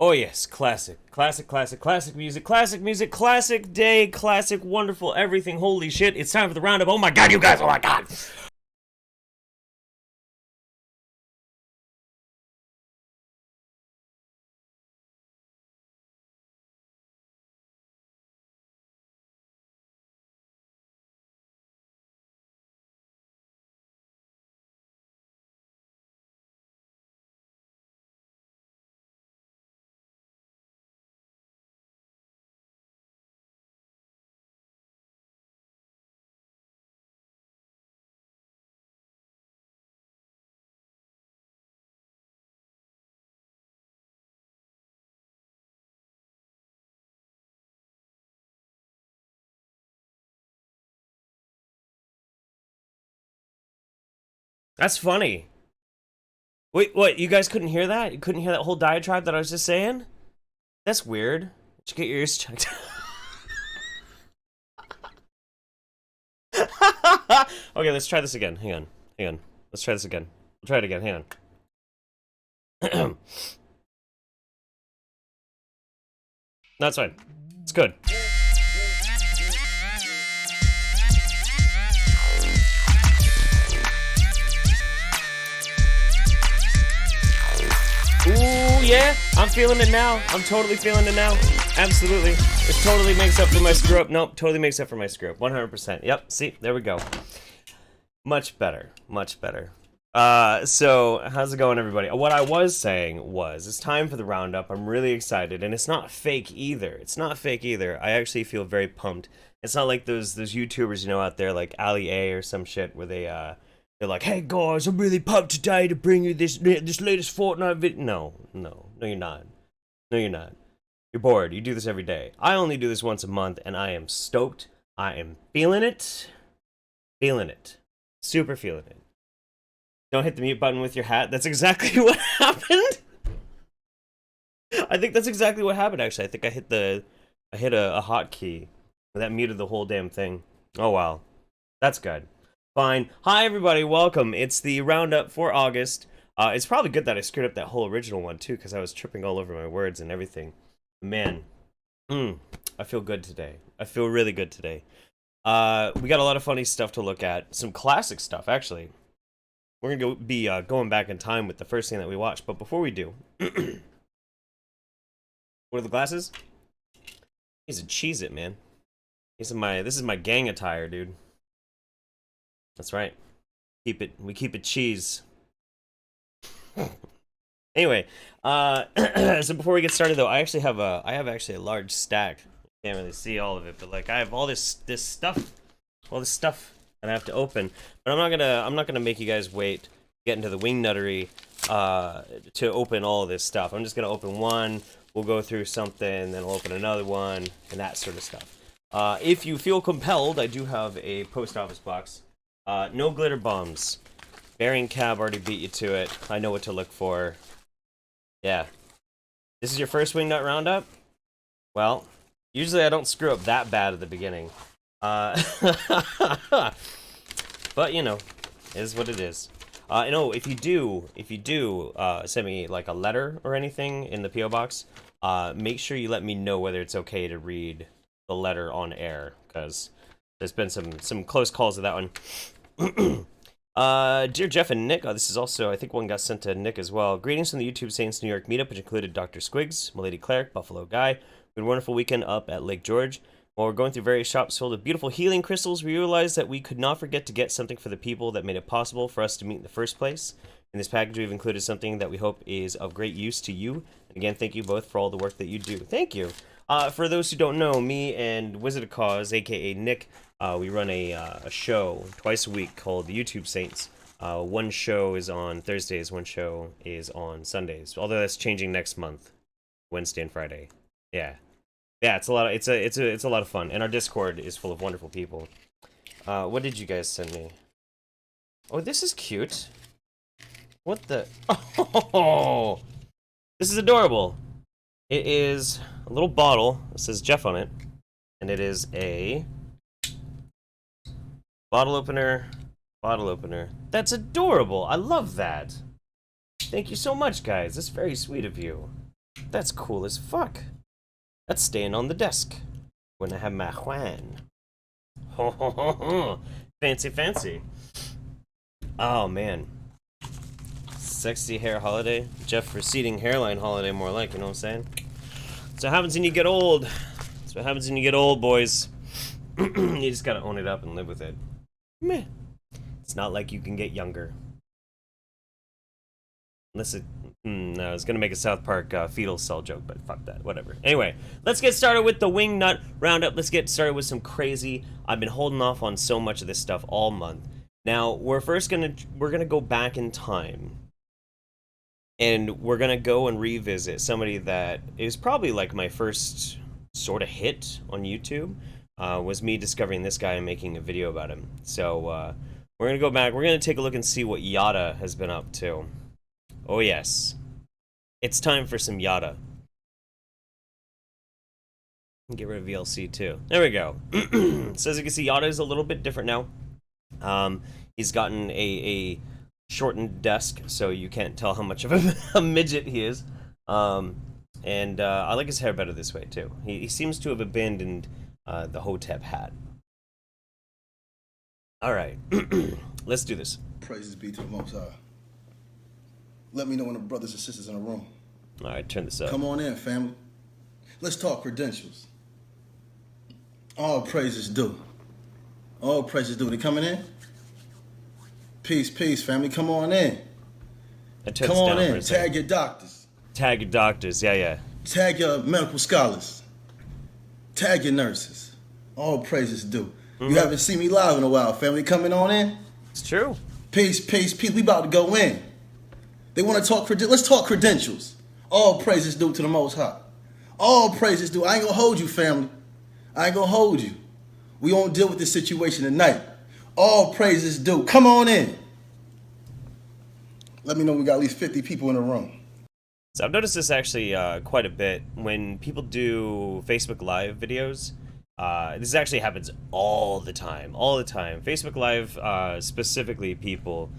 Oh yes, classic music, classic day, classic wonderful everything. Holy shit, it's time for the roundup. Oh my god, you guys, oh my god. That's funny. Wait, what? You guys couldn't hear that? You couldn't hear that whole diatribe that I was just saying? That's weird. You should get your ears checked. Okay, let's try this again. Hang on. Let's try this again. We'll try it again. Hang on. That's fine. It's good. Ooh, yeah. I'm feeling it now. I'm totally feeling it now. Absolutely. It totally makes up for my screw up. Nope, totally makes up for my screw up. 100%. Yep, see? There we go. Much better. Much better. So, how's it going, everybody? What I was saying was, it's time for the roundup. I'm really excited, and it's not fake either. It's not fake either. I actually feel very pumped. It's not like those YouTubers, you know, out there, like Ali A or some shit, where they're like, hey guys, I'm really pumped today to bring you this latest Fortnite video. No, you're not. No, you're not. You're bored. You do this every day. I only do this once a month, and I am stoked. I am feeling it. Feeling it. Super feeling it. Don't hit the mute button with your hat. That's exactly what happened. I think that's exactly what happened, actually. I think I hit a hotkey. That muted the whole damn thing. Oh, wow. That's good. Fine. Hi, everybody. Welcome. It's the roundup for August. It's probably good that I screwed up that whole original one, too, because I was tripping all over my words and everything. Man. I feel good today. I feel really good today. We got a lot of funny stuff to look at. Some classic stuff, actually. We're going to be going back in time with the first thing that we watched. But before we do... What are the glasses? He's a Cheez-It, man. This is my gang attire, dude. That's right. We keep it cheese. Anyway, so before we get started though, I have actually a large stack. Can't really see all of it, but like I have all this stuff that I have to open. But I'm not gonna make you guys wait to get into the wingnuttery to open all of this stuff. I'm just gonna open one, we'll go through something, then I'll open another one, and that sort of stuff. If you feel compelled, I do have a post office box. No glitter bombs. Bearing Cab already beat you to it. I know what to look for. Yeah. This is your first Wingnut Roundup? Well, usually I don't screw up that bad at the beginning. But, you know, it is what it is. You know, if you do send me, like, a letter or anything in the P.O. box, make sure you let me know whether it's okay to read the letter on air, because there's been some close calls to that one. Dear Jeff and Nick, this is also, I think one got sent to Nick as well. Greetings from the YouTube Saints New York meetup, which included Dr. Squiggs, Milady Cleric, Buffalo Guy. We had a wonderful weekend up at Lake George. While we're going through various shops filled with beautiful healing crystals, we realized that we could not forget to get something for the people that made it possible for us to meet in the first place. In this package, we've included something that we hope is of great use to you. And again, thank you both for all the work that you do. Thank you. For those who don't know, me and Wizard of Cause, aka Nick, we run a show twice a week called the YouTube Saints. One show is on Thursdays, one show is on Sundays. Although that's changing next month, Wednesday and Friday. Yeah, it's a lot of it's a lot of fun, and our Discord is full of wonderful people. What did you guys send me? Oh, this is cute. What the? Oh, this is adorable. It is a little bottle. It says Jeff on it, and it is a bottle opener. Bottle opener. That's adorable. I love that. Thank you so much, guys. That's very sweet of you. That's cool as fuck. That's staying on the desk when I have my Juan. Ho ho ho ho. Fancy, fancy. Oh man. Sexy hair holiday. Jeff receding hairline holiday, more like. You know what I'm saying? That's what happens when you get old. That's what happens when you get old, boys. You just gotta own it up and live with it. Meh. It's not like you can get younger. Unless it... no, I was gonna make a South Park fetal cell joke, but fuck that. Whatever. Anyway, let's get started with the Wingnut Roundup. Let's get started with some crazy... I've been holding off on so much of this stuff all month. Now, we're gonna go back in time. And we're gonna go and revisit somebody that is probably like my first sort of hit on YouTube. Was me discovering this guy and making a video about him. So, we're gonna go back, we're gonna take a look and see what Yatta has been up to. Oh yes. It's time for some Yatta. Get rid of VLC too. There we go. So as you can see, Yatta is a little bit different now. He's gotten a shortened desk, so you can't tell how much of a midget he is. And I like his hair better this way too. He seems to have abandoned the Hotep hat. All right, let's do this. Praises be to the Most High. Let me know when the brothers and sisters in the room. All right, turn this up. Come on in, family. Let's talk credentials. All praises due. All praises due. They coming in? Peace, peace, family. Come on in. Come on in. Tag your doctors. Tag your doctors. Yeah. Tag your medical scholars. Tag your nurses. All praises due. You haven't seen me live in a while, family. Coming on in? It's true. Peace, peace, peace. We about to go in. They want to talk let's talk credentials. All praises due to the Most High. All praises due. I ain't gonna hold you, family. I ain't gonna hold you. We won't deal with this situation tonight. All praises due. Come on in. Let me know we got at least 50 people in the room. So I've noticed this actually quite a bit when people do Facebook Live videos. This actually happens all the time. Facebook Live, specifically, people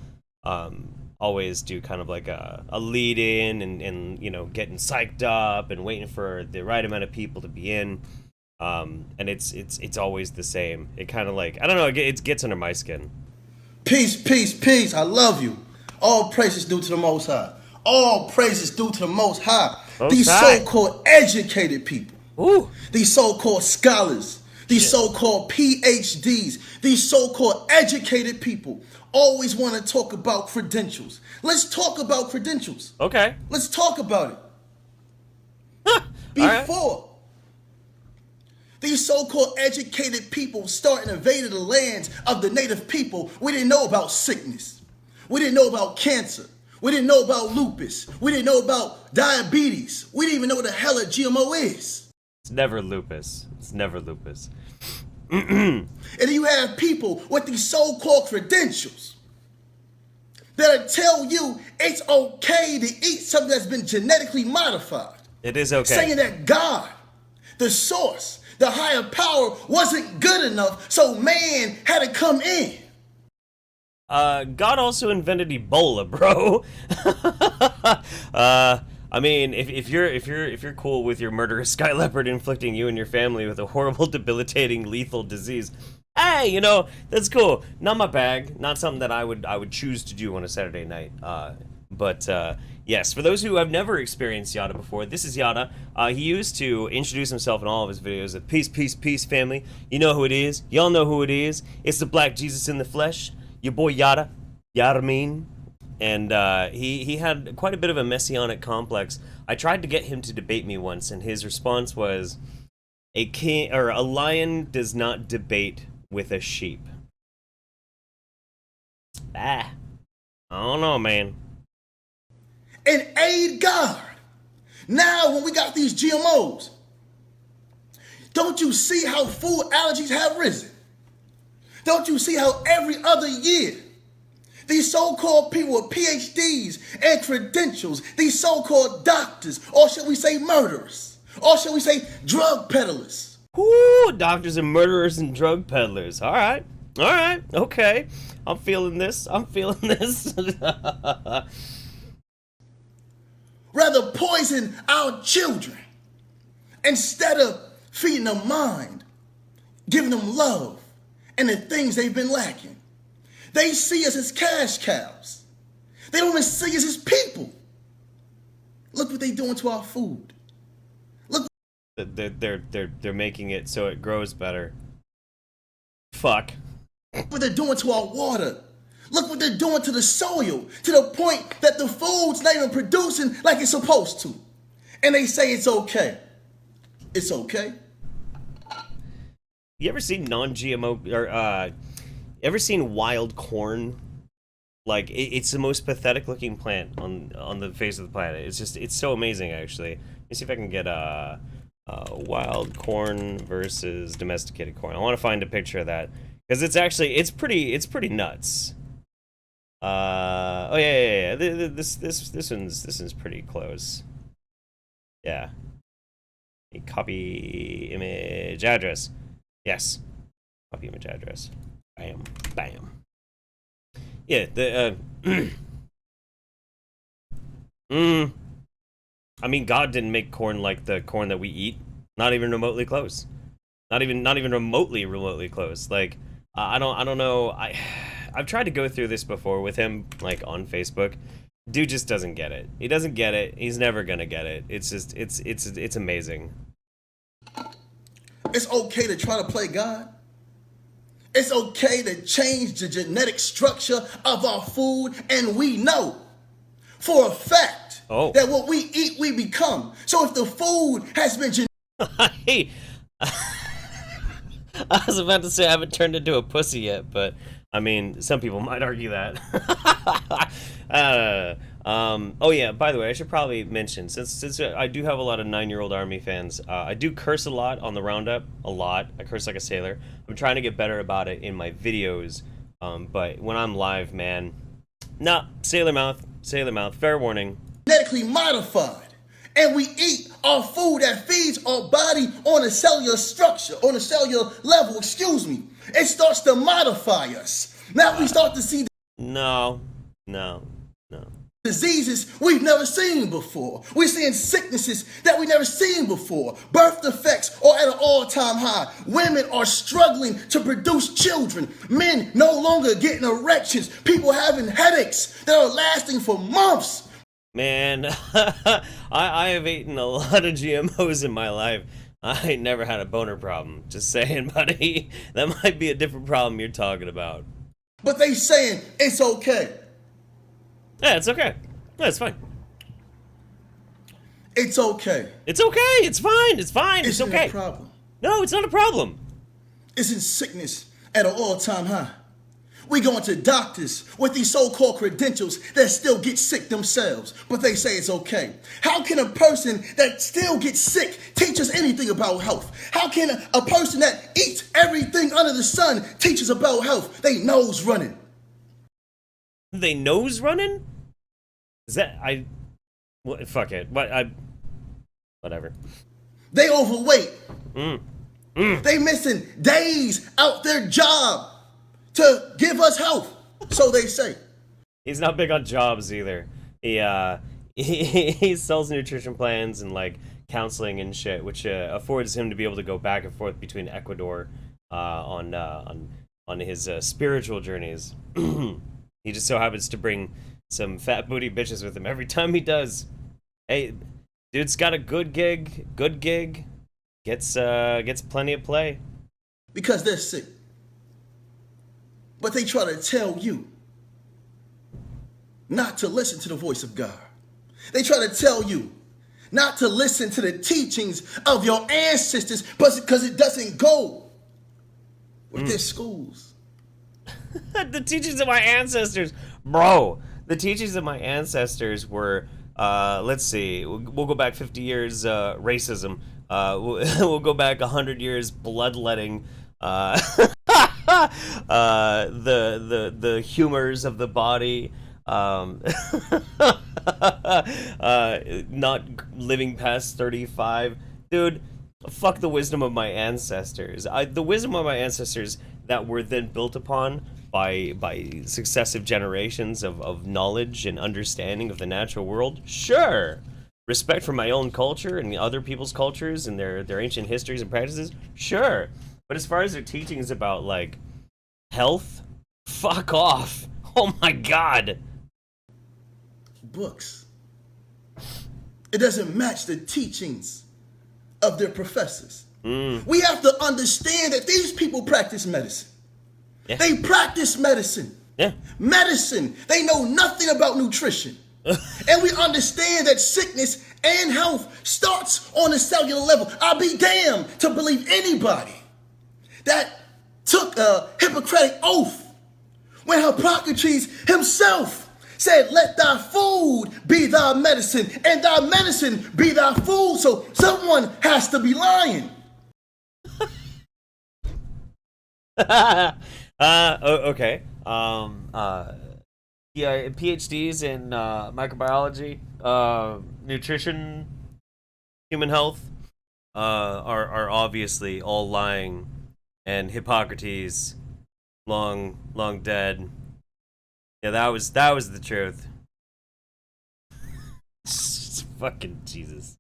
always do kind of like a lead in and you know, getting psyched up and waiting for the right amount of people to be in. And it's always the same. It kind of like, I don't know, it gets under my skin. Peace, peace, peace. I love you. All praises due to the Most High. All praises due to the Most High. These so-called educated people. Ooh. These so-called scholars. These so-called PhDs. These so-called educated people always want to talk about credentials. Let's talk about credentials. Okay. Let's talk about it. Huh. Before these so-called educated people start invading the lands of the native people, we didn't know about sickness. We didn't know about cancer. We didn't know about lupus. We didn't know about diabetes. We didn't even know what the hell a GMO is. It's never lupus. And then you have people with these so-called credentials that'll tell you it's okay to eat something that's been genetically modified. It is okay. Saying that God, the source, the higher power wasn't good enough, so man had to come in. God also invented Ebola, bro. I mean, if you're cool with your murderous sky leopard inflicting you and your family with a horrible, debilitating, lethal disease, hey, you know, that's cool. Not my bag. Not something that I would choose to do on a Saturday night. But yes, for those who have never experienced Yatta before, this is Yatta. He used to introduce himself in all of his videos as peace, peace, peace, family. You know who it is. Y'all know who it is. It's the Black Jesus in the flesh. Your boy Yatta. Yatta mean. And he had quite a bit of a messianic complex. I tried to get him to debate me once, and his response was, a lion does not debate with a sheep. I don't know, man. And aid God. Now when we got these GMOs, don't you see how food allergies have risen? Don't you see how every other year these so-called people with PhDs and credentials, these so-called doctors, or should we say murderers, or should we say drug peddlers? Whoo, doctors and murderers and drug peddlers. All right, okay. I'm feeling this. Rather poison our children instead of feeding them mind, giving them love, and the things they've been lacking. They see us as cash cows. They don't even see us as people. Look what they're doing to our food. Look. They're making it so it grows better. Fuck. Look what they're doing to our water. Look what they're doing to the soil, to the point that the food's not even producing like it's supposed to. And they say it's okay. It's okay. You ever seen non-GMO or ever seen wild corn? Like it's the most pathetic looking plant on the face of the planet. It's so amazing actually. Let me see if I can get wild corn versus domesticated corn. I want to find a picture of that because it's pretty nuts. Oh yeah. This one's pretty close. Yeah. Copy image address. Yes. Copy image address. Bam. Yeah, mm, I mean, God didn't make corn like the corn that we eat. Not even remotely close. Not even remotely close. Like, I don't know. I've tried to go through this before with him, like on Facebook. Dude just doesn't get it. He doesn't get it. He's never gonna get it. It's just, it's amazing. It's okay to try to play God. It's okay to change the genetic structure of our food, and we know for a fact that what we eat, we become. So if the food has been Hey, I was about to say I haven't turned into a pussy yet, but I mean, some people might argue that. Oh yeah, by the way, I should probably mention, since I do have a lot of 9-year-old Army fans, I do curse a lot on the Roundup, a lot. I curse like a sailor. I'm trying to get better about it in my videos, but when I'm live, man, nah, sailor mouth, fair warning. genetically modified, and we eat our food that feeds our body on a cellular structure, on a cellular level, excuse me, it starts to modify us. Now we start to see No. diseases we've never seen before. We're seeing sicknesses that we've never seen before. Birth defects are at an all-time high. Women are struggling to produce children. Men no longer getting erections. People having headaches that are lasting for months. Man, I have eaten a lot of GMOs in my life. I ain't never had a boner problem. Just saying, buddy. That might be a different problem you're talking about. But they saying it's okay. Yeah, it's okay. Yeah, it's fine. It's okay. It's okay. It's fine. It's fine. It's okay. It's not a problem. No, it's not a problem. It's in sickness at an all-time high. We going to doctors with these so-called credentials that still get sick themselves, but they say it's okay. How can a person that still gets sick teach us anything about health? How can a person that eats everything under the sun teach us about health? They nose running. They nose running? Is that well, fuck it. Whatever. They overweight. They missing days out their job to give us health, so they say. He's not big on jobs either. He sells nutrition plans and like counseling and shit, which affords him to be able to go back and forth between Ecuador on his spiritual journeys. He just so happens to bring some fat booty bitches with him every time he does. Hey, dude's got a good gig, gets plenty of play. Because they're sick. But they try to tell you not to listen to the voice of God. They try to tell you not to listen to the teachings of your ancestors, but because it doesn't go with their schools. The teachings of my ancestors, bro. The teachings of my ancestors were, let's see, we'll go back 50 years, racism. We'll go back 100 years, bloodletting. The humors of the body, not living past 35. Dude, fuck the wisdom of my ancestors. The wisdom of my ancestors that were then built upon by successive generations of knowledge and understanding of the natural world, sure. Respect for my own culture and other people's cultures and their ancient histories and practices, sure. But as far as their teachings about, like, health, fuck off. Oh my god. Books. It doesn't match the teachings of their professors. We have to understand that these people practice medicine. Yeah. They practice medicine. Yeah. Medicine. They know nothing about nutrition. And we understand that sickness and health starts on a cellular level. I'll be damned to believe anybody that took a Hippocratic oath when Hippocrates himself said, let thy food be thy medicine and thy medicine be thy food. So someone has to be lying. Okay. Yeah, PhDs in microbiology, nutrition, human health, are obviously all lying, and Hippocrates, long dead. Yeah, that was the truth. Fucking Jesus.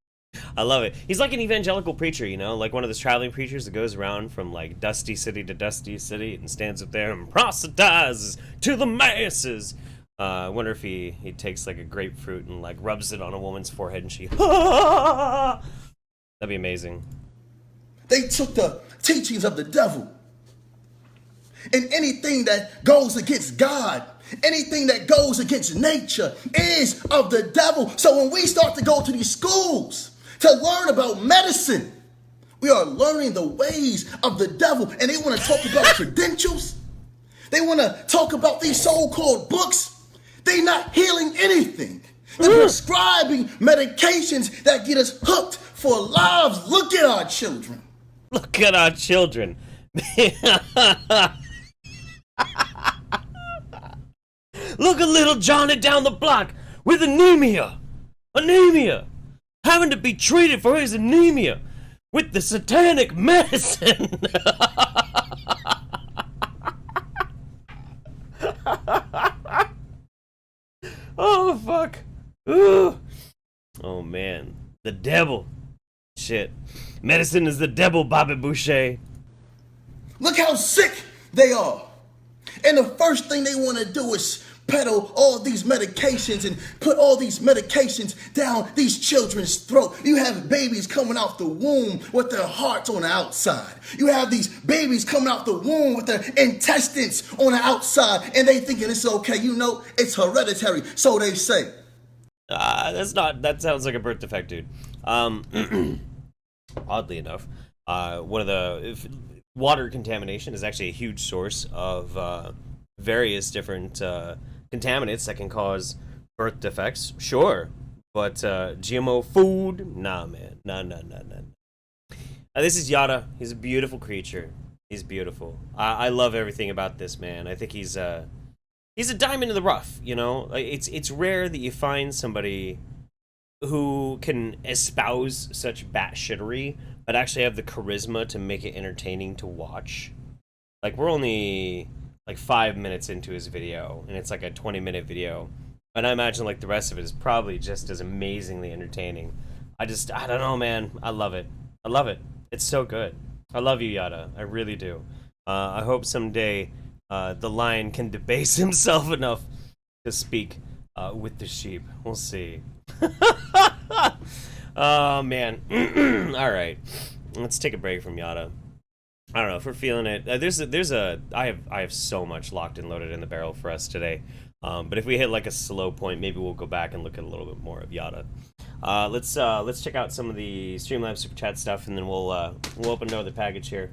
I love it. He's like an evangelical preacher, you know, like one of those traveling preachers that goes around from like dusty city to dusty city and stands up there and proselytizes to the masses. I wonder if he takes like a grapefruit and like rubs it on a woman's forehead and she that'd be amazing. They took the teachings of the devil. And anything that goes against God, anything that goes against nature is of the devil. So when we start to go to these schools to learn about medicine, we are learning the ways of the devil. And they want to talk about credentials. They want to talk about these so-called books. They're not healing anything. They're prescribing medications that get us hooked for lives. Look at our children. Look at our children. Look at little Johnny down the block with anemia. Having to be treated for his anemia with the satanic medicine. Oh, fuck. Ooh. Oh, man. The devil. Shit. Medicine is the devil, Bobby Boucher. Look how sick they are. And the first thing they want to do is peddle all these medications and put all these medications down these children's throat. You have babies coming out the womb with their hearts on the outside. You have these babies coming out the womb with their intestines on the outside, and they thinking it's okay. You know, it's hereditary, so they say. That sounds like a birth defect, dude. Oddly enough, one of the water contamination is actually a huge source of various different contaminants that can cause birth defects. Sure, but GMO food, nah, man, nah. This is Yatta. He's a beautiful creature. He's beautiful. I love everything about this man. I think he's a diamond in the rough. You know, it's rare that you find somebody who can espouse such batshittery, but actually have the charisma to make it entertaining to watch. Like, we're only like 5 minutes into his video, and it's like a 20-minute video, and I imagine like the rest of it is probably just as amazingly entertaining. I don't know, man. I love it. It's so good. I love you, Yatta. I really do. I hope someday the lion can debase himself enough to speak with the sheep. We'll see. Oh, man. All right. Let's take a break from Yatta. I don't know if we're feeling it. I have so much locked and loaded in the barrel for us today. But if we hit like a slow point, maybe we'll go back and look at a little bit more of Yatta. Let's check out some of the Streamlabs Super Chat stuff, and then we'll open another package here.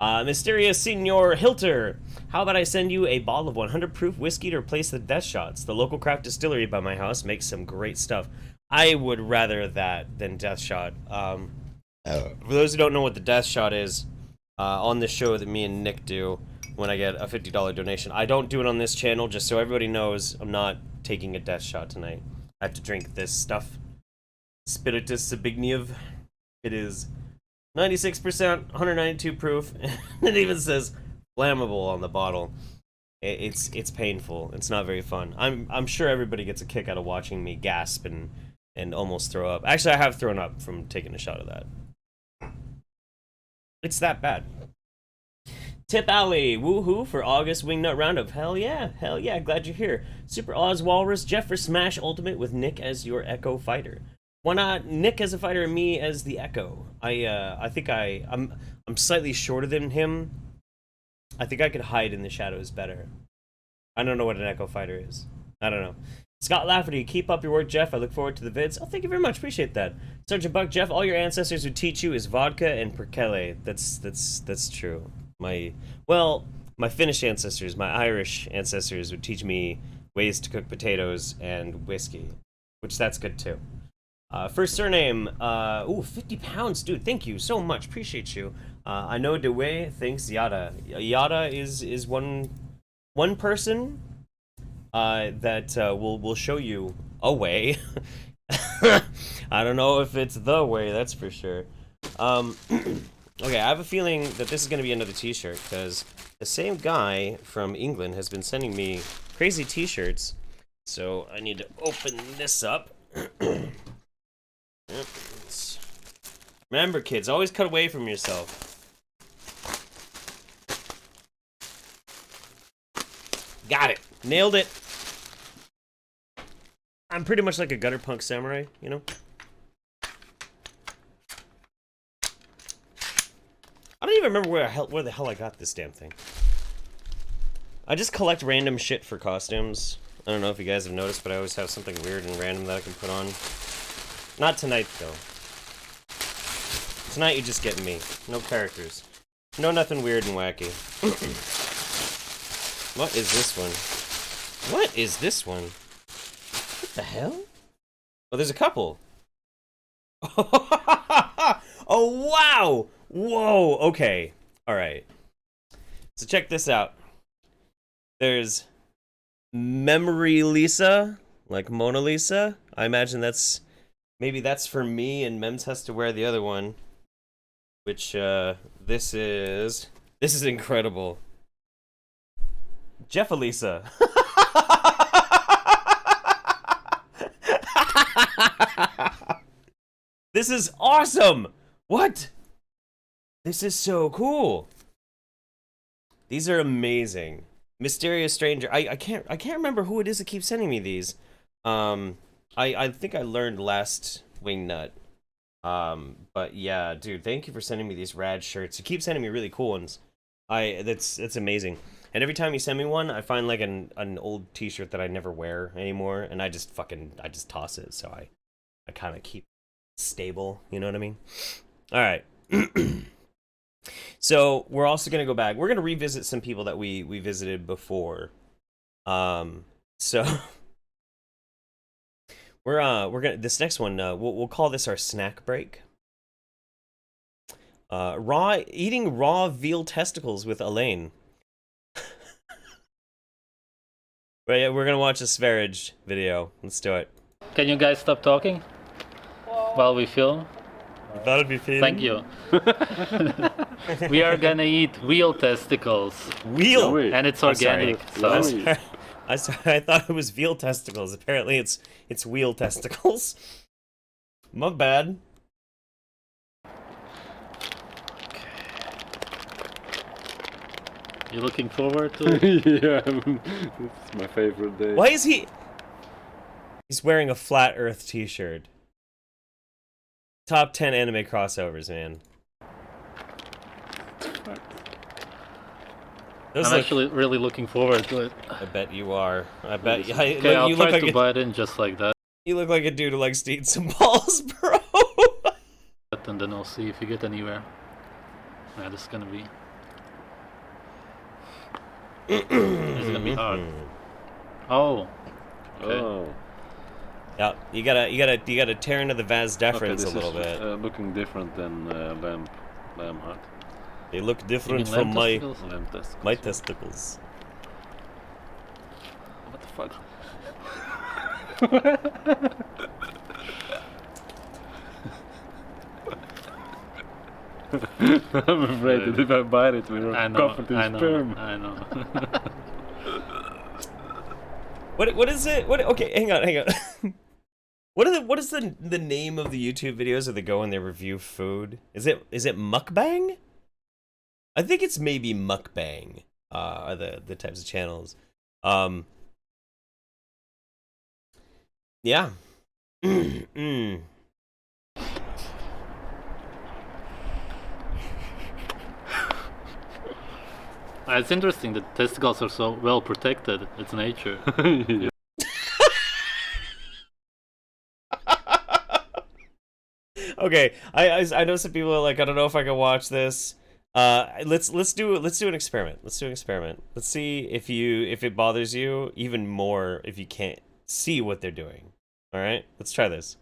Mysterious Senor Hilter, how about I send you a bottle of 100 proof whiskey to replace the death shots? The local craft distillery by my house makes some great stuff. I would rather that than death shot. For those who don't know what the death shot is, on the show that me and Nick do, when I get a $50 donation, I don't do it on this channel, just so everybody knows I'm not taking a death shot tonight. I have to drink this stuff. Spiritus Sabigniev. It is 96%, 192 proof, and it even says flammable on the bottle. It's painful. It's not very fun. I'm sure everybody gets a kick out of watching me gasp and almost throw up. Actually, I have thrown up from taking a shot of that. It's that bad. Tip Alley, woohoo for August Wingnut Roundup. Hell yeah, glad you're here. Super Oz Walrus, Jeff for Smash Ultimate with Nick as your Echo fighter. Why not Nick as a fighter and me as the Echo? I think I'm slightly shorter than him. I think I could hide in the shadows better. I don't know what an Echo fighter is. I don't know. Scott Lafferty, keep up your work, Jeff. I look forward to the vids. Oh, thank you very much. Appreciate that. Sergeant Buck, Jeff, all your ancestors would teach you is vodka and perkele. That's true. My Finnish ancestors, my Irish ancestors would teach me ways to cook potatoes and whiskey, which that's good too. First surname, 50 pounds, dude. Thank you so much. Appreciate you. I know Dewey thinks Yatta. Yatta is one person that will show you a way. I don't know if it's the way, that's for sure. Okay, I have a feeling that this is going to be another t-shirt, because the same guy from England has been sending me crazy t-shirts. So I need to open this up. Yep. Remember, kids, always cut away from yourself. Got it. Nailed it. I'm pretty much like a gutter punk samurai, you know? I don't even remember where the hell I got this damn thing. I just collect random shit for costumes. I don't know if you guys have noticed, but I always have something weird and random that I can put on. Not tonight, though. Tonight you just get me. No characters. No nothing weird and wacky. What is this one? What is this one? What the hell? Oh, there's a couple. Oh, wow! Whoa, okay. Alright. So check this out. There's Memory Lisa, like Mona Lisa. I imagine that's... maybe that's for me, and Mems has to wear the other one. Which, this is incredible. Jeffalisa. This is awesome! What? This is so cool. These are amazing. Mysterious Stranger. I can't remember who it is that keeps sending me these. I think I learned last Wingnut. But yeah, dude, thank you for sending me these rad shirts. You keep sending me really cool ones. It's amazing. And every time you send me one, I find like an old t-shirt that I never wear anymore, and I just toss it, so I kind of keep it stable, you know what I mean? All right. So, we're also going to go back. We're going to revisit some people that we visited before. So we're gonna, this next one, we'll call this our snack break. Eating raw veal testicles with Elaine. But yeah, we're gonna watch a Sverige video. Let's do it. Can you guys stop talking while we film? That'd be fun. Thank you. We are gonna eat wheel testicles. Wheel? No, And it's I'm sorry. organic. I'm sorry, I thought it was veal testicles. Apparently it's wheel testicles. My bad. You looking forward to it? Yeah, it's my favorite day. Why is he... He's wearing a Flat Earth t-shirt. Top 10 anime crossovers, man. Those I'm look... actually really looking forward to it. I bet you are. I bet Okay, I'll you look try like to bite in just like that. you look like a dude who likes to eat some balls, bro. And then I'll see if you get anywhere. Yeah, this is gonna be... It's gonna be hard. Oh. Okay. Oh, Yeah, you gotta tear into the vas okay, deferens this a little is, bit. looking different than lamb heart. They look You different mean from lamb testicles? Lamb testicles. my testicles. What the fuck? I'm afraid that if I bite it, we're I know, covered in I know, sperm. I know. What is it? What? Okay, hang on. What is the name of the YouTube videos where they go and they review food? Is it mukbang? I think it's maybe mukbang. Are the types of channels. Yeah. It's interesting that testicles are so well protected. It's nature. Yeah. Okay, I know some people are like, I don't know if I can watch this. Let's do an experiment. Let's do an experiment. Let's see if it bothers you even more if you can't see what they're doing. All right, let's try this.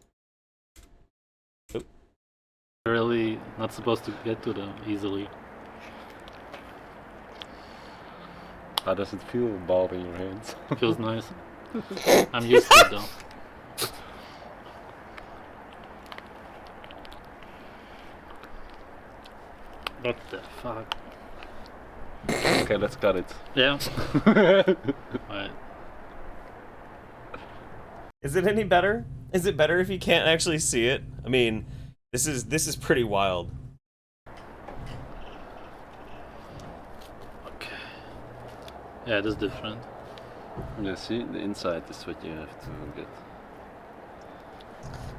Oop. Really not supposed to get to them easily. How does it feel, ball in your hands? Feels nice. I'm used to it though. What the fuck? Okay, let's cut it. Yeah. Alright. Is it any better? Is it better if you can't actually see it? I mean, this is pretty wild. Okay. Yeah, that's different. Yeah, see, the inside is what you have to get.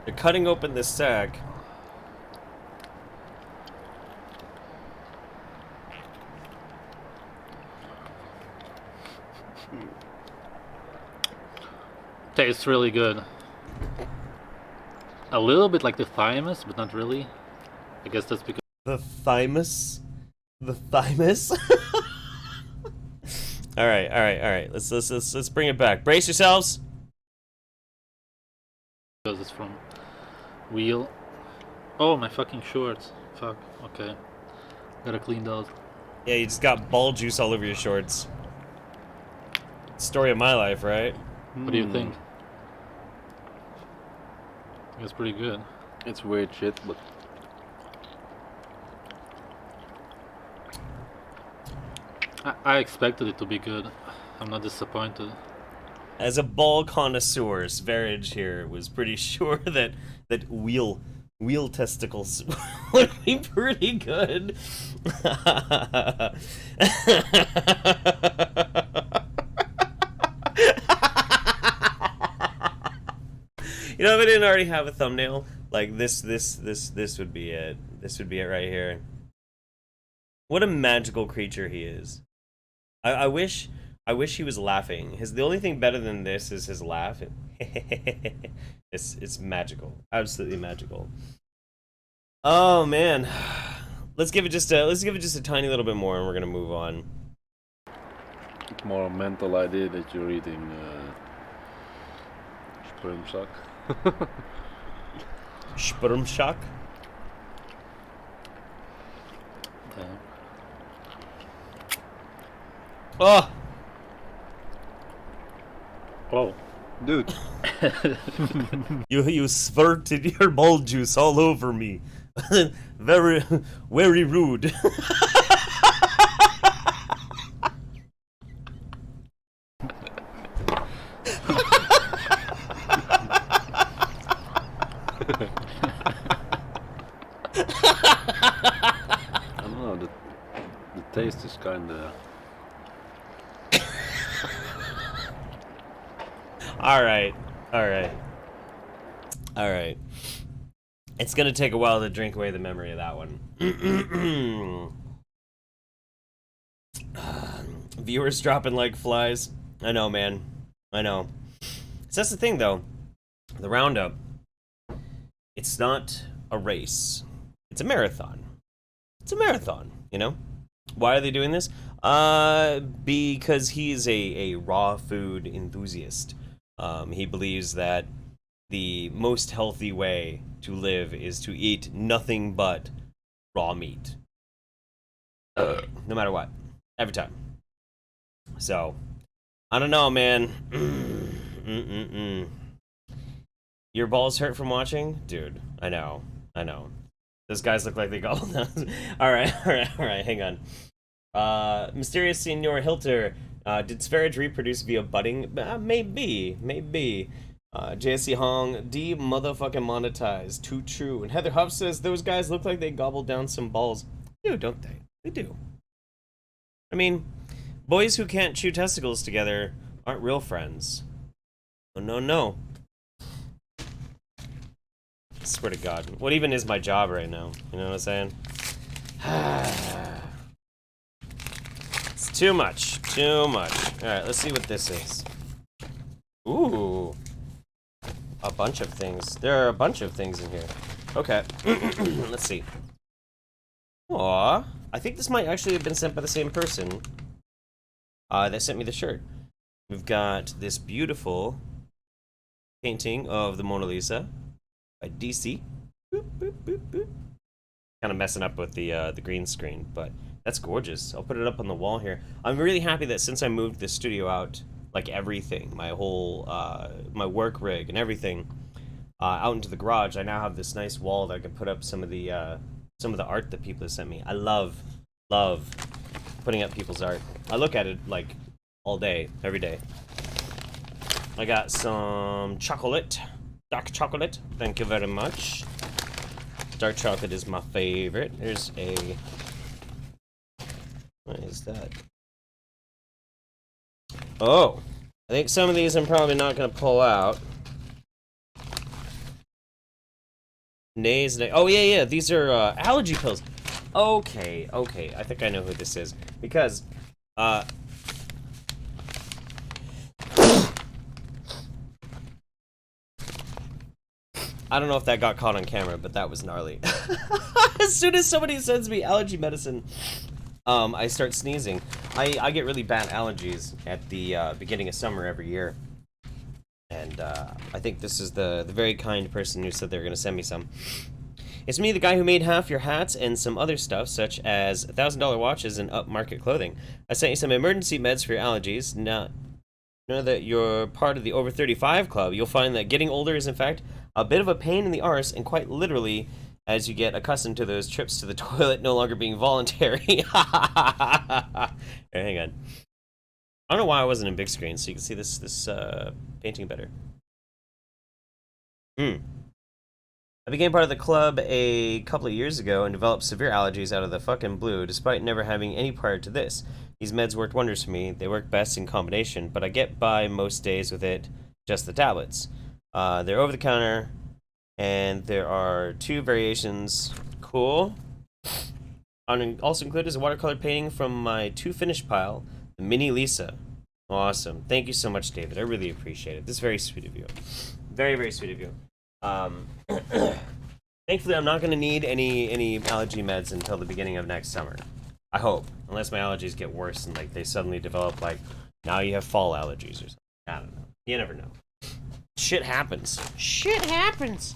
They're cutting open this sack. Tastes really good. A little bit like the thymus, but not really. I guess that's because The thymus? The thymus? Alright, alright, alright. Let's bring it back. Brace yourselves! it's from wheel. Oh, my fucking shorts. Fuck. Okay. Gotta clean those. Yeah, you just got ball juice all over your shorts. Story of my life, right? What do you think? It's pretty good. It's weird shit, but I expected it to be good. I'm not disappointed. As a ball connoisseur, Svarage here was pretty sure that wheel testicles would be pretty good. You know, if I didn't already have a thumbnail, like this would be it. This would be it right here. What a magical creature he is. I wish he was laughing. The only thing better than this is his laugh. It's magical, absolutely magical. Oh man, let's give it just a tiny little bit more, and we're gonna move on. it's more a mental idea that you're eating sperm suck. Sperm shock. Damn. Oh, Oh. Dude, you squirted your ball juice all over me. Very rude. I don't know, the taste is kinda... Alright. It's gonna take a while to drink away the memory of that one. Viewers dropping like flies. I know, man. I know. So that's the thing, though. The Roundup, it's not a race. It's a marathon. It's a marathon, you know? Why are they doing this? Because he's a raw food enthusiast. He believes that the most healthy way to live is to eat nothing but raw meat. No matter what. Every time. So, I don't know, man. Your balls hurt from watching? Dude, I know. Those guys look like they gobbled down. Alright, hang on. Mysterious Senor Hilter, did Svarage reproduce via budding? Maybe. JSC Hong, D motherfucking monetized. Too true. And Heather Huff says those guys look like they gobbled down some balls. Dude, don't they? They do. I mean, boys who can't chew testicles together aren't real friends. Oh, no. I swear to God. What even is my job right now? You know what I'm saying? It's too much. Alright, let's see what this is. Ooh. A bunch of things. There are a bunch of things in here. Okay. Let's see. Aw. I think this might actually have been sent by the same person that sent me the shirt. We've got this beautiful painting of the Mona Lisa by DC. Boop, boop, boop, boop. Kind of messing up with the green screen, but that's gorgeous. I'll put it up on the wall here. I'm really happy that since I moved the studio out, like everything, my whole my work rig and everything out into the garage, I now have this nice wall that I can put up some of the some of the art that people have sent me. I love putting up people's art. I look at it like all day, every day. I got some chocolate, dark chocolate. Thank you very much. Dark chocolate is my favorite. There's a, what is that? Oh, I think some of these I'm probably not gonna pull out. Oh yeah, these are allergy pills. Okay, I think I know who this is because I don't know if that got caught on camera, but that was gnarly. As soon as somebody sends me allergy medicine, I start sneezing. I get really bad allergies at the beginning of summer every year. And I think this is the very kind person who said they were going to send me some. It's me, the guy who made half your hats and some other stuff, such as $1,000 watches and upmarket clothing. I sent you some emergency meds for your allergies. Now that you're part of the over 35 club, you'll find that getting older is in fact a bit of a pain in the arse, and quite literally, as you get accustomed to those trips to the toilet no longer being voluntary. Here, hang on. I don't know why I wasn't in big screen, so you can see this painting better. I became part of the club a couple of years ago and developed severe allergies out of the fucking blue, despite never having any prior to this. These meds worked wonders for me. They work best in combination, but I get by most days with just the tablets. They're over the counter, and there are 2 variations. Cool. Also included is a watercolor painting from my 2 finished pile, the Mini Lisa. Awesome. Thank you so much, David. I really appreciate it. This is very sweet of you. Very, very sweet of you. Thankfully, I'm not going to need any allergy meds until the beginning of next summer. I hope. Unless my allergies get worse and, like, they suddenly develop, like, now you have fall allergies or something. I don't know. You never know. Shit happens. Shit happens!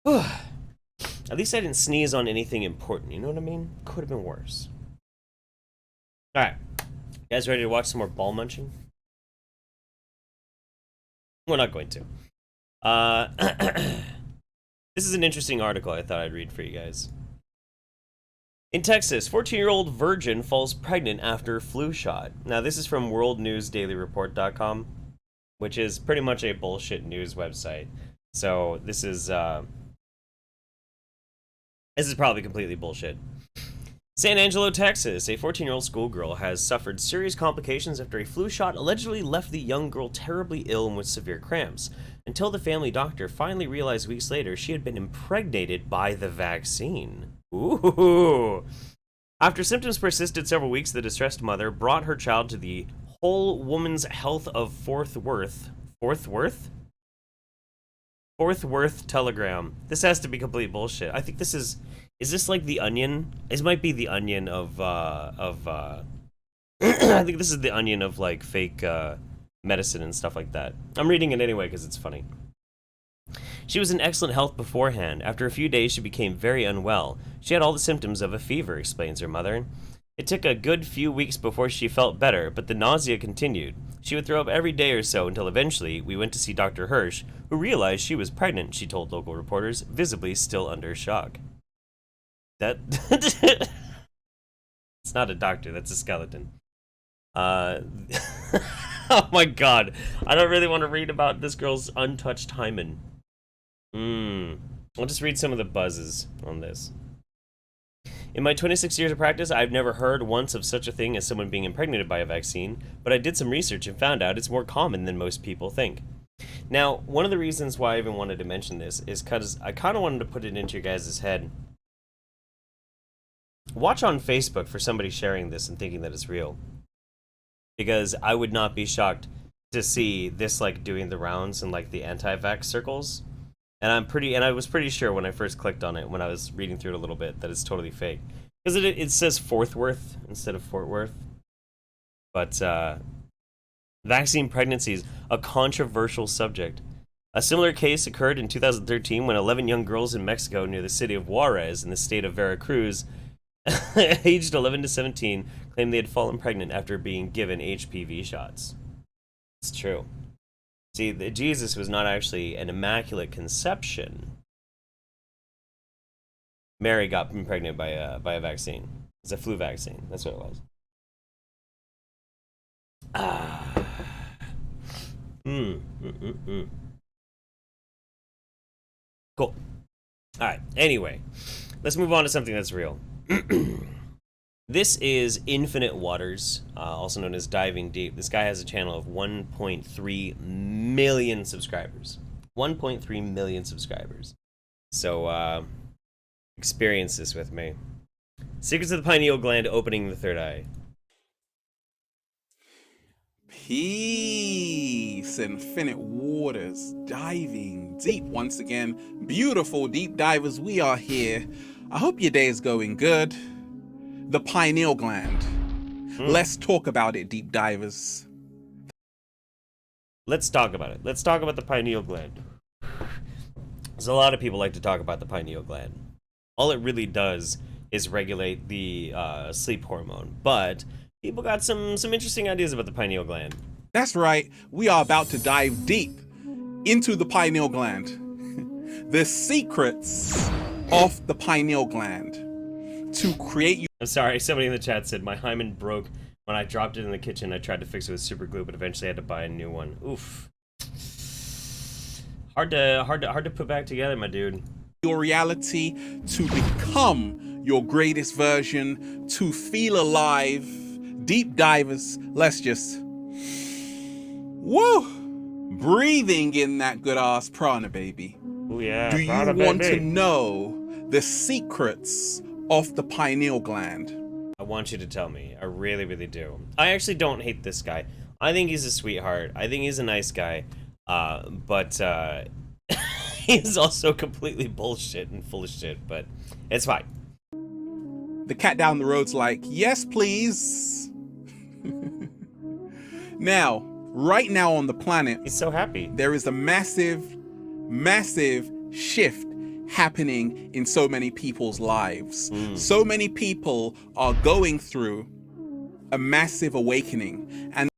At least I didn't sneeze on anything important, you know what I mean? Could have been worse. Alright. You guys ready to watch some more ball munching? We're not going to. This is an interesting article I thought I'd read for you guys. In Texas, 14-year-old virgin falls pregnant after flu shot. Now, this is from worldnewsdailyreport.com, which is pretty much a bullshit news website. So this is probably completely bullshit. San Angelo, Texas. A 14-year-old schoolgirl has suffered serious complications after a flu shot allegedly left the young girl terribly ill and with severe cramps, until the family doctor finally realized weeks later she had been impregnated by the vaccine. Ooh. After symptoms persisted several weeks, the distressed mother brought her child to the Whole Woman's Health of Fort Worth Telegram. This has to be complete bullshit. I think this is this like the Onion? This might be the Onion of I think this is the Onion of like fake medicine and stuff like that. I'm reading it anyway because it's funny. She was in excellent health beforehand. After a few days, she became very unwell. She had all the symptoms of a fever, explains her mother. It took a good few weeks before she felt better, but the nausea continued. She would throw up every day or so until eventually we went to see Dr. Hirsch, who realized she was pregnant, she told local reporters, visibly still under shock. That... It's not a doctor, that's a skeleton. Oh my god. I don't really want to read about this girl's untouched hymen. I'll just read some of the buzzes on this. In my 26 years of practice, I've never heard once of such a thing as someone being impregnated by a vaccine, but I did some research and found out it's more common than most people think. Now, one of the reasons why I even wanted to mention this is because I kind of wanted to put it into your guys' head. Watch on Facebook for somebody sharing this and thinking that it's real. Because I would not be shocked to see this, like, doing the rounds in, like, the anti-vax circles. And I was pretty sure when I first clicked on it, when I was reading through it a little bit, that it's totally fake. Because it says Fort Worth instead of Fort Worth. But, vaccine pregnancies, a controversial subject. A similar case occurred in 2013 when 11 young girls in Mexico near the city of Juarez in the state of Veracruz, aged 11 to 17, claimed they had fallen pregnant after being given HPV shots. It's true. See, Jesus was not actually an immaculate conception. Mary got pregnant by a vaccine. It's a flu vaccine. That's what it was. Ah. Cool. All right. Anyway, let's move on to something that's real. This is Infinite Waters, also known as Diving Deep. This guy has a channel of 1.3 million subscribers. 1.3 million subscribers. So, experience this with me. Secrets of the pineal gland opening the third eye. Peace, Infinite Waters, diving deep once again. Beautiful deep divers, we are here. I hope your day is going good. The pineal gland. Let's talk about it, deep divers. Let's talk about it. Let's talk about the pineal gland. There's a lot of people like to talk about the pineal gland. All it really does is regulate the sleep hormone, but people got some interesting ideas about the pineal gland. That's right, we are about to dive deep into the pineal gland. The secrets of the pineal gland to create you. I'm sorry, somebody in the chat said my hymen broke when I dropped it in the kitchen. I tried to fix it with super glue, but eventually I had to buy a new one. Oof. Hard to put back together, my dude. Your reality, to become your greatest version, to feel alive. Deep divers, let's just breathing in that good ass prana, baby. Oh yeah. Do you want to know the secrets of the pineal gland? I want you to tell me. I really, really do. I actually don't hate this guy. I think he's a sweetheart. I think he's a nice guy. But he's also completely bullshit and full of shit, but it's fine. The cat down the road's like, yes, please. Now, right now on the planet, He's so happy. there is a massive, massive shift happening in so many people's lives. So many people are going through a massive awakening. And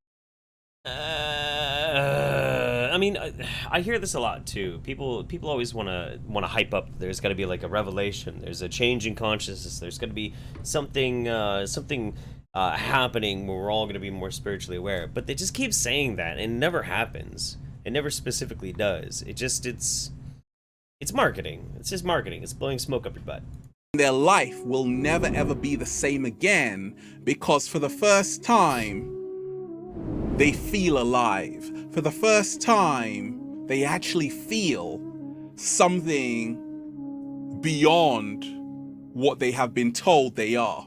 I mean, I hear this a lot too. People always want to hype up. There's got to be like a revelation. There's a change in consciousness. There's going to be something happening where we're all going to be more spiritually aware. But they just keep saying that, and it never happens. It never specifically does. It's marketing. It's just marketing. It's blowing smoke up your butt. their life will never ever be the same again, because for the first time, they feel alive. For the first time, they actually feel something beyond what they have been told they are.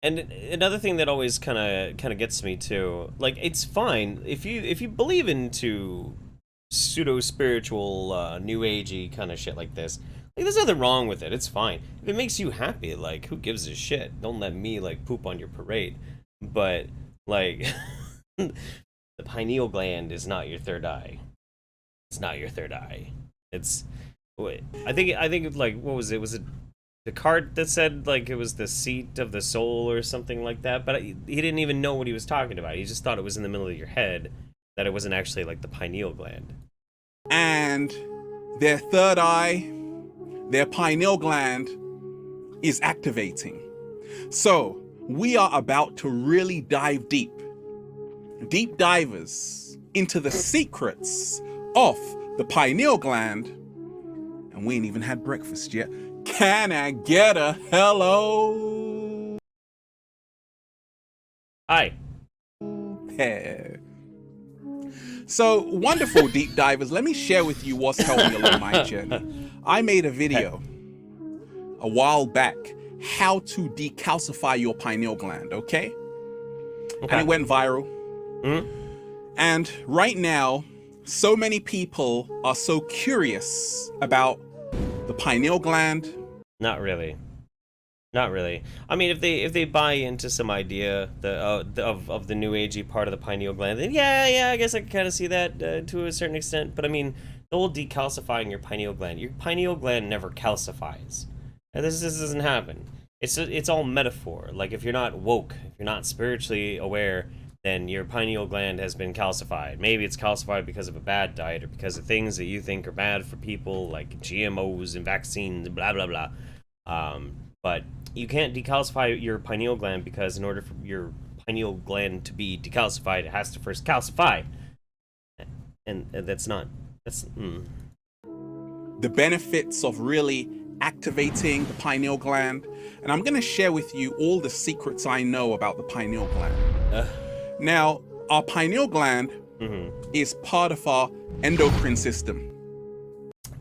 And another thing that always kind of gets me too, like, it's fine if you believe into pseudo spiritual new agey kind of shit like this. Like, there's nothing wrong with it. It's fine if it makes you happy. Like, who gives a shit? Don't let me like poop on your parade. But like, the pineal gland is not your third eye. It's not your third eye. It's, I think like, what was it? Was it the card that said like it was the seat of the soul or something like that? But he didn't even know what he was talking about. He just thought it was in the middle of your head, that it wasn't actually like the pineal gland. And their third eye, their pineal gland, is activating. So we are about to really dive deep divers into the secrets of the pineal gland. And we ain't even had breakfast yet. Can I get a hello? Hi. Hey. So, wonderful deep divers, let me share with you what's helped me along my journey. I made a video a while back, how to decalcify your pineal gland, okay? And it went viral. And right now, so many people are so curious about the pineal gland. Not really. Not really. I mean, if they buy into some idea of the new agey part of the pineal gland, then yeah, I guess I can kind of see that to a certain extent. But I mean, the whole decalcifying your pineal gland never calcifies. And this doesn't happen. It's all metaphor. Like, if you're not woke, if you're not spiritually aware, then your pineal gland has been calcified. Maybe it's calcified because of a bad diet or because of things that you think are bad for people, like GMOs and vaccines, blah, blah, blah. But you can't decalcify your pineal gland because in order for your pineal gland to be decalcified, it has to first calcify. And that's not... The benefits of really activating the pineal gland. And I'm going to share with you all the secrets I know about the pineal gland. Now, our pineal gland is part of our endocrine system.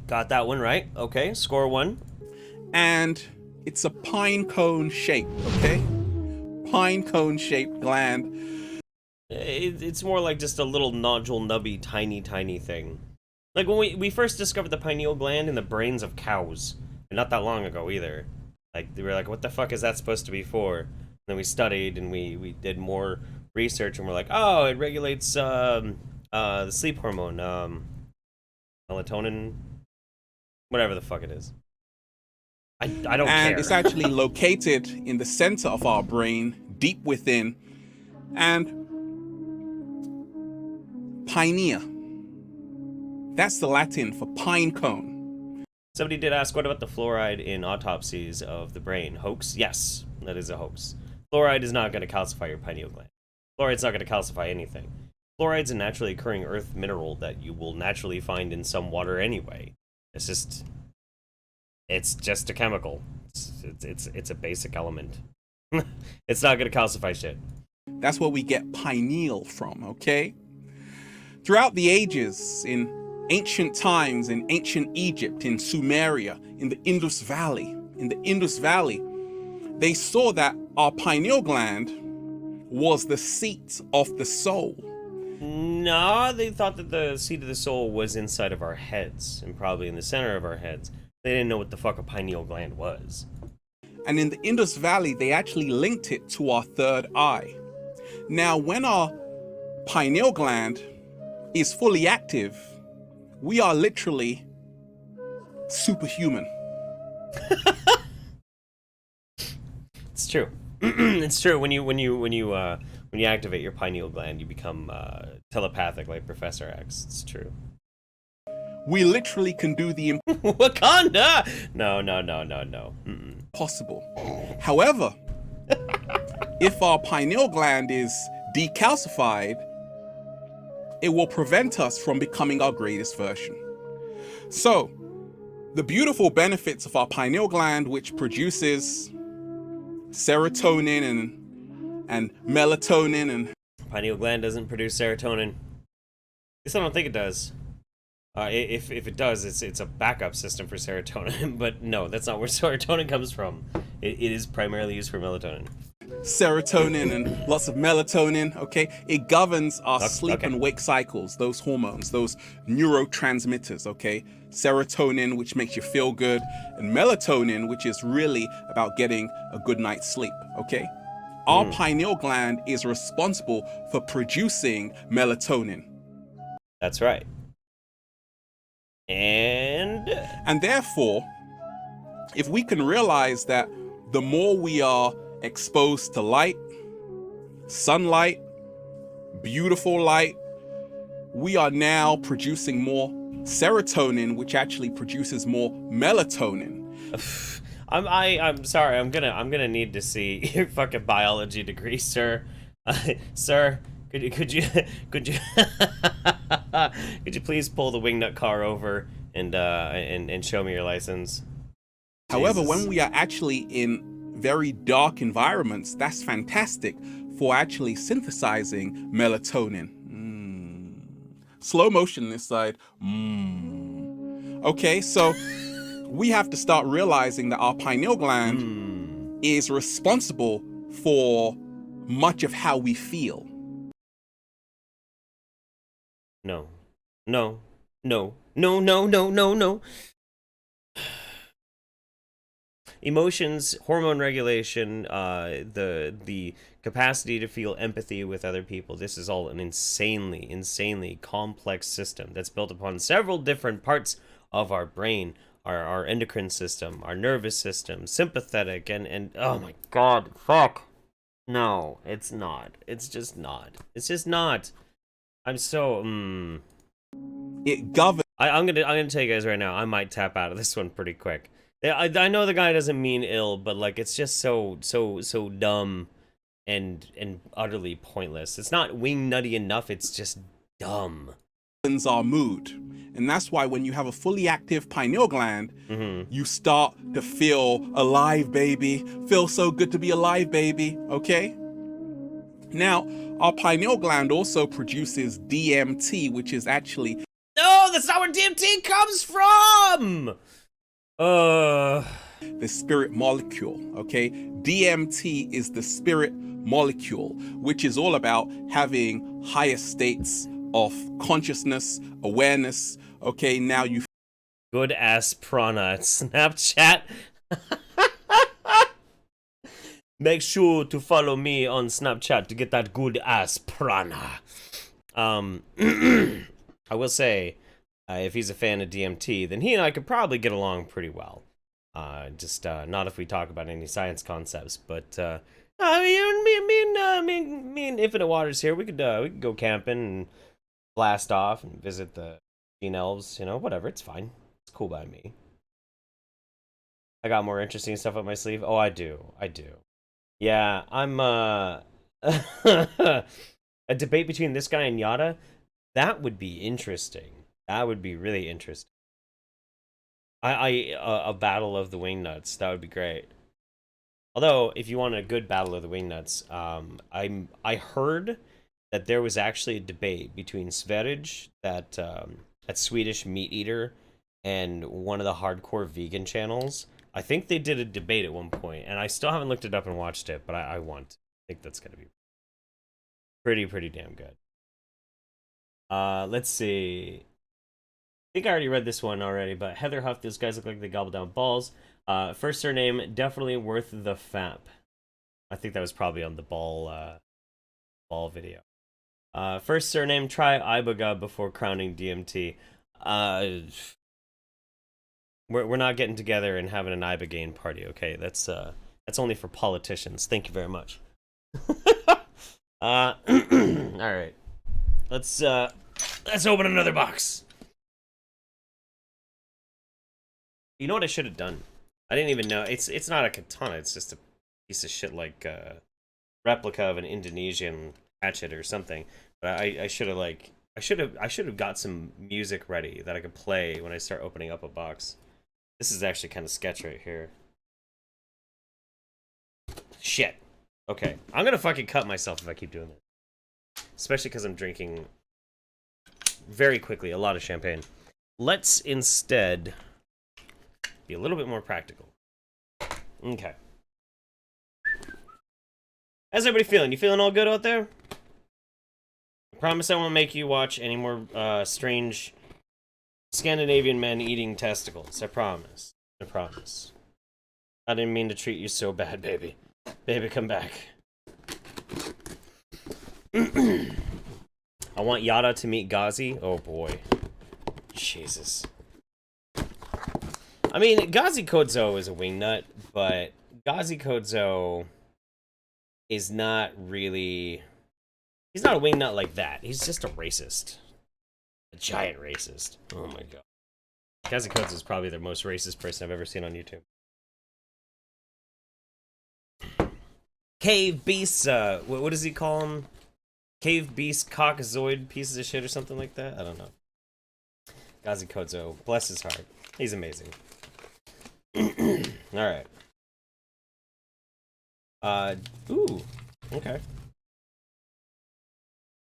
Got that one right. Okay, score 1. And it's a pine cone shape, okay? Pine cone shaped gland. It's more like just a little nodule, nubby, tiny thing. Like when we first discovered the pineal gland in the brains of cows, and not that long ago either. Like they were like, what the fuck is that supposed to be for? And then we studied and we did more research and we're like, oh, it regulates the sleep hormone, melatonin, whatever the fuck it is. I don't care. And it's actually located in the center of our brain, deep within, and pineal. That's the Latin for pine cone. Somebody did ask, what about the fluoride in autopsies of the brain? Hoax? Yes, that is a hoax. Fluoride is not going to calcify your pineal gland. Fluoride's not going to calcify anything. Fluoride's a naturally occurring earth mineral that you will naturally find in some water anyway. It's just a chemical. It's a basic element. It's not going to calcify shit. That's where we get pineal from, okay? Throughout the ages, in ancient times, in ancient Egypt, in Sumeria, in the Indus Valley, they saw that our pineal gland was the seat of the soul. No, they thought that the seat of the soul was inside of our heads, and probably in the center of our heads. They didn't know what the fuck a pineal gland was. And in the Indus Valley, they actually linked it to our third eye. Now, when our pineal gland is fully active, we are literally superhuman. It's true. It's true. When you activate your pineal gland, you become telepathic like Professor X. It's true. We literally can do the Wakanda. No. impossible. However, if our pineal gland is decalcified, it will prevent us from becoming our greatest version. So, the beautiful benefits of our pineal gland, which produces serotonin and melatonin and... Pineal gland doesn't produce serotonin. At least I don't think it does. If it does, it's a backup system for serotonin. But no, that's not where serotonin comes from. It is primarily used for melatonin. Serotonin and lots of melatonin, okay? It governs our sleep and wake cycles, those hormones, those neurotransmitters, okay? Serotonin, which makes you feel good, and melatonin, which is really about getting a good night's sleep, okay? Our pineal gland is responsible for producing melatonin. That's right. And therefore, if we can realize that the more we are exposed to light, sunlight, beautiful light, we are now producing more serotonin, which actually produces more melatonin. I'm sorry. I'm gonna need to see your fucking biology degree, sir. Sir, could you could you please pull the Wingnut car over and show me your license? However, Jesus. when we are actually in very dark environments, that's fantastic for actually synthesizing melatonin. Slow motion this side. Okay, so we have to start realizing that our pineal gland is responsible for much of how we feel. No. Emotions, hormone regulation, the capacity to feel empathy with other people. This is all an insanely complex system that's built upon several different parts of our brain, our endocrine system, our nervous system, sympathetic, and oh my god, fuck. No, it's not. It's just not. It's just not. I'm so It governs I'm gonna tell you guys right now. I might tap out of this one pretty quick. Yeah, I know the guy doesn't mean ill, but like it's just so dumb and utterly pointless. It's not wingnutty enough. It's just dumb. our mood. And that's why when you have a fully active pineal gland, you start to feel alive, baby. Feel so good to be alive, baby. Okay? Now, our pineal gland also produces DMT, which is actually No, that's not where DMT comes from. the spirit molecule, okay? DMT is the spirit molecule, which is all about having higher states of consciousness, awareness, okay? Now you Good ass prana at Snapchat. Make sure to follow me on Snapchat to get that good ass prana. I will say, if he's a fan of DMT, then he and I could probably get along pretty well. Just not if we talk about any science concepts, but me and Infinite Waters here, we could go camping and blast off and visit the Gene Elves, you know, whatever, it's fine. It's cool by me. I got more interesting stuff up my sleeve. Oh, I do. Yeah, I'm a debate between this guy and Yatta. That would be interesting. That would be really interesting. A battle of the Wingnuts. That would be great. Although, if you want a good battle of the Wingnuts, I heard that there was actually a debate between Sverige, that Swedish meat eater, and one of the hardcore vegan channels. I think they did a debate at one point, and I still haven't looked it up and watched it, but I want. I think that's gonna be pretty damn good. Let's see. I think I already read this one already, but Heather Huff, those guys look like they gobble down balls. First surname, definitely worth the fap. I think that was probably on the ball video. First surname, try Iboga before crowning DMT. We're not getting together and having an Ibogaine party, okay? That's only for politicians. Thank you very much. All right. Let's open another box. You know what I should have done? I didn't even know. It's not a katana. It's just a piece of shit like replica of an Indonesian hatchet or something. But I should have got some music ready that I could play when I start opening up a box. This is actually kind of sketch right here. Shit. Okay, I'm gonna fucking cut myself if I keep doing this. Especially because I'm drinking very quickly a lot of champagne. Let's instead be a little bit more practical. Okay. How's everybody feeling? You feeling all good out there? I promise I won't make you watch any more strange Scandinavian men eating testicles. I promise. I promise. I didn't mean to treat you so bad, baby. Baby, come back. I want Yatta to meet Ghazi. Oh boy. Jesus. I mean, Ghazi Kodzo is a wingnut, but Ghazi Kodzo is not really... He's not a wingnut like that. He's just a racist. A giant racist. Oh my god. Ghazi Kodzo is probably the most racist person I've ever seen on YouTube. Cave Beast, what does he call him? Cave Beast Cockazoid pieces of shit or something like that? I don't know. Ghazi Kodzo, bless his heart. He's amazing. Alright. Ooh. Okay.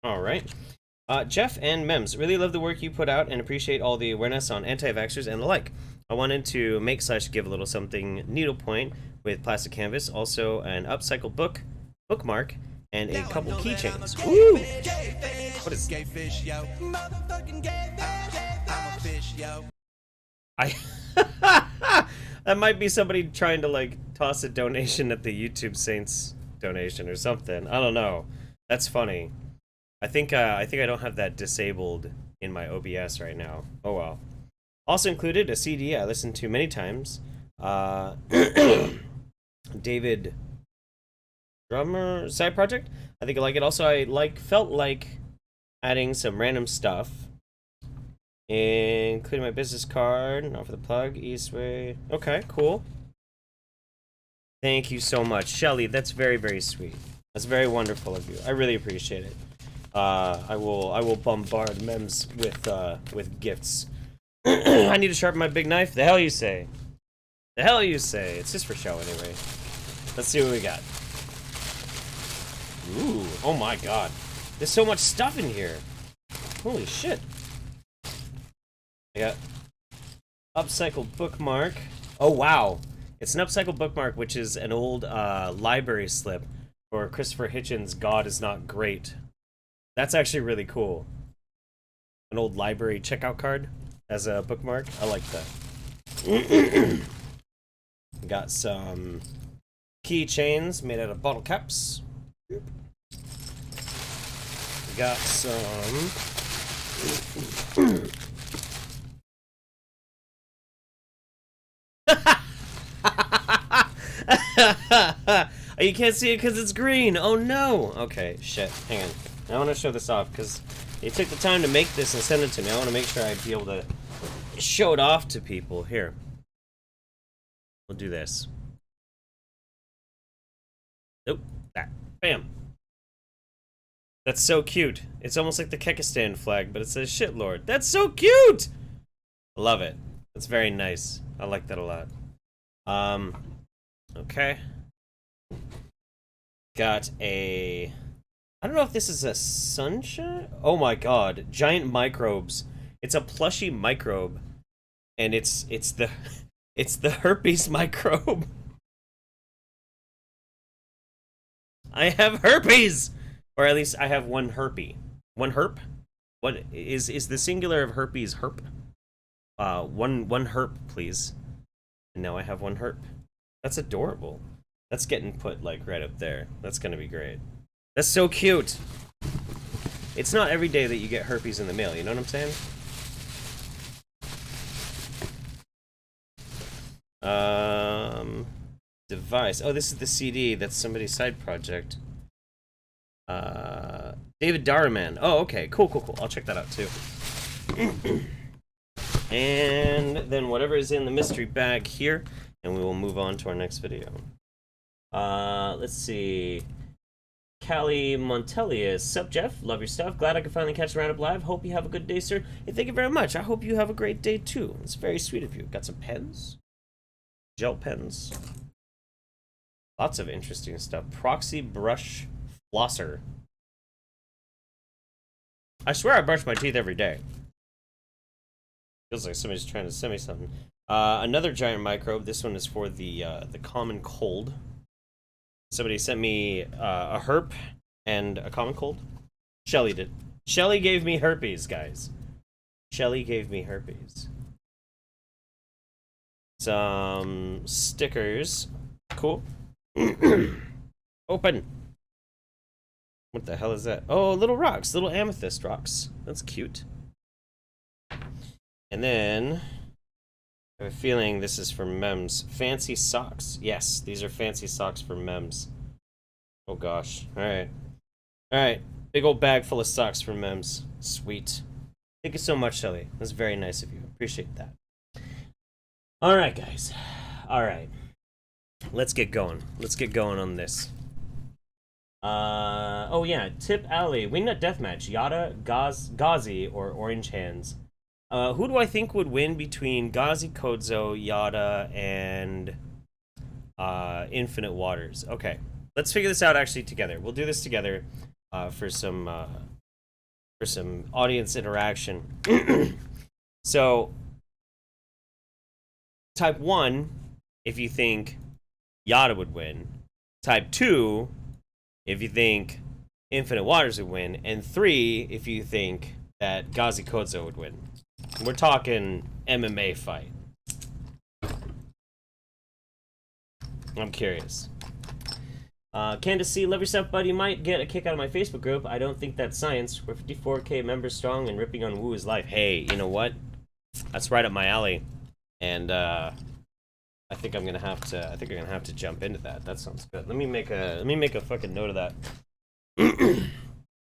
Alright. Jeff and Mems, really love the work you put out and appreciate all the awareness on anti-vaxxers and the like. I wanted to make/give a little something needlepoint with plastic canvas, also an upcycled bookmark, and a couple keychains. Ooh! What is... That might be somebody trying to, like, toss a donation at the YouTube Saints donation or something. I don't know. That's funny. I think I don't have that disabled in my OBS right now. Oh well. Also included a CD I listened to many times. David drummer side project. I think I like it. Also, I felt like adding some random stuff, including my business card. Not for the plug. Eastway. Okay, cool. Thank you so much, Shelly. That's very, very sweet. That's very wonderful of you. I really appreciate it. I will bombard Mems with gifts. I need to sharpen my big knife. The hell you say? The hell you say? It's just for show anyway. Let's see what we got. Ooh, oh my god. There's so much stuff in here. Holy shit. I got upcycled bookmark. Oh wow. It's an upcycled bookmark, which is an old library slip for Christopher Hitchens' God is Not Great. That's actually really cool. An old library checkout card as a bookmark. I like that. Got some keychains made out of bottle caps. Got some oh, you can't see it because it's green. Oh no. Okay, shit. Hang on. I want to show this off because you took the time to make this and send it to me. I want to make sure I'd be able to show it off to people. Here. We'll do this. Nope. That. Bam. That's so cute. It's almost like the Kekistan flag, but it says shitlord. That's so cute! I love it. That's very nice. I like that a lot. Okay. Got a... I don't know if this is a sunshine? Oh my god. Giant microbes. It's a plushy microbe. And it's the... It's the herpes microbe. I have herpes! Or at least I have one herpy. One herp? What is the singular of herpes herp? One herp, please. And now I have one herp. That's adorable. That's getting put like right up there. That's gonna be great. That's so cute. It's not every day that you get herpes in the mail, you know what I'm saying? Device. Oh, this is the CD. That's somebody's side project. David Darman. Oh, okay. Cool, cool, cool. I'll check that out too. And then whatever is in the mystery bag here, and we will move on to our next video. Let's see. Callie Montelius. Sup, Jeff? Love your stuff. Glad I could finally catch Roundup live. Hope you have a good day, sir. Hey, thank you very much. I hope you have a great day too. It's very sweet of you. Got some pens? Gel pens. Lots of interesting stuff. Proxy brush flosser. I swear I brush my teeth every day. Feels like somebody's trying to send me something. Another giant microbe. This one is for the common cold. Somebody sent me a herp and a common cold. Shelly did. Shelly gave me herpes, guys. Shelly gave me herpes. Some stickers. Cool. Open. What the hell is that? Oh, little rocks. Little amethyst rocks. That's cute. And then... I have a feeling this is for Mems. Fancy socks. Yes, these are fancy socks for Mems. Oh gosh. Alright. Alright. Big old bag full of socks for Mems. Sweet. Thank you so much, Shelly. That's very nice of you. Appreciate that. Alright, guys. Alright. Let's get going. Let's get going on this. Oh yeah, Tip Alley. Wingnut Deathmatch. Yatta, Ghazi, or Orange Hands. Who do I think would win between Ghazi Kodzo, Yatta, and Infinite Waters? Okay, let's figure this out actually together. We'll do this together for some audience interaction. So, type 1, if you think Yatta would win. Type 2, if you think Infinite Waters would win. And 3, if you think that Ghazi Kodzo would win. We're talking MMA fight. I'm curious. Candace C, love yourself, buddy. You might get a kick out of my Facebook group. I don't think that's science. We're 54k members strong and ripping on Wu is life. Hey, you know what? That's right up my alley. And I think I'm gonna have to. I think I'm gonna have to jump into that. That sounds good. Let me make a fucking note of that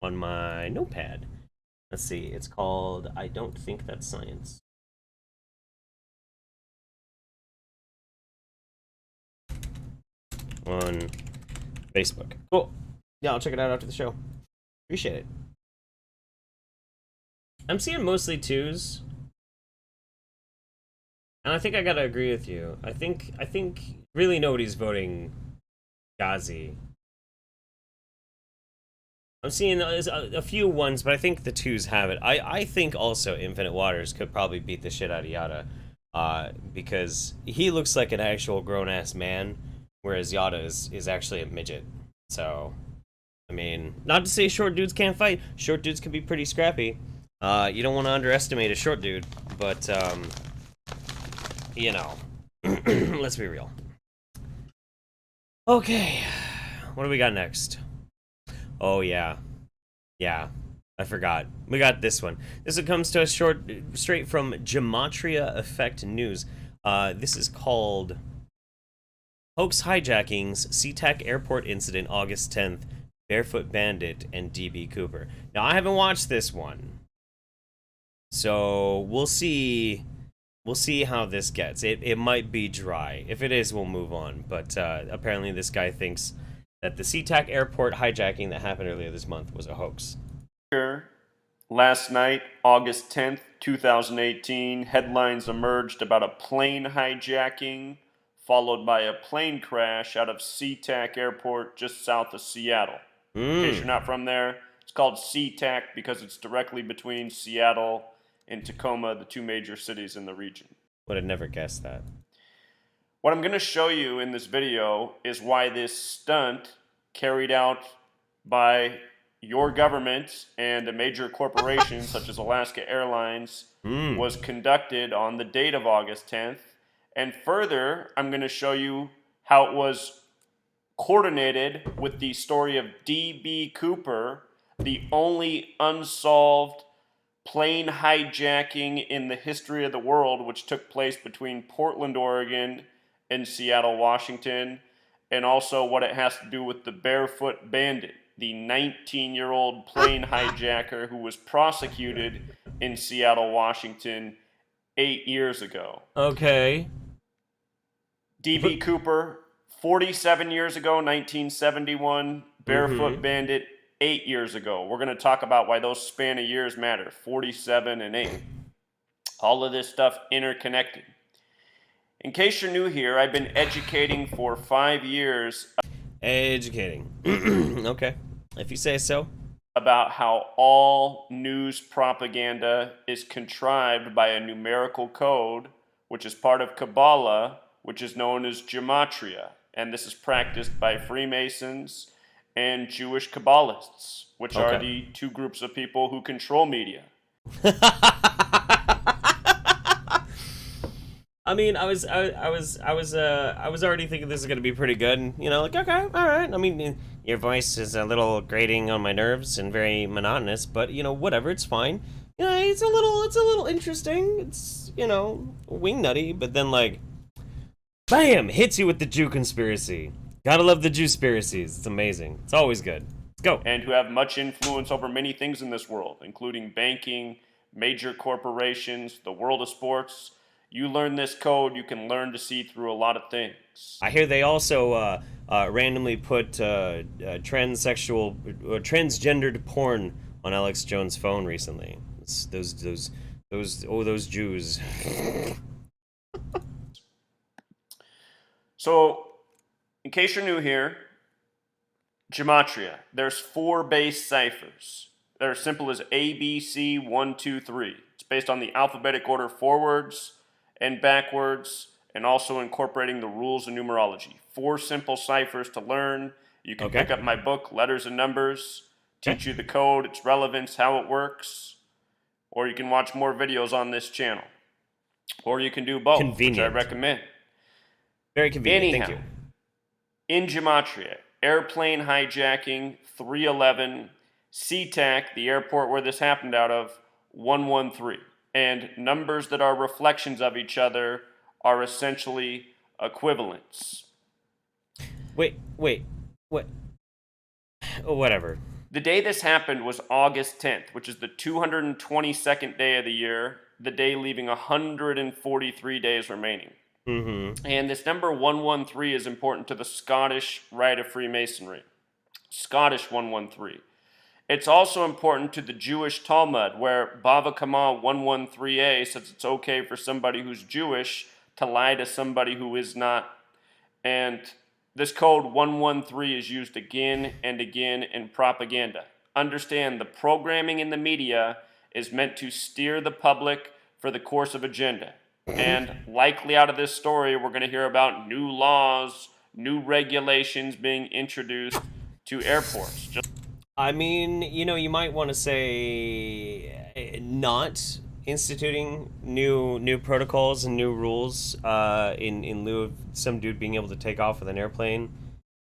on my notepad. Let's see. It's called I Don't Think That's Science. On Facebook. Cool. Yeah, I'll check it out after the show. Appreciate it. I'm seeing mostly 2s. And I think I gotta agree with you. I think really nobody's voting Ghazi. I'm seeing a few 1s, but I think the 2s have it. I think also Infinite Waters could probably beat the shit out of Yatta. Because he looks like an actual grown-ass man, whereas Yatta is actually a midget. So, I mean, not to say short dudes can't fight. Short dudes can be pretty scrappy. You don't want to underestimate a short dude, but, you know, let's be real. Okay, what do we got next? Oh, yeah. Yeah, I forgot. We got this one. This one comes to us straight from Gematria Effect News. This is called Hoax Hijackings, SeaTac Airport Incident, August 10th, Barefoot Bandit, and DB Cooper. Now, I haven't watched this one, so we'll see. We'll see how this gets. It might be dry. If it is, we'll move on. But apparently this guy thinks that the SeaTac Airport hijacking that happened earlier this month was a hoax. Last night, August 10th, 2018, headlines emerged about a plane hijacking followed by a plane crash out of SeaTac Airport just south of Seattle. In case you're not from there, it's called SeaTac because it's directly between Seattle and Tacoma, the 2 major cities in the region. Would have never guessed that. What I'm going to show you in this video is why this stunt carried out by your government and a major corporation such as Alaska Airlines was conducted on the date of August 10th. And further, I'm going to show you how it was coordinated with the story of DB Cooper, the only unsolved plane hijacking in the history of the world, which took place between Portland, Oregon and Seattle, Washington, and also what it has to do with the Barefoot Bandit, the 19-year-old plane hijacker who was prosecuted in Seattle, Washington 8 years ago. Okay. DB Cooper, 47 years ago, 1971. Barefoot Bandit, 8 years ago. We're going to talk about why those span of years matter, 47 and 8. All of this stuff interconnected. In case you're new here, I've been educating for 5 years. Educating. Okay, if you say so. About how all news propaganda is contrived by a numerical code, which is part of Kabbalah, which is known as Gematria. And this is practiced by Freemasons and Jewish Kabbalists, which are the 2 groups of people who control media. I mean, I was already thinking this is gonna be pretty good, and, you know, like, okay, all right. I mean, your voice is a little grating on my nerves and very monotonous, but, you know, whatever, it's fine. You know, it's a little interesting. It's, you know, wingnutty, but then, like, bam, hits you with the Jew conspiracy. Gotta love the Jew-spiracies. It's amazing. It's always good. Let's go. And who have much influence over many things in this world, including banking, major corporations, the world of sports. You learn this code, you can learn to see through a lot of things. I hear they also randomly put transgendered porn on Alex Jones' phone recently. It's those Jews. So, in case you're new here, Gematria, there's 4 base ciphers. They're as simple as A, B, C, 1, 2, 3. It's based on the alphabetic order forwards and backwards, and also incorporating the rules of numerology. 4 simple ciphers to learn. You can pick up my book, Letters and Numbers, teach you the code, its relevance, how it works. Or you can watch more videos on this channel. Or you can do both, which I recommend. Very convenient, Anyhow, thank you. In Gematria, airplane hijacking, 311, SeaTac, the airport where this happened out of, 113. And numbers that are reflections of each other are essentially equivalents. Wait, what? Oh, whatever. The day this happened was August 10th, which is the 222nd day of the year, the day leaving 143 days remaining. Mm-hmm. And this number 113 is important to the Scottish Rite of Freemasonry. Scottish 113. It's also important to the Jewish Talmud, where Bava Kama 113a says it's okay for somebody who's Jewish to lie to somebody who is not. And this code 113 is used again and again in propaganda. Understand, the programming in the media is meant to steer the public for the course of agenda. And likely out of this story, we're going to hear about new laws, new regulations being introduced to airports. I mean, you know, you might want to say not instituting new protocols and new rules in lieu of some dude being able to take off with an airplane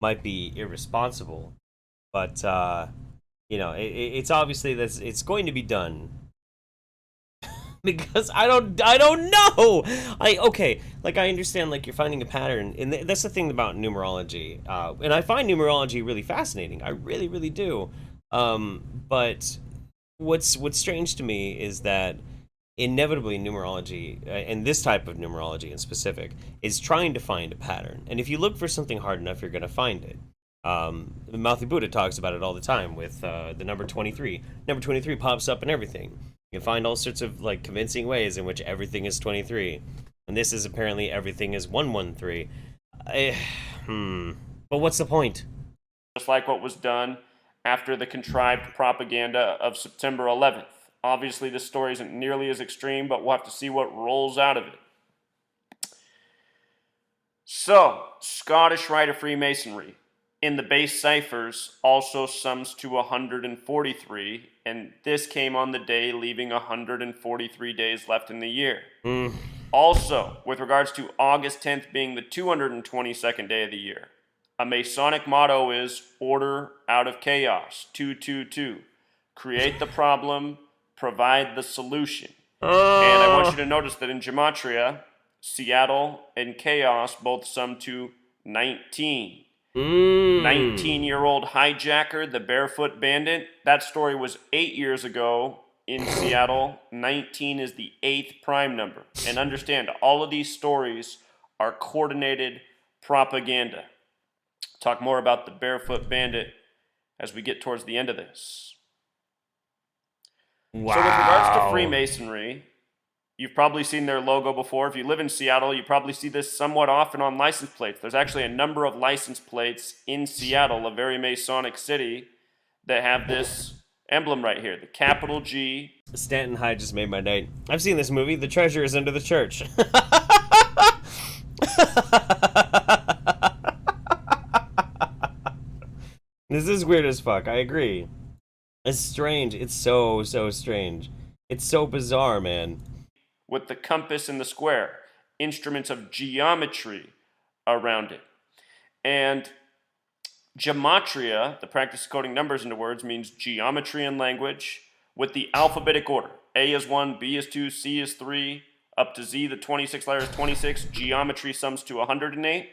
might be irresponsible. But you know, it's obviously that it's going to be done. Because I don't know. Okay, like I understand, like you're finding a pattern, and that's the thing about numerology. And I find numerology really fascinating. I really do. But what's strange to me is that inevitably numerology, and this type of numerology in specific, is trying to find a pattern. And if you look for something hard enough, you're going to find it. The Mouthy Buddha talks about it all the time with the number 23. Number 23 pops up in everything. You can find all sorts of like convincing ways in which everything is 23, and this is apparently everything is 113. But what's the point? Just like what was done after the contrived propaganda of September 11th. Obviously, this story isn't nearly as extreme, but we'll have to see what rolls out of it. So, Scottish Rite of Freemasonry in the base ciphers also sums to 143, and this came on the day leaving 143 days left in the year. Also, with regards to August 10th being the 222nd day of the year, a Masonic motto is order out of chaos, 222. Create the problem, provide the solution. And I want you to notice that in Gematria, Seattle and chaos both sum to 19. 19-year-old hijacker, the barefoot bandit. That story was 8 years ago in Seattle. 19 is the 8th prime number. And understand, all of these stories are coordinated propaganda. Talk more about the barefoot bandit as we get towards the end of this. Wow. So with regards to Freemasonry, you've probably seen their logo before. If you live in Seattle, you probably see this somewhat often on license plates. There's actually a number of license plates in Seattle, a very Masonic city, that have this emblem right here, the capital G. Stanton High just made my night. I've seen this movie, The Treasure is Under the Church. This is weird as fuck, I agree. It's strange. It's so strange. It's so bizarre, man. With the compass and the square, instruments of geometry around it. And Gematria, the practice of coding numbers into words, means geometry in language with the alphabetic order. A is 1, B is 2, C is 3, up to Z, the 26 letters, 26. Geometry sums to 108.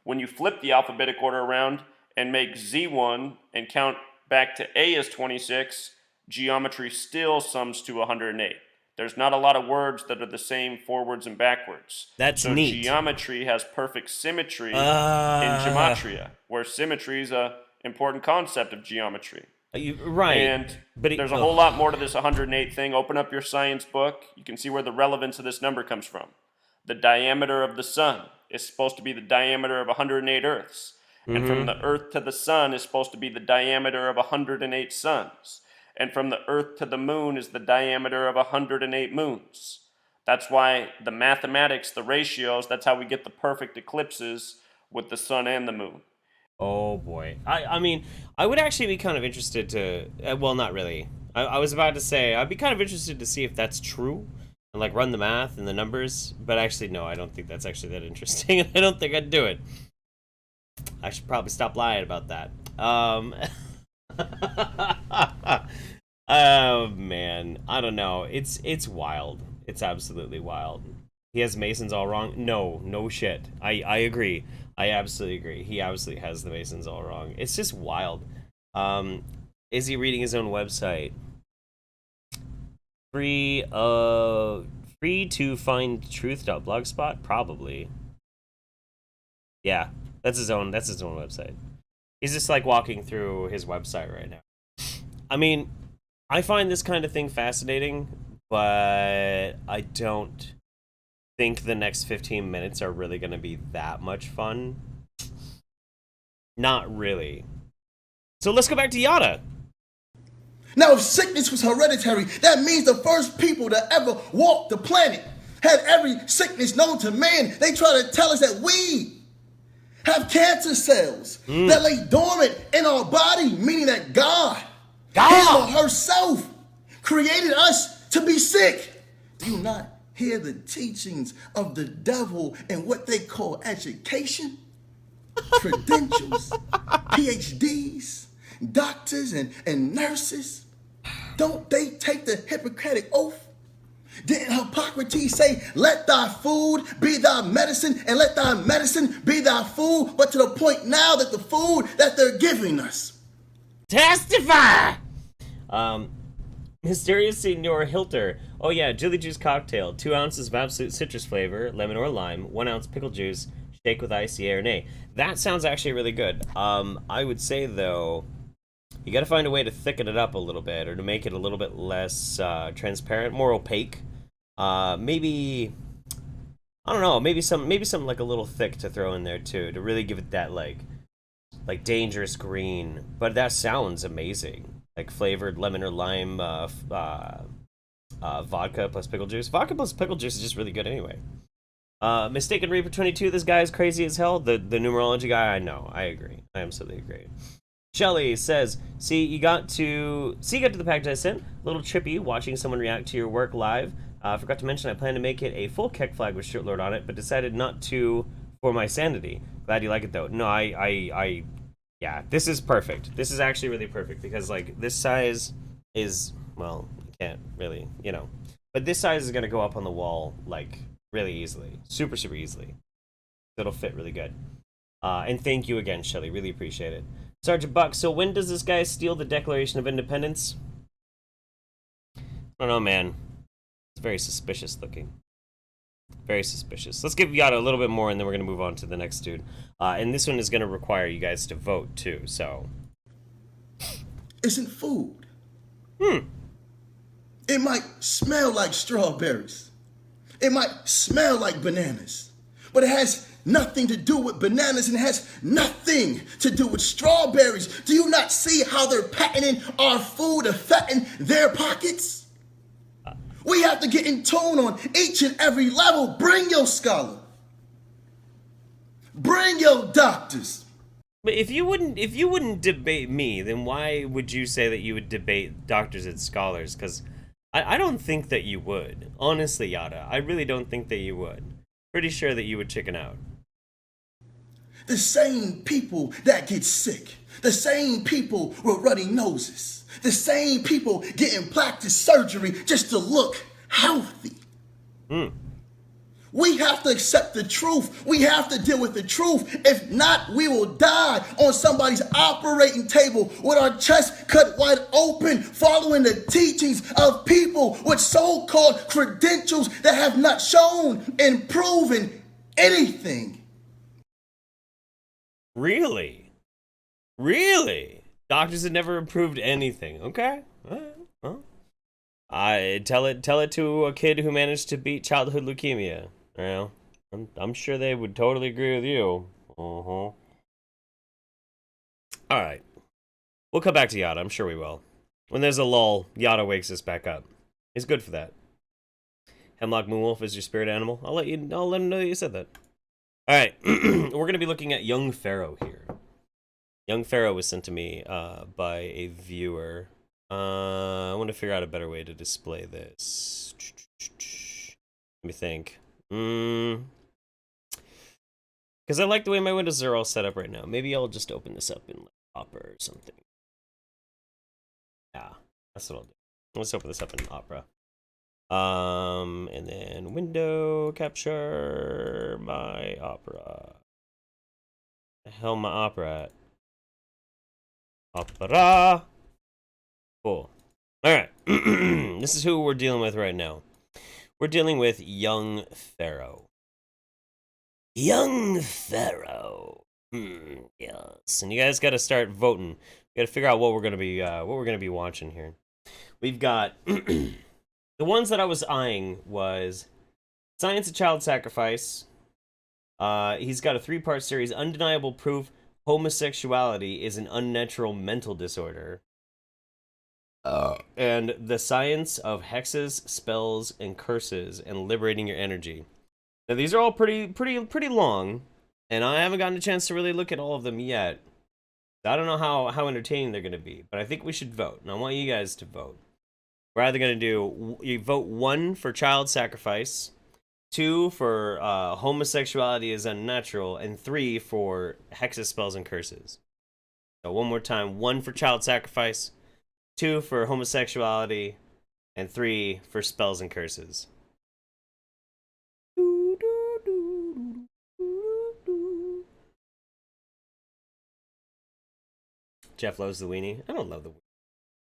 When you flip the alphabetic order around and make Z1 and count back to A as 26, geometry still sums to 108. There's not a lot of words that are the same forwards and backwards. That's so neat. Geometry has perfect symmetry in Gematria, where symmetry is an important concept of geometry. Right. And but there's a whole lot more to this 108 thing. Open up your science book. You can see where the relevance of this number comes from. The diameter of the sun is supposed to be the diameter of 108 Earths. And from the Earth to the sun is supposed to be the diameter of 108 suns. And from the Earth to the moon is the diameter of 108 moons. That's why the mathematics, the ratios, that's how we get the perfect eclipses with the sun and the moon. Oh boy. I mean, I would actually be kind of interested to, well, not really. I was about to say, I'd be kind of interested to see if that's true and like run the math and the numbers. But actually, no, I don't think that's actually that interesting. I don't think I'd do it. I should probably stop lying about that. Oh man, I don't know. It's wild. It's absolutely wild. He has Masons all wrong. No, no shit. I agree. I absolutely agree. He absolutely has the Masons all wrong. It's just wild. Is he reading his own website? Free to find truth.blogspot? Probably. Yeah, that's his own website. He's just like walking through his website right now. I mean, I find this kind of thing fascinating, but I don't think the next 15 minutes are really going to be that much fun. Not really. So let's go back to Yatta. Now, if sickness was hereditary, that means the first people to ever walk the planet had every sickness known to man. They try to tell us that we have cancer cells that lay dormant in our body, meaning that God, him or herself, created us to be sick. Do you not hear the teachings of the devil and what they call education? Credentials, PhDs, doctors, and nurses. Don't they take the Hippocratic oath? Didn't Hippocrates say, let thy food be thy medicine, and let thy medicine be thy food? But to the point now that the food that they're giving us. Testify! Mysterious Senor Hilter. Oh yeah, Julie Juice cocktail. 2 ounces of absolute citrus flavor, lemon or lime. 1 ounce pickle juice. Shake with ice, yay or nay. That sounds actually really good. I would say, though, you gotta find a way to thicken it up a little bit, or to make it a little bit less transparent, more opaque. Maybe, I don't know, maybe something like a little thick to throw in there too, to really give it that like dangerous green. But that sounds amazing. Like flavored lemon or lime, vodka plus pickle juice. Vodka plus pickle juice is just really good anyway. Mistaken Reaper 22, this guy is crazy as hell. The numerology guy, I know, I agree. I absolutely agree. Shelly says, see, you got to the package I sent. A little trippy watching someone react to your work live. Forgot to mention I plan to make it a full Keck flag with Shitlord on it, but decided not to for my sanity. Glad you like it though. No, yeah, this is perfect. This is actually really perfect because like this size is, well, you can't really, you know, but this size is gonna go up on the wall like really easily, super easily. It'll fit really good. And thank you again, Shelly. Really appreciate it. Sergeant Buck, so when does this guy steal the Declaration of Independence? I don't know, man. It's very suspicious looking. Very suspicious. Let's give Yatta a little bit more, and then we're going to move on to the next dude. And this one is going to require you guys to vote, too, so... Isn't food. It might smell like strawberries. It might smell like bananas. But it has nothing to do with bananas, and it has nothing to do with strawberries. Do you not see how they're patenting our food to fatten their pockets? We have to get in tune on each and every level. Bring your scholar. Bring your doctors. But if you wouldn't debate me, then why would you say that you would debate doctors and scholars? Because I don't think that you would. Honestly, Yatta, I really don't think that you would. Pretty sure that you would chicken out. The same people that get sick, the same people with runny noses, the same people getting plastic surgery just to look healthy. We have to accept the truth. We have to deal with the truth. If not, we will die on somebody's operating table with our chest cut wide open, following the teachings of people with so-called credentials that have not shown and proven anything. Really? Really? Doctors have never improved anything. Okay. All right. Well, I tell it to a kid who managed to beat childhood leukemia. You know, I'm sure they would totally agree with you. All right. We'll come back to Yatta. I'm sure we will. When there's a lull, Yatta wakes us back up. He's good for that. Hemlock Moonwolf is your spirit animal. I'll let him know that you said that. All right. We're going to be looking at young Pharaoh here. Young Pharaoh was sent to me by a viewer. I want to figure out a better way to display this. Let me think. Because I like the way my windows are all set up right now. Maybe I'll just open this up in like Opera or something. Yeah, that's what I'll do. Let's open this up in Opera. And then window capture my opera. The hell my opera at? Opera. Cool. Alright. This is who we're dealing with right now. We're dealing with young Pharaoh. Young Pharaoh. Yes. And you guys gotta start voting. We gotta figure out what we're gonna be watching here. We've got the ones that I was eyeing was Science of Child Sacrifice. He's got a 3-part series, Undeniable Proof Homosexuality is an Unnatural Mental Disorder. And The Science of Hexes, Spells, and Curses, and Liberating Your Energy. Now these are all pretty long, and I haven't gotten a chance to really look at all of them yet. I don't know how entertaining they're going to be, but I think we should vote, and I want you guys to vote. We're either going to do, you vote 1 for child sacrifice, 2 for homosexuality is unnatural, and 3 for hexes, spells, and curses. So one more time, 1 for child sacrifice, 2 for homosexuality, and 3 for spells and curses. Jeff loves the weenie. I don't love the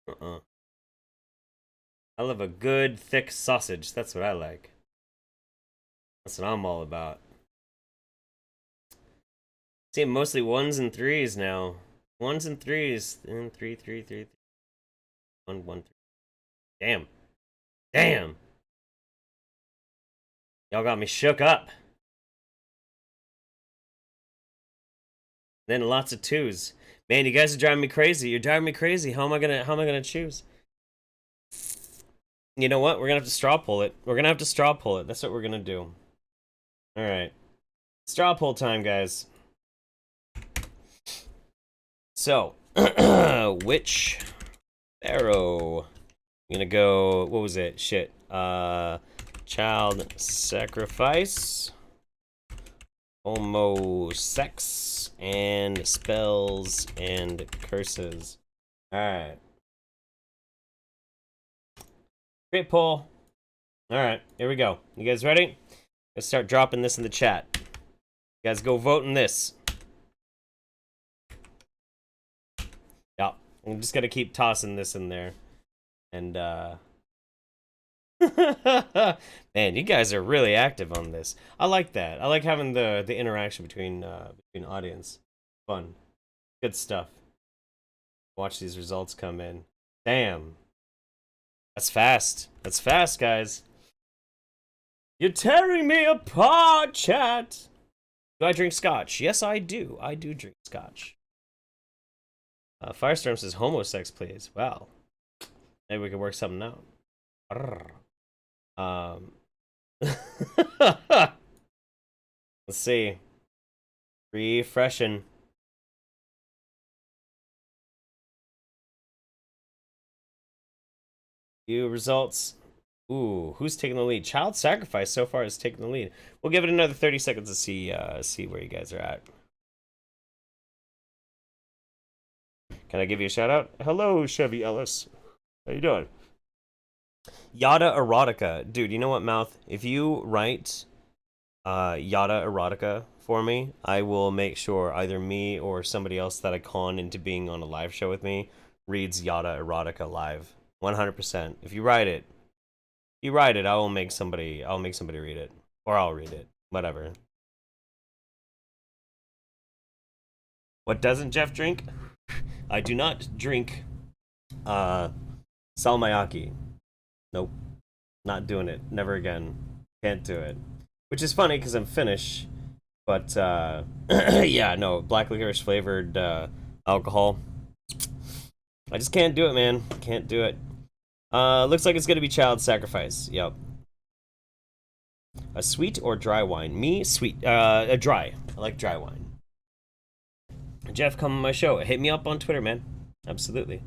weenie. I love a good, thick sausage. That's what I like. That's what I'm all about. See, mostly 1s and 3s now. 1s and 3s. And 3, 3, 3, 3. 1, 1, 3. Damn. Damn. Y'all got me shook up. Then lots of 2s. Man, you guys are driving me crazy. You're driving me crazy. How am I gonna choose? You know what? We're gonna have to straw pull it. We're gonna have to straw pull it. That's what we're gonna do. Alright. Straw pull time, guys. So, which Pharaoh? I'm gonna go, what was it? Shit. Child sacrifice. Homosex. And spells and curses. Alright. Great pull. Alright, here we go. You guys ready? Let's start dropping this in the chat. You guys go vote in this. Yeah, I'm just gonna keep tossing this in there. And, man, you guys are really active on this. I like that. I like having the interaction between audience. Fun. Good stuff. Watch these results come in. Damn. That's fast. That's fast, guys. You're tearing me apart, chat. Do I drink scotch? Yes, I do. I do drink scotch. Firestorm says homosex, please. Wow. Maybe we could work something out. Let's see. Refreshing. Few results. Ooh, who's taking the lead? Child sacrifice so far is taking the lead. We'll give it another 30 seconds to see where you guys are at. Can I give you a shout out? Hello, Chevy Ellis. How you doing? Yatta erotica. Dude, you know what, Mouth? If you write Yatta erotica for me, I will make sure either me or somebody else that I con into being on a live show with me reads Yatta erotica live. 100%. If you write it, I will make somebody read it. Or I'll read it. Whatever. What doesn't Jeff drink? I do not drink salmiakki. Nope. Not doing it. Never again. Can't do it. Which is funny because I'm Finnish. But yeah, no, black licorice flavored alcohol. I just can't do it, man. Can't do it. Looks like it's gonna be child sacrifice. Yep. A sweet or dry wine? Me, sweet. A dry. I like dry wine. Jeff, come on my show. Hit me up on Twitter, man. Absolutely.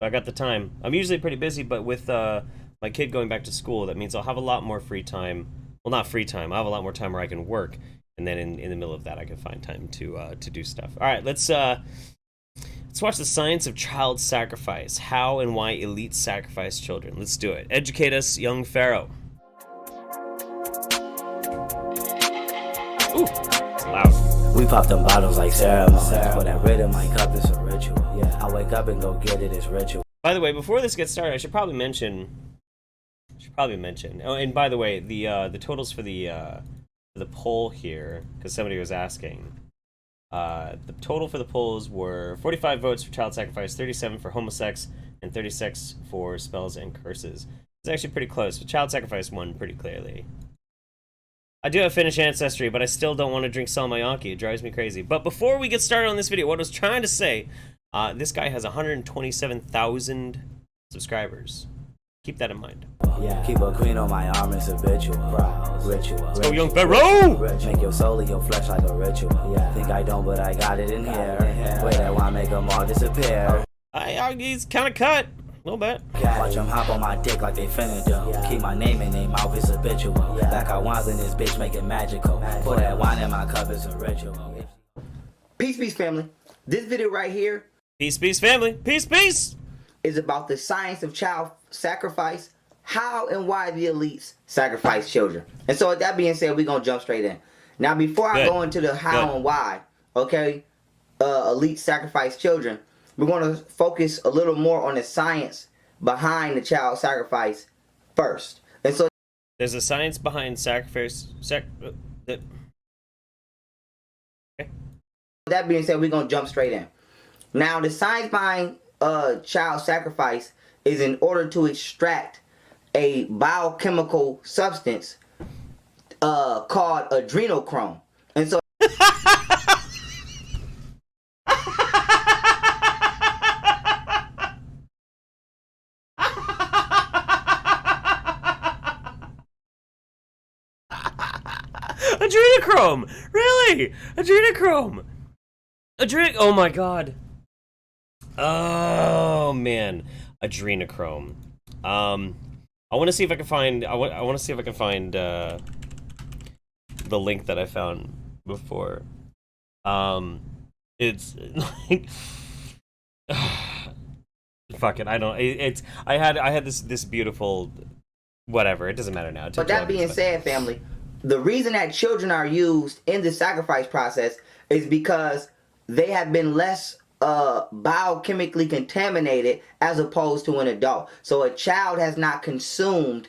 I got the time. I'm usually pretty busy, but with my kid going back to school, that means I'll have a lot more free time. Well, not free time. I'll have a lot more time where I can work, and then in the middle of that, I can find time to do stuff. All right, let's Let's watch the science of child sacrifice. How and why elites sacrifice children. Let's do it. Educate us, young Pharaoh. Ooh, it's loud. We pop them bottles like ceremony. For that rhythm, my cup is a ritual. Yeah, I wake up and go get it, it's ritual. By the way, before this gets started, I should probably mention. Oh, and by the way, the totals for the poll here, because somebody was asking. The total for the polls were 45 votes for child sacrifice, 37 for homosex, and 36 for spells and curses. It's actually pretty close, but child sacrifice won pretty clearly. I do have Finnish ancestry, but I still don't want to drink salmiakki. It drives me crazy. But before we get started on this video, what I was trying to say, this guy has 127,000 subscribers. Keep that in mind. Yeah, keep a queen on my arm, it's a ritual. Let's go, young Pharaoh! Make your soul and your flesh like a ritual. Yeah, think I don't, but I got it in here. Wait, that why make them all disappear. He's kind of cut. A little bit. Watch them hop on my dick like they finna do. Keep my name in their mouth, it's habitual. Like I wines in this bitch, make it magical. Pour that wine in my cup, it's a ritual. Peace, family. This video right here Peace, family. Peace. is about the science of child sacrifice, how and why the elites sacrifice children. And so with that being said, we're going to jump straight in. Now, before I go into the how and why, okay, elites sacrifice children, we're going to focus a little more on the science behind the child sacrifice first. And so there's a science behind sacrifice. With that being said, we're going to jump straight in. Now, the science behind child sacrifice is in order to extract a biochemical substance called adrenochrome. And so Adrenochrome! Really? Adrenochrome! Oh my god. Oh man. Adrenochrome. I want to see if I can find. I want to see if I can find the link that I found before. It's like, fuck it. I don't. It's. I had this beautiful, whatever. It doesn't matter now. But that being said, family, the reason that children are used in the sacrifice process is because they have been less biochemically contaminated as opposed to an adult. So a child has not consumed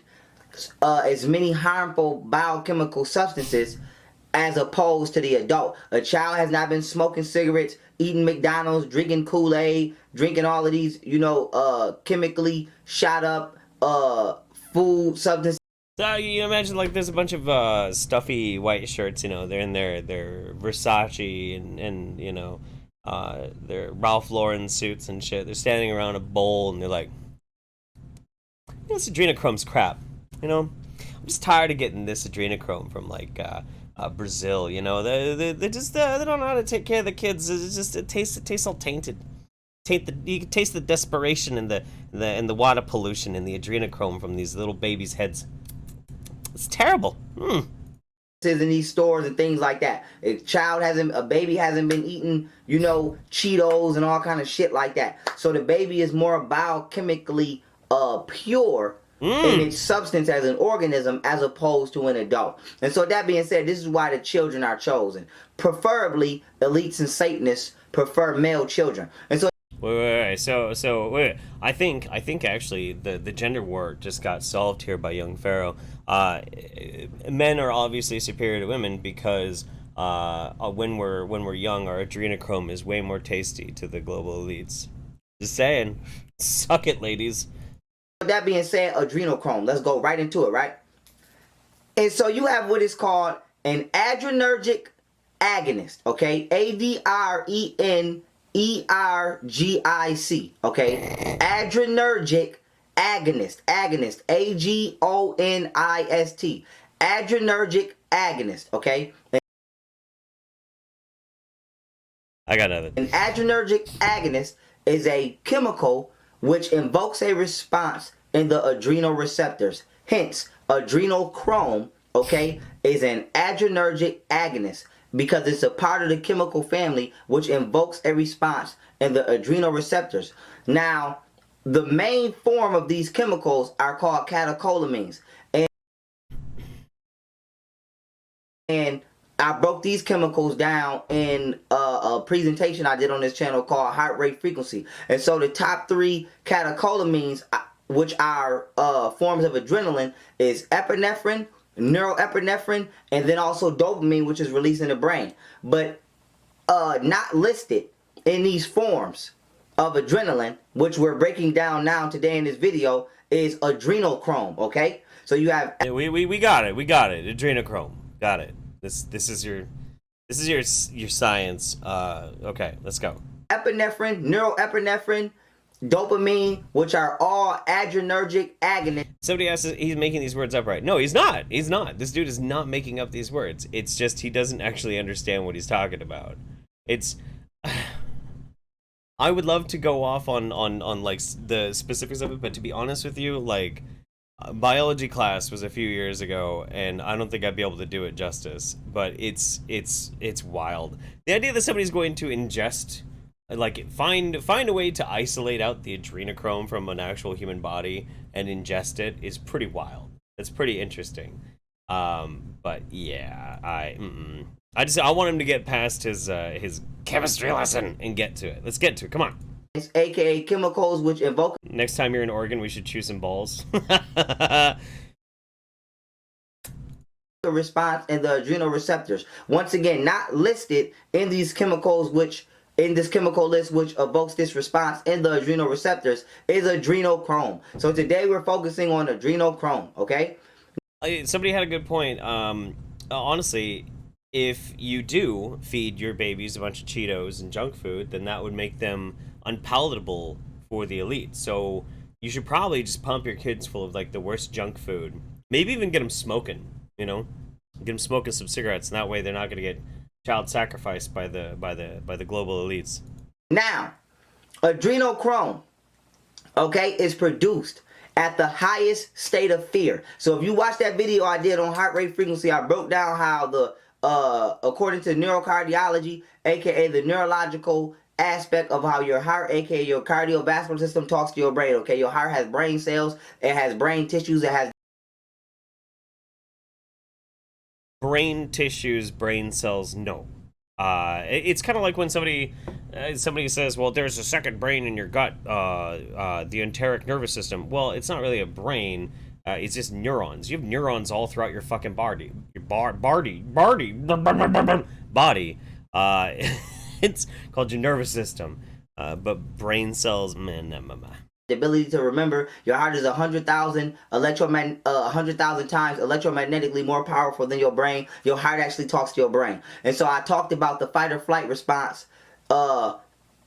as many harmful biochemical substances as opposed to the adult. A child has not been smoking cigarettes, eating McDonald's, drinking Kool-Aid, drinking all of these, chemically shot up food substances. So you imagine like there's a bunch of stuffy white shirts, they're in their Versace and their Ralph Lauren suits and shit. They're standing around a bowl and they're like, this adrenochrome's crap. I'm just tired of getting this adrenochrome from like Brazil. They just they don't know how to take care of the kids. It tastes all tainted. You can taste the desperation and the water pollution and the adrenochrome from these little babies' heads. It's terrible. In these stores and things like that. A baby hasn't been eating, Cheetos and all kind of shit like that. So the baby is more biochemically pure in its substance as an organism as opposed to an adult. And so that being said, this is why the children are chosen. Preferably, elites and Satanists prefer male children. And so Wait. So wait. I think actually the gender war just got solved here by young Pharaoh. Men are obviously superior to women because when we're young, our adrenochrome is way more tasty to the global elites. Just saying, suck it, ladies. with that being said, adrenochrome. Let's go right into it, right? And so you have what is called an adrenergic agonist, okay? ADRENERGIC, okay? Adrenergic agonist, AGONIST, adrenergic agonist, okay? I got nothing. An adrenergic agonist is a chemical which invokes a response in the adrenal receptors. Hence, adrenochrome, okay, is an adrenergic agonist. because it's a part of the chemical family which invokes a response in the adrenal receptors. Now, the main form of these chemicals are called catecholamines. And I broke these chemicals down in a presentation I did on this channel called heart rate frequency. And so the top 3 catecholamines, which are forms of adrenaline, is epinephrine, neuroepinephrine, and then also dopamine, which is released in the brain. But not listed in these forms of adrenaline, which we're breaking down now today in this video, is adrenochrome. Okay, so you have we got it. We got it. Adrenochrome. Got it. This is your science. Okay, let's go. epinephrine, neuroepinephrine, dopamine, which are all adrenergic agonists. Somebody asks, he's making these words up, right? No, he's not. He's not. This dude is not making up these words. It's just he doesn't actually understand what he's talking about. It's. I would love to go off on like the specifics of it, but to be honest with you, like biology class was a few years ago, and I don't think I'd be able to do it justice. But it's wild. The idea that somebody's going to ingest, like find a way to isolate out the adrenochrome from an actual human body and ingest it is pretty wild. It's pretty interesting. But yeah, I want him to get past his chemistry lesson and get to it. Let's get to it. Come on. AKA chemicals which invoke. Next time you're in Oregon, we should chew some balls. A response in the adrenal receptors. Once again, not listed in these chemicals which in this chemical list which evokes this response in the adrenal receptors is adrenochrome. So today we're focusing on adrenochrome, okay? Somebody had a good point. Honestly, if you do feed your babies a bunch of Cheetos and junk food, then that would make them unpalatable for the elite. So you should probably just pump your kids full of like the worst junk food. Maybe even get them smoking, you know? Get them smoking some cigarettes, and that way they're not going to get child sacrificed by the global elites. Now, adrenochrome, okay, is produced at the highest state of fear. So if you watch that video I did on heart rate frequency, I broke down how the according to neurocardiology, aka the neurological aspect of how your heart, aka your cardiovascular system, talks to your brain. Okay, your heart has brain cells, it has brain tissues, it has brain tissues, brain cells. No, it's kind of like when somebody says, well, there's a second brain in your gut, the enteric nervous system. Well, it's not really a brain. It's just neurons. You have neurons all throughout your fucking body. Your body. It's called your nervous system. But brain cells, man. the ability to remember. Your heart is 100,000 times electromagnetically more powerful than your brain. Your heart actually talks to your brain. And so I talked about the fight or flight response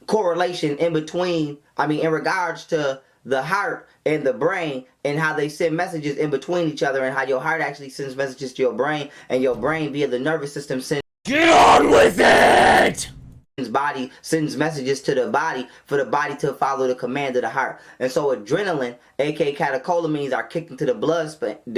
correlation in regards to the heart and the brain and how they send messages in between each other, and how your heart actually sends messages to your brain, and your brain via the nervous system sends body sends messages to the body for the body to follow the command of the heart. And so adrenaline, aka catecholamines, are kicked into the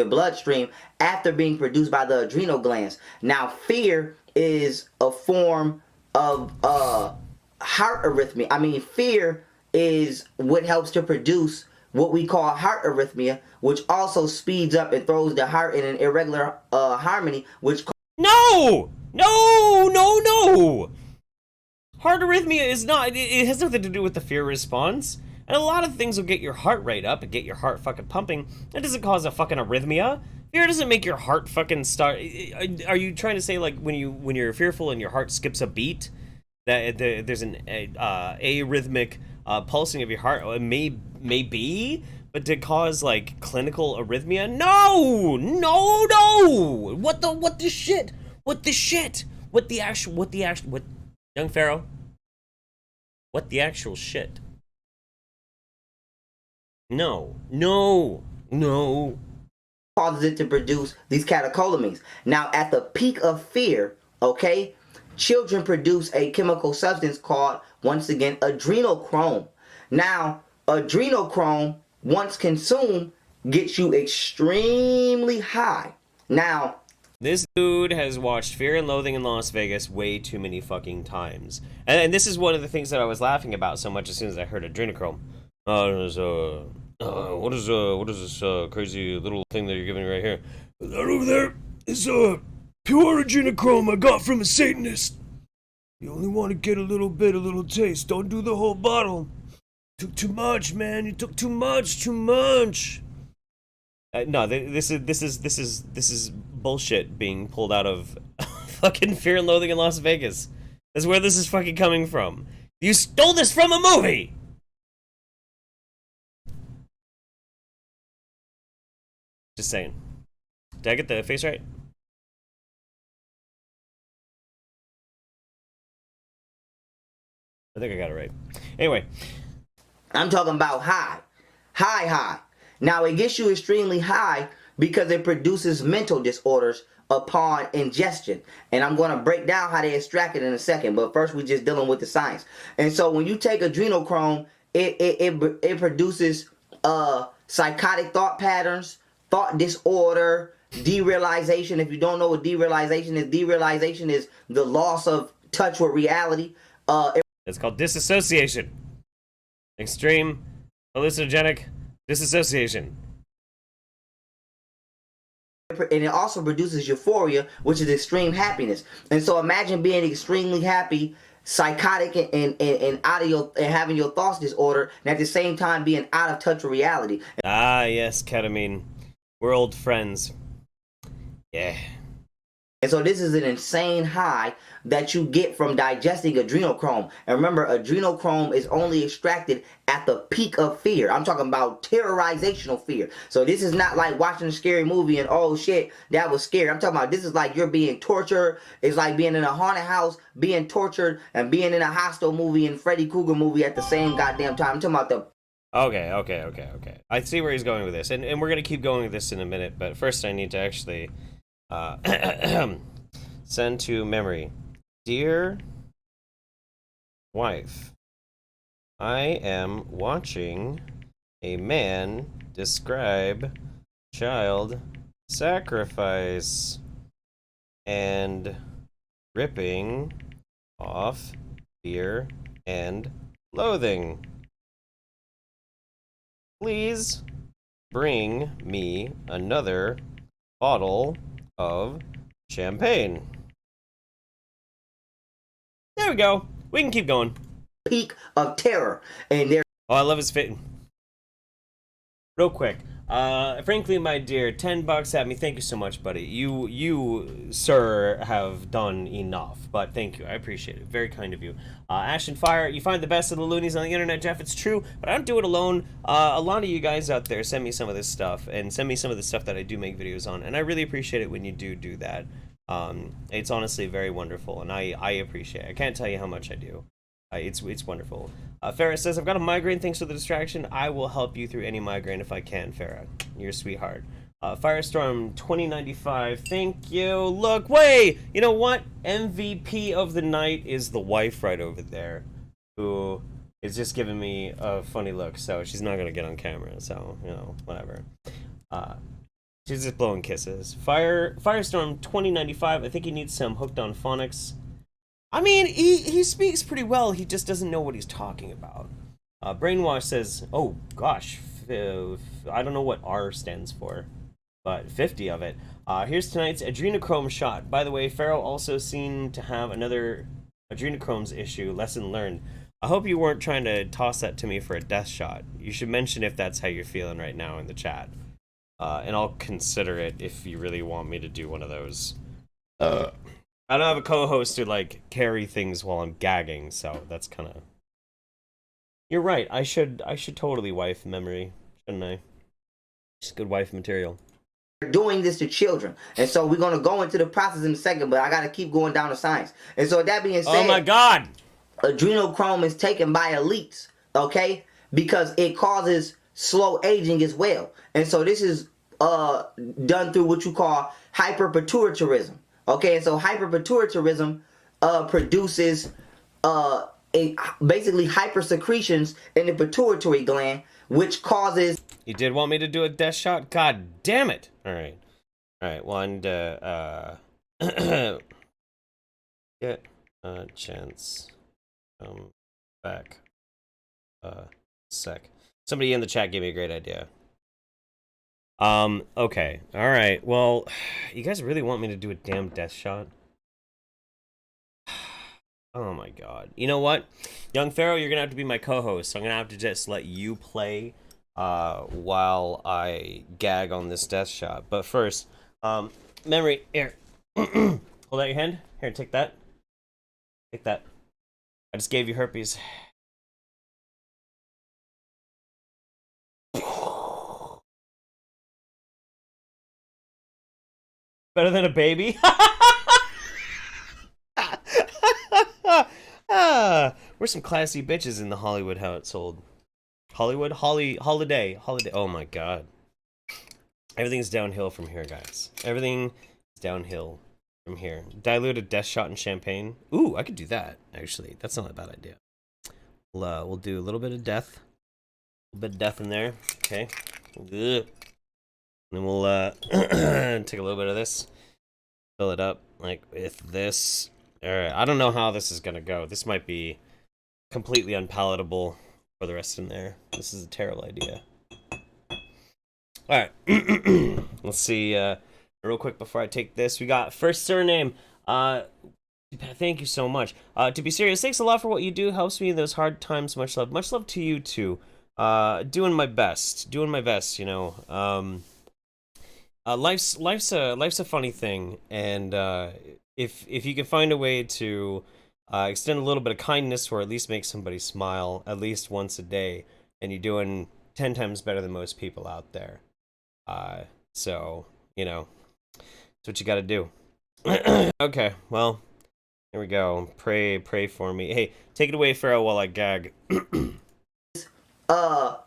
bloodstream after being produced by the adrenal glands. Now fear is a form of heart arrhythmia. Fear is what helps to produce what we call heart arrhythmia, which also speeds up and throws the heart in an irregular harmony, which No! Heart arrhythmia is not, it has nothing to do with the fear response. And a lot of things will get your heart rate up and get your heart fucking pumping. That doesn't cause a fucking arrhythmia. Fear doesn't make your heart fucking start. Are you trying to say, like, when you're fearful and your heart skips a beat, that there's an arrhythmic pulsing of your heart? It may be, but to cause like clinical arrhythmia? No! What the shit? Young Pharaoh? What the actual shit? No. Causes it to produce these catecholamines. Now, at the peak of fear, okay, children produce a chemical substance called, once again, adrenochrome. Now, adrenochrome, once consumed, gets you extremely high. Now, This dude has watched Fear and Loathing in Las Vegas way too many fucking times. And this is one of the things that I was laughing about so much as soon as I heard adrenochrome. What is this crazy little thing that you're giving me right here? That over there is pure adrenochrome I got from a Satanist. You only want to get a little bit, a little taste. Don't do the whole bottle. Took too much, man. You took too much. No, this is bullshit being pulled out of fucking Fear and Loathing in Las Vegas. That's where this is fucking coming from. You stole this from a movie. Just saying. Did I get the face right? I think I got it right. Anyway. I'm talking about high. High. Now, it gets you extremely high because it produces mental disorders upon ingestion. And I'm going to break down how they extract it in a second. But first, we're just dealing with the science. And so when you take adrenochrome, it produces psychotic thought patterns, thought disorder, derealization. If you don't know what derealization is the loss of touch with reality. It's called disassociation. Extreme hallucinogenic disassociation. And it also produces euphoria, which is extreme happiness. And so imagine being extremely happy, psychotic, and out of your and having your thoughts disorder, and at the same time being out of touch with reality. Ah, yes, ketamine. We're old friends. Yeah. And so this is an insane high that you get from digesting adrenochrome. And remember, adrenochrome is only extracted at the peak of fear. I'm talking about terrorizational fear. So this is not like watching a scary movie and, oh shit, that was scary. I'm talking about this is like you're being tortured. It's like being in a haunted house, being tortured, and being in a Hostel movie and Freddy Krueger movie at the same goddamn time. I'm talking about the... Okay. I see where he's going with this. And we're going to keep going with this in a minute. But first I need to actually... send to memory. Dear wife, I am watching a man describe child sacrifice and ripping off Fear and Loathing. Please bring me another bottle of champagne. There we go. We can keep going. Peak of terror. And there... Oh, I love his fit. Real quick. Frankly, my dear, $10 at me. Thank you so much, buddy. You, sir, have done enough. But thank you. I appreciate it. Very kind of you. Ash and Fire, you find the best of the loonies on the internet, Jeff. It's true, but I don't do it alone. A lot of you guys out there send me some of this stuff, and send me some of the stuff that I do make videos on, and I really appreciate it when you do that. It's honestly very wonderful, and I appreciate it. I can't tell you how much I do. It's wonderful. Farrah says, I've got a migraine, thanks for the distraction. I will help you through any migraine if I can, Farrah. You're a sweetheart. Firestorm 2095, thank you. Look, wait! You know what? MVP of the night is the wife right over there, who is just giving me a funny look, so she's not gonna get on camera, so, you know, whatever. She's just blowing kisses. Firestorm 2095, I think he needs some Hooked on Phonics. I mean, he speaks pretty well, he just doesn't know what he's talking about. Brainwash says, oh gosh, I don't know what R stands for, but 50 of it. Here's tonight's adrenochrome shot. By the way, Pharaoh also seemed to have another adrenochrome's issue, lesson learned. I hope you weren't trying to toss that to me for a death shot. You should mention if that's how you're feeling right now in the chat. And I'll consider it if you really want me to do one of those. I don't have a co-host to, like, carry things while I'm gagging, so that's kind of... You're right, I should totally wife memory, shouldn't I? It's good wife material. Doing this to children. And so we're going to go into the process in a second, but I got to keep going down the science. And so that being said... Oh my god! Adrenochrome is taken by elites, okay? Because it causes slow aging as well. And so this is done through what you call hyperpituitarism. Okay, and so hyperpituitarism produces basically hypersecretions in the pituitary gland, which causes... You did want me to do a death shot? God damn it! Alright. All right. Well, and get a chance. Back. Sec. Somebody in the chat gave me a great idea. Okay. All right. Well, you guys really want me to do a damn death shot? Oh my god. You know what? Young Pharaoh, you're gonna have to be my co-host, so I'm gonna have to just let you play while I gag on this death shot. But first, memory, here. Hold out your hand. Here, take that. Take that. I just gave you herpes. Better than a baby? We're some classy bitches in the Hollywood household. Hollywood? Holiday. Oh my god. Everything's downhill from here, guys. Everything is downhill from here. Dilute a death shot in champagne. Ooh, I could do that, actually. That's not a bad idea. We'll do a little bit of death. A little bit of death in there. Okay. Ugh. And then we'll take a little bit of this. Fill it up, like, with this. Alright, I don't know how this is gonna go. This might be completely unpalatable for the rest in there. This is a terrible idea. Alright. Let's see, real quick before I take this. We got first surname. Thank you so much. To be serious, thanks a lot for what you do. Helps me in those hard times. Much love. Much love to you too. Doing my best. You know. Life's a funny thing, and if you can find a way to extend a little bit of kindness, or at least make somebody smile at least once a day, and you're doing 10 times better than most people out there. So you know, that's what you got to do. Okay, well, here we go. Pray for me. Hey, take it away, Pharaoh, while I gag.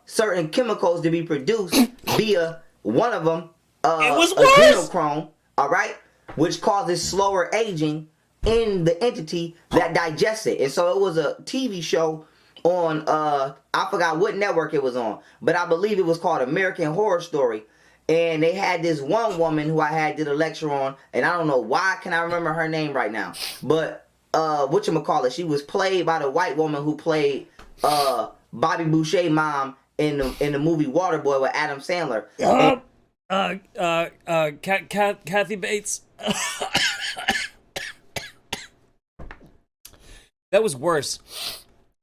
Certain chemicals to be produced via one of them. It was worse. Adrenochrome, all right, which causes slower aging in the entity that digests it. And so it was a TV show on I forgot what network it was on, but I believe it was called American Horror Story. And they had this one woman who I did a lecture on, and I don't know why can I remember her name right now, but whatchamacallit, she was played by the white woman who played Bobby Boucher mom in the movie Waterboy with Adam Sandler. Kathy Bates. That was worse.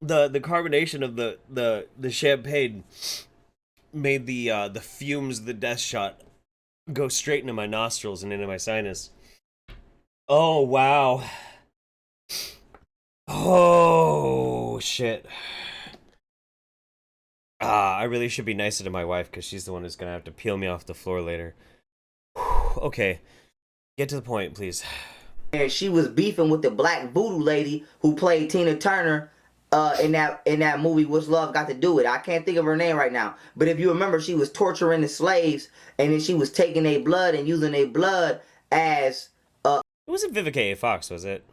The carbonation of the champagne made the fumes of the death shot go straight into my nostrils and into my sinus. Oh wow. Oh shit. I really should be nicer to my wife, because she's the one who's gonna have to peel me off the floor later. Okay, get to the point, please. And she was beefing with the black voodoo lady who played Tina Turner in that movie What's Love Got to Do With It. I can't think of her name right now, but if you remember, she was torturing the slaves, and then she was taking their blood and using their blood as It wasn't Vivica A. Fox, was it?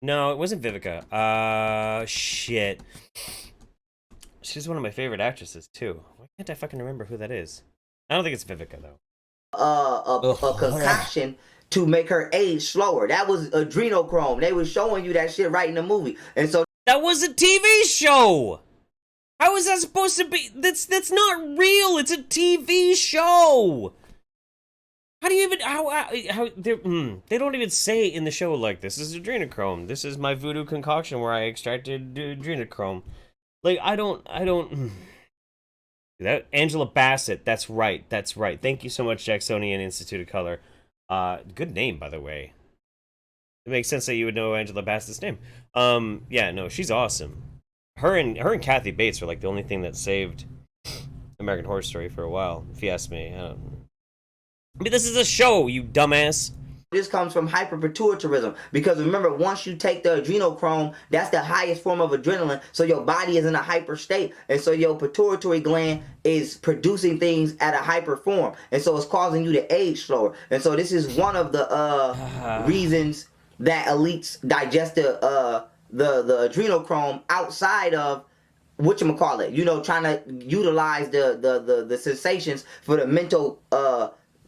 No, it wasn't Vivica. Shit. She's one of my favorite actresses too. Why can't I fucking remember who that is? I don't think it's Vivica though. A concoction to make her age slower. That was adrenochrome. They were showing you that shit right in the movie, and so that was a TV show. How is that supposed to be? That's not real. It's a TV show. How do you even how they don't even say in the show like this is adrenochrome. This is my voodoo concoction where I extracted adrenochrome. Like, I don't... That Angela Bassett, that's right. Thank you so much, Jacksonian Institute of Color. Good name, by the way. It makes sense that you would know Angela Bassett's name. Yeah, no, she's awesome. Her and Kathy Bates were like the only thing that saved American Horror Story for a while, if you ask me. I mean, this is a show, you dumbass. this comes from hyperpituitarism, because remember, once you take the adrenochrome, that's the highest form of adrenaline, so your body is in a hyper state, and so your pituitary gland is producing things at a hyper form, and so it's causing you to age slower. And so this is one of the reasons that elites digest the adrenochrome outside of whatchamacallit, you know, trying to utilize the sensations for the mental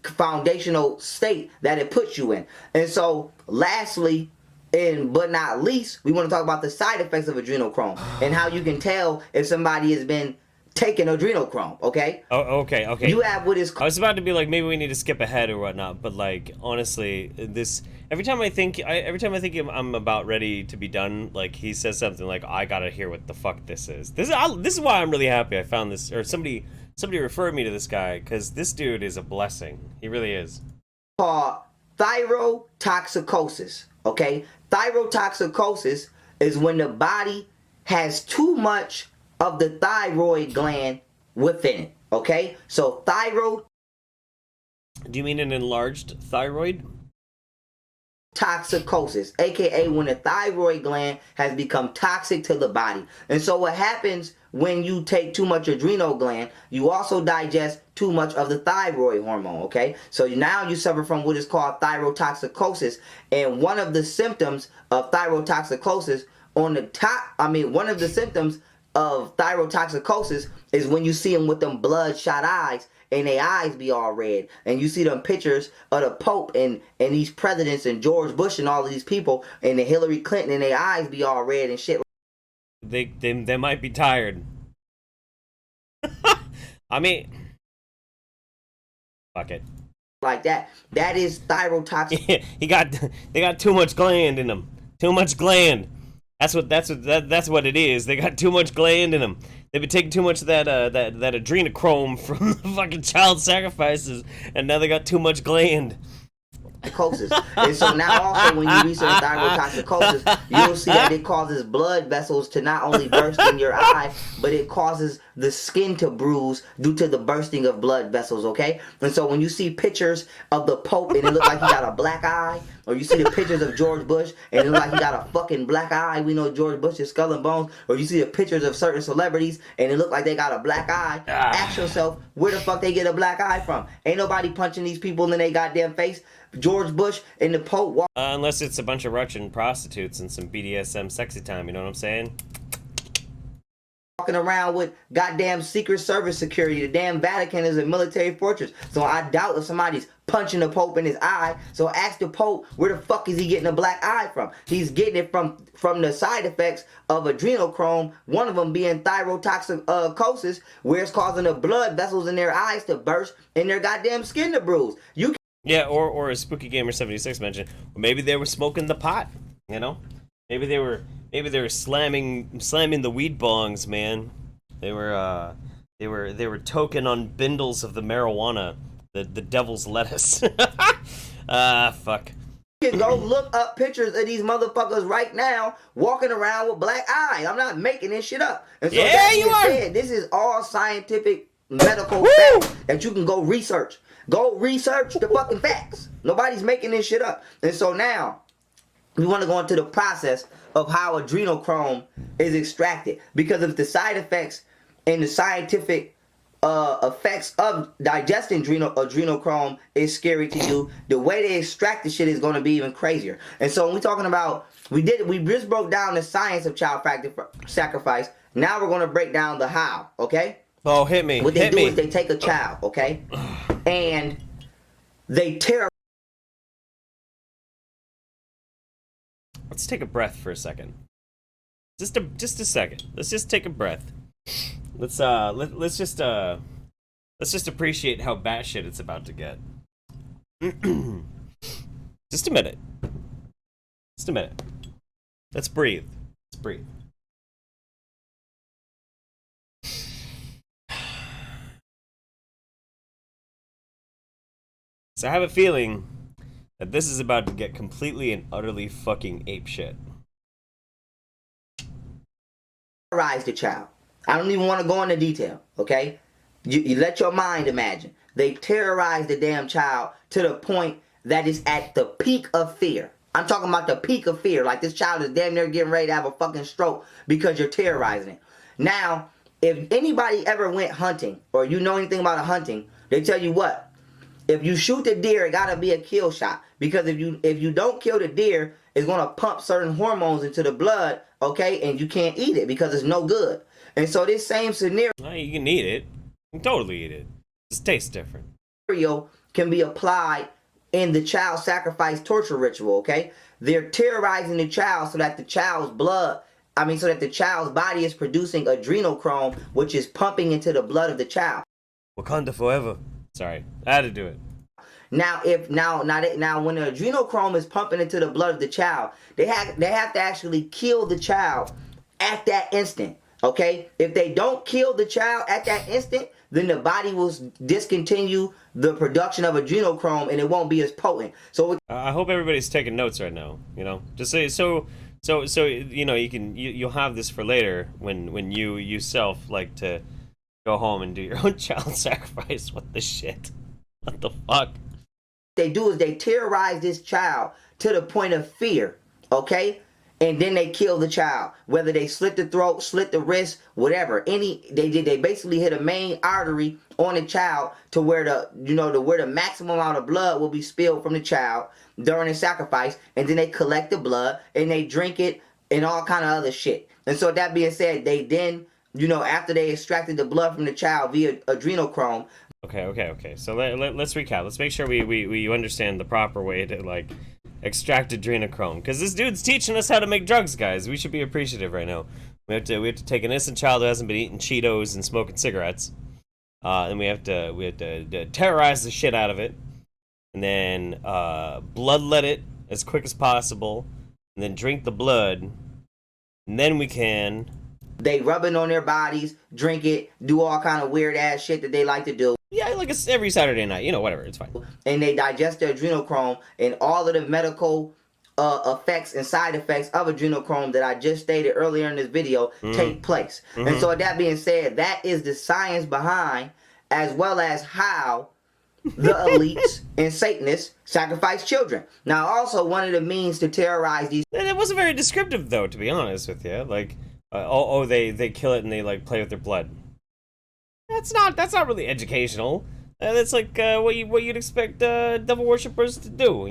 foundational state that it puts you in. And so lastly, and but not least, we want to talk about the side effects of adrenochrome and how you can tell if somebody has been taking adrenochrome. Okay. Oh, okay. You have what is I was about to be like, maybe we need to skip ahead or whatnot, but like, honestly, this every time I think I'm about ready to be done, like he says something like, I gotta hear what the fuck this is. This is why I'm really happy I found this, or somebody referred me to this guy, because this dude is a blessing. He really is. Called thyrotoxicosis. Okay, thyrotoxicosis is when the body has too much of the thyroid gland within it. Okay, so thyroid. Do you mean an enlarged thyroid? Toxicosis, aka when the thyroid gland has become toxic to the body. And so what happens when you take too much adrenal gland, you also digest too much of the thyroid hormone. Okay, so now you suffer from what is called thyrotoxicosis, and one of the symptoms of thyrotoxicosis on the top, one of the symptoms of thyrotoxicosis is when you see them with them bloodshot eyes and their eyes be all red, and you see them pictures of the Pope and these presidents and George Bush and all of these people and the Hillary Clinton, and their eyes be all red and shit. They might be tired. I mean, fuck it. Like that. That is thyrotoxic. They got too much gland in them. Too much gland. That's what it is. They got too much gland in them. They've been taking too much of that adrenochrome from the fucking child sacrifices, and now they got too much gland. And so now also when you research thyrotoxicosis, you'll see that it causes blood vessels to not only burst in your eye, but it causes the skin to bruise due to the bursting of blood vessels. Okay, and so when you see pictures of the Pope and it looks like he got a black eye, or you see the pictures of George Bush and it looks like he got a fucking black eye, we know George Bush is skull and bones, or you see the pictures of certain celebrities and it look like they got a black eye, ask yourself, where the fuck they get a black eye from? Ain't nobody punching these people in their goddamn face. George Bush and the Pope unless it's a bunch of Russian prostitutes and some BDSM sexy time, you know what I'm saying? Walking around with goddamn Secret Service security. The damn Vatican is a military fortress. So I doubt if somebody's punching the Pope in his eye. So ask the Pope, where the fuck is he getting a black eye from? He's getting it from the side effects of adrenochrome, one of them being thyrotoxicosis, where it's causing the blood vessels in their eyes to burst and their goddamn skin to bruise. Yeah, or as Spooky Gamer 76 mentioned, maybe they were smoking the pot, you know? Maybe they were slamming the weed bongs, man. They were toking on bindles of the marijuana, the devil's lettuce. Fuck. You can go look up pictures of these motherfuckers right now walking around with black eyes. I'm not making this shit up. And so yeah, you are. This is all scientific medical facts that you can go research. Go research the fucking facts. Nobody's making this shit up. And so now, we want to go into the process of how adrenochrome is extracted. Because of the side effects and the scientific effects of digesting adrenochrome is scary to you, the way they extract the shit is going to be even crazier. And so when we're talking about, we just broke down the science of child sacrifice. Now we're going to break down the how, okay? Oh, hit me. What they do is they take a child, okay? And they tear. Let's take a breath for a second. Just a second. Let's just take a breath. Let's just appreciate how batshit it's about to get. Just a minute. Just a minute. Let's breathe. Let's breathe. So I have a feeling that this is about to get completely and utterly fucking apeshit. Terrorize the child. I don't even want to go into detail, okay? You let your mind imagine. They terrorize the damn child to the point that it's at the peak of fear. I'm talking about the peak of fear. Like this child is damn near getting ready to have a fucking stroke because you're terrorizing it. Now, if anybody ever went hunting or you know anything about hunting, they tell you what? If you shoot the deer, it gotta be a kill shot. Because if you don't kill the deer, it's gonna pump certain hormones into the blood, okay? And you can't eat it because it's no good. And so this same scenario You can eat it. You can totally eat it. Just tastes different. can be applied in the child sacrifice torture ritual, okay? They're terrorizing the child so that the child's so that the child's body is producing adrenochrome, which is pumping into the blood of the child. Wakanda forever. Sorry, I had to do it. Now, when the adrenochrome is pumping into the blood of the child, they have to actually kill the child at that instant. Okay, if they don't kill the child at that instant, then the body will discontinue the production of adrenochrome and it won't be as potent. So I hope everybody's taking notes right now. You know, just so you know you'll have this for later when you yourself like to go home and do your own child sacrifice. What the shit? What the fuck? They do is they terrorize this child to the point of fear. Okay. And then they kill the child, whether they slit the throat, slit the wrist, whatever. They basically hit a main artery on the child to where the maximum amount of blood will be spilled from the child during the sacrifice, and then they collect the blood and they drink it and all kind of other shit. And so that being said, they then, after they extracted the blood from the child via adrenochrome. Okay. So let's recap. Let's make sure we understand the proper way to like extract adrenochrome, because this dude's teaching us how to make drugs, guys. We should be appreciative right now. We have to take an innocent child who hasn't been eating Cheetos and smoking cigarettes, and we have to terrorize the shit out of it, and then bloodlet it as quick as possible, and then drink the blood, and then we can. They rub it on their bodies, drink it, do all kind of weird ass shit that they like to do. Yeah, like it's every Saturday night, whatever, it's fine. And they digest the adrenochrome, and all of the medical effects and side effects of adrenochrome that I just stated earlier in this video take place. And so with that being said, that is the science behind, as well as how the elites and Satanists sacrifice children. Now, also one of the means to terrorize these. It wasn't very descriptive, though, to be honest with you. Like, they kill it and they like play with their blood. That's not really educational. That's like what you'd expect devil worshippers to do.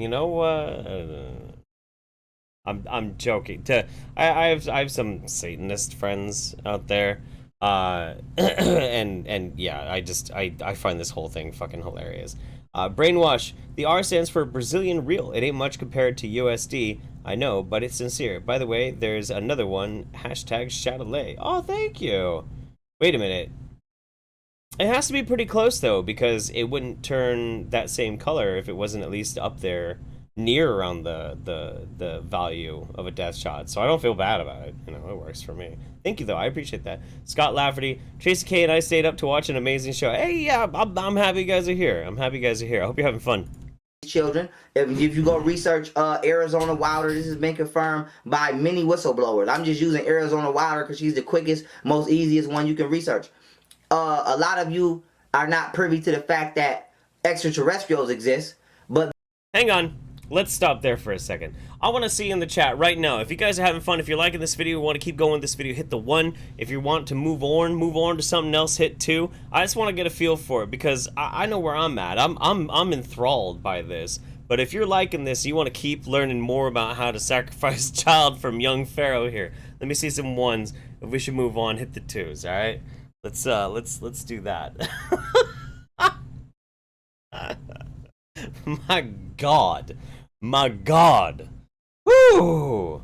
I'm joking. I have some Satanist friends out there, and yeah, I find this whole thing fucking hilarious. Brainwash. The R stands for Brazilian real. It ain't much compared to USD. I know, but it's sincere. By the way, there's another one. #Chatelet. Oh, thank you. Wait a minute. It has to be pretty close, though, because it wouldn't turn that same color if it wasn't at least up there near around the value of a death shot. So I don't feel bad about it. It works for me. Thank you, though. I appreciate that. Scott Lafferty, Tracy K, and I stayed up to watch an amazing show. Hey, yeah, I'm happy you guys are here. I hope you're having fun. Children, if you go research Arizona Wilder, this has been confirmed by many whistleblowers. I'm just using Arizona Wilder because she's the quickest, most easiest one you can research. A lot of you are not privy to the fact that extraterrestrials exist, but hang on. Let's stop there for a second. I want to see in the chat right now. If you guys are having fun, if you're liking this video, want to keep going with this video, hit the 1. If you want to move on to something else, hit 2. I just want to get a feel for it because I know where I'm at. I'm enthralled by this. But if you're liking this, you want to keep learning more about how to sacrifice a child from young Pharaoh here. Let me see some 1s. If we should move on, hit the 2s. All right. Let's do that. My God. Woo!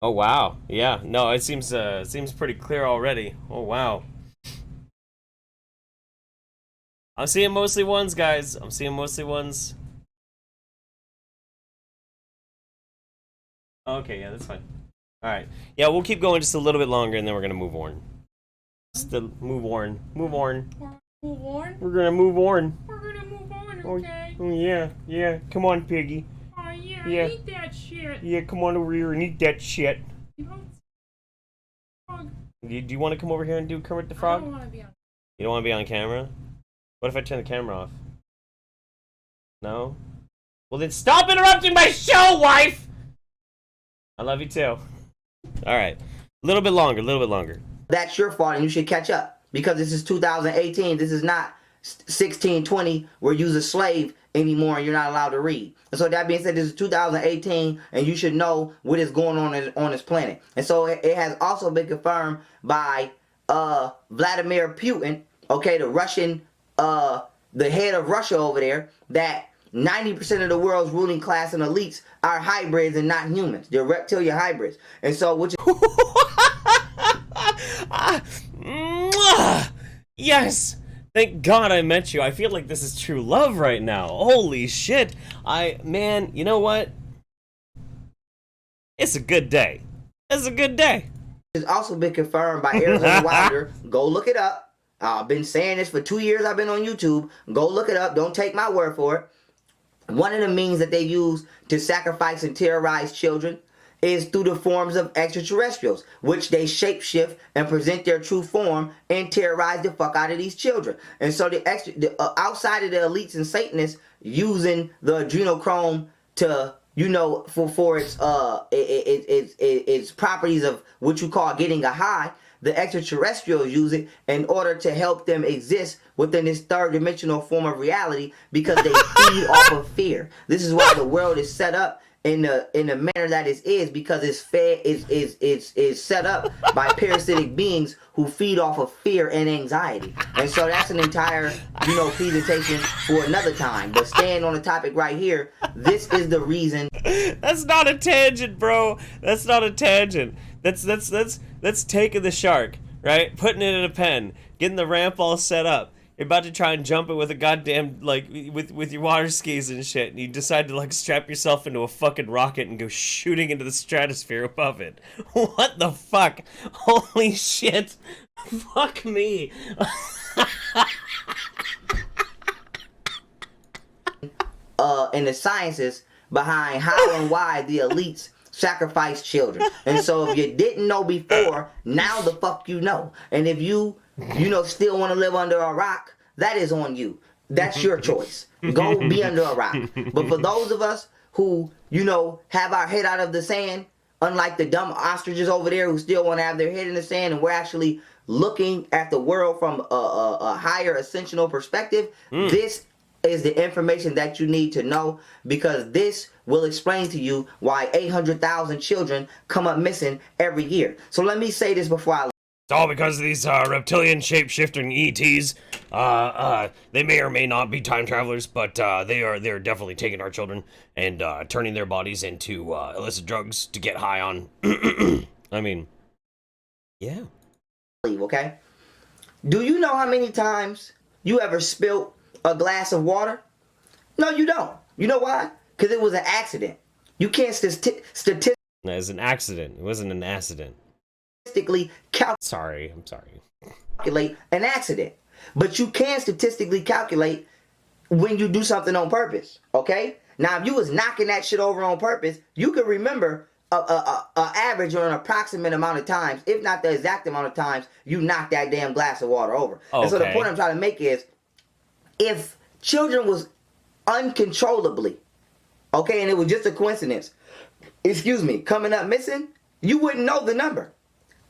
Oh wow. Yeah. No, it seems pretty clear already. Oh wow. I'm seeing mostly 1s, guys. I'm seeing mostly 1s. Okay, yeah, that's fine. All right. Yeah, we'll keep going just a little bit longer, and then we're gonna move on. Move on. Move on? We're gonna move on. We're gonna move on, okay? Oh yeah. Come on, piggy. Oh yeah, Yeah. eat that shit. Yeah, come on over here and eat that shit. You don't... Frog. Do you want to come over here and do Kermit the I Frog? don't want to be on... You don't want to be on camera? What if I turn the camera off? No? Well then stop interrupting my show, wife! I love you too. Alright. A little bit longer. that's your fault and you should catch up. Because this is 2018. This is not 1620 where you're a slave anymore and you're not allowed to read. And so that being said, this is 2018 and you should know what is going on this planet. And so it has also been confirmed by Vladimir Putin, okay, the Russian, the head of Russia over there, that 90% of the world's ruling class and elites are hybrids and not humans. They're reptilian hybrids. And so, which Yes! Thank God I met you. I feel like this is true love right now. Holy shit. Man, you know what? It's a good day. It's a good day. has also been confirmed by Arizona Wilder. Go look it up. I've been saying this for 2 years. I've been on YouTube. Go look it up. Don't take my word for it. One of the means that they use to sacrifice and terrorize children is through the forms of extraterrestrials, which they shapeshift and present their true form and terrorize the fuck out of these children. And so outside of the elites and Satanists using the adrenochrome to, you know, for its properties of what you call getting a high, the extraterrestrials use it in order to help them exist within this third dimensional form of reality, because they feed off of fear. This is why the world is set up in the manner that it is, because it's fed is set up by parasitic beings who feed off of fear and anxiety. And so that's an entire, you know, presentation for another time. But staying on the topic right here, this is the reason. That's not a tangent, bro. That's not a tangent. That's taking the shark, right? Putting it in a pen, getting the ramp all set up. You're about to try and jump it with a goddamn, like, with your water skis and shit, and you decide to, like, strap yourself into a fucking rocket and go shooting into the stratosphere above it. What the fuck? Holy shit. Fuck me. In the sciences behind how and why the elites sacrifice children. And so if you didn't know before, now the fuck you know. And if you know, still want to live under a rock, that is on you. That's your choice. Go be under a rock. But for those of us who, you know, have our head out of the sand, unlike the dumb ostriches over there who still want to have their head in the sand, and we're actually looking at the world from a higher ascensional perspective, this is the information that you need to know, because this will explain to you why 800,000 children come up missing every year. So let me say this before I... It's all because of these reptilian shape-shifting ETs. They may or may not be time travelers, but they're definitely taking our children and turning their bodies into illicit drugs to get high on. I mean, yeah. Okay? Do you know how many times you ever spilt a glass of water? No, you don't. You know why? Because it was an accident. You can't statistically... It's an accident. It wasn't an accident. I'm sorry. Calculate an accident, but you can statistically calculate when you do something on purpose. Okay, now if you was knocking that shit over on purpose, you can remember a average or an approximate amount of times, if not the exact amount of times, you knocked that damn glass of water over. Okay. And so the point I'm trying to make is, if children was uncontrollably, okay, and it was just a coincidence, coming up missing, you wouldn't know the number.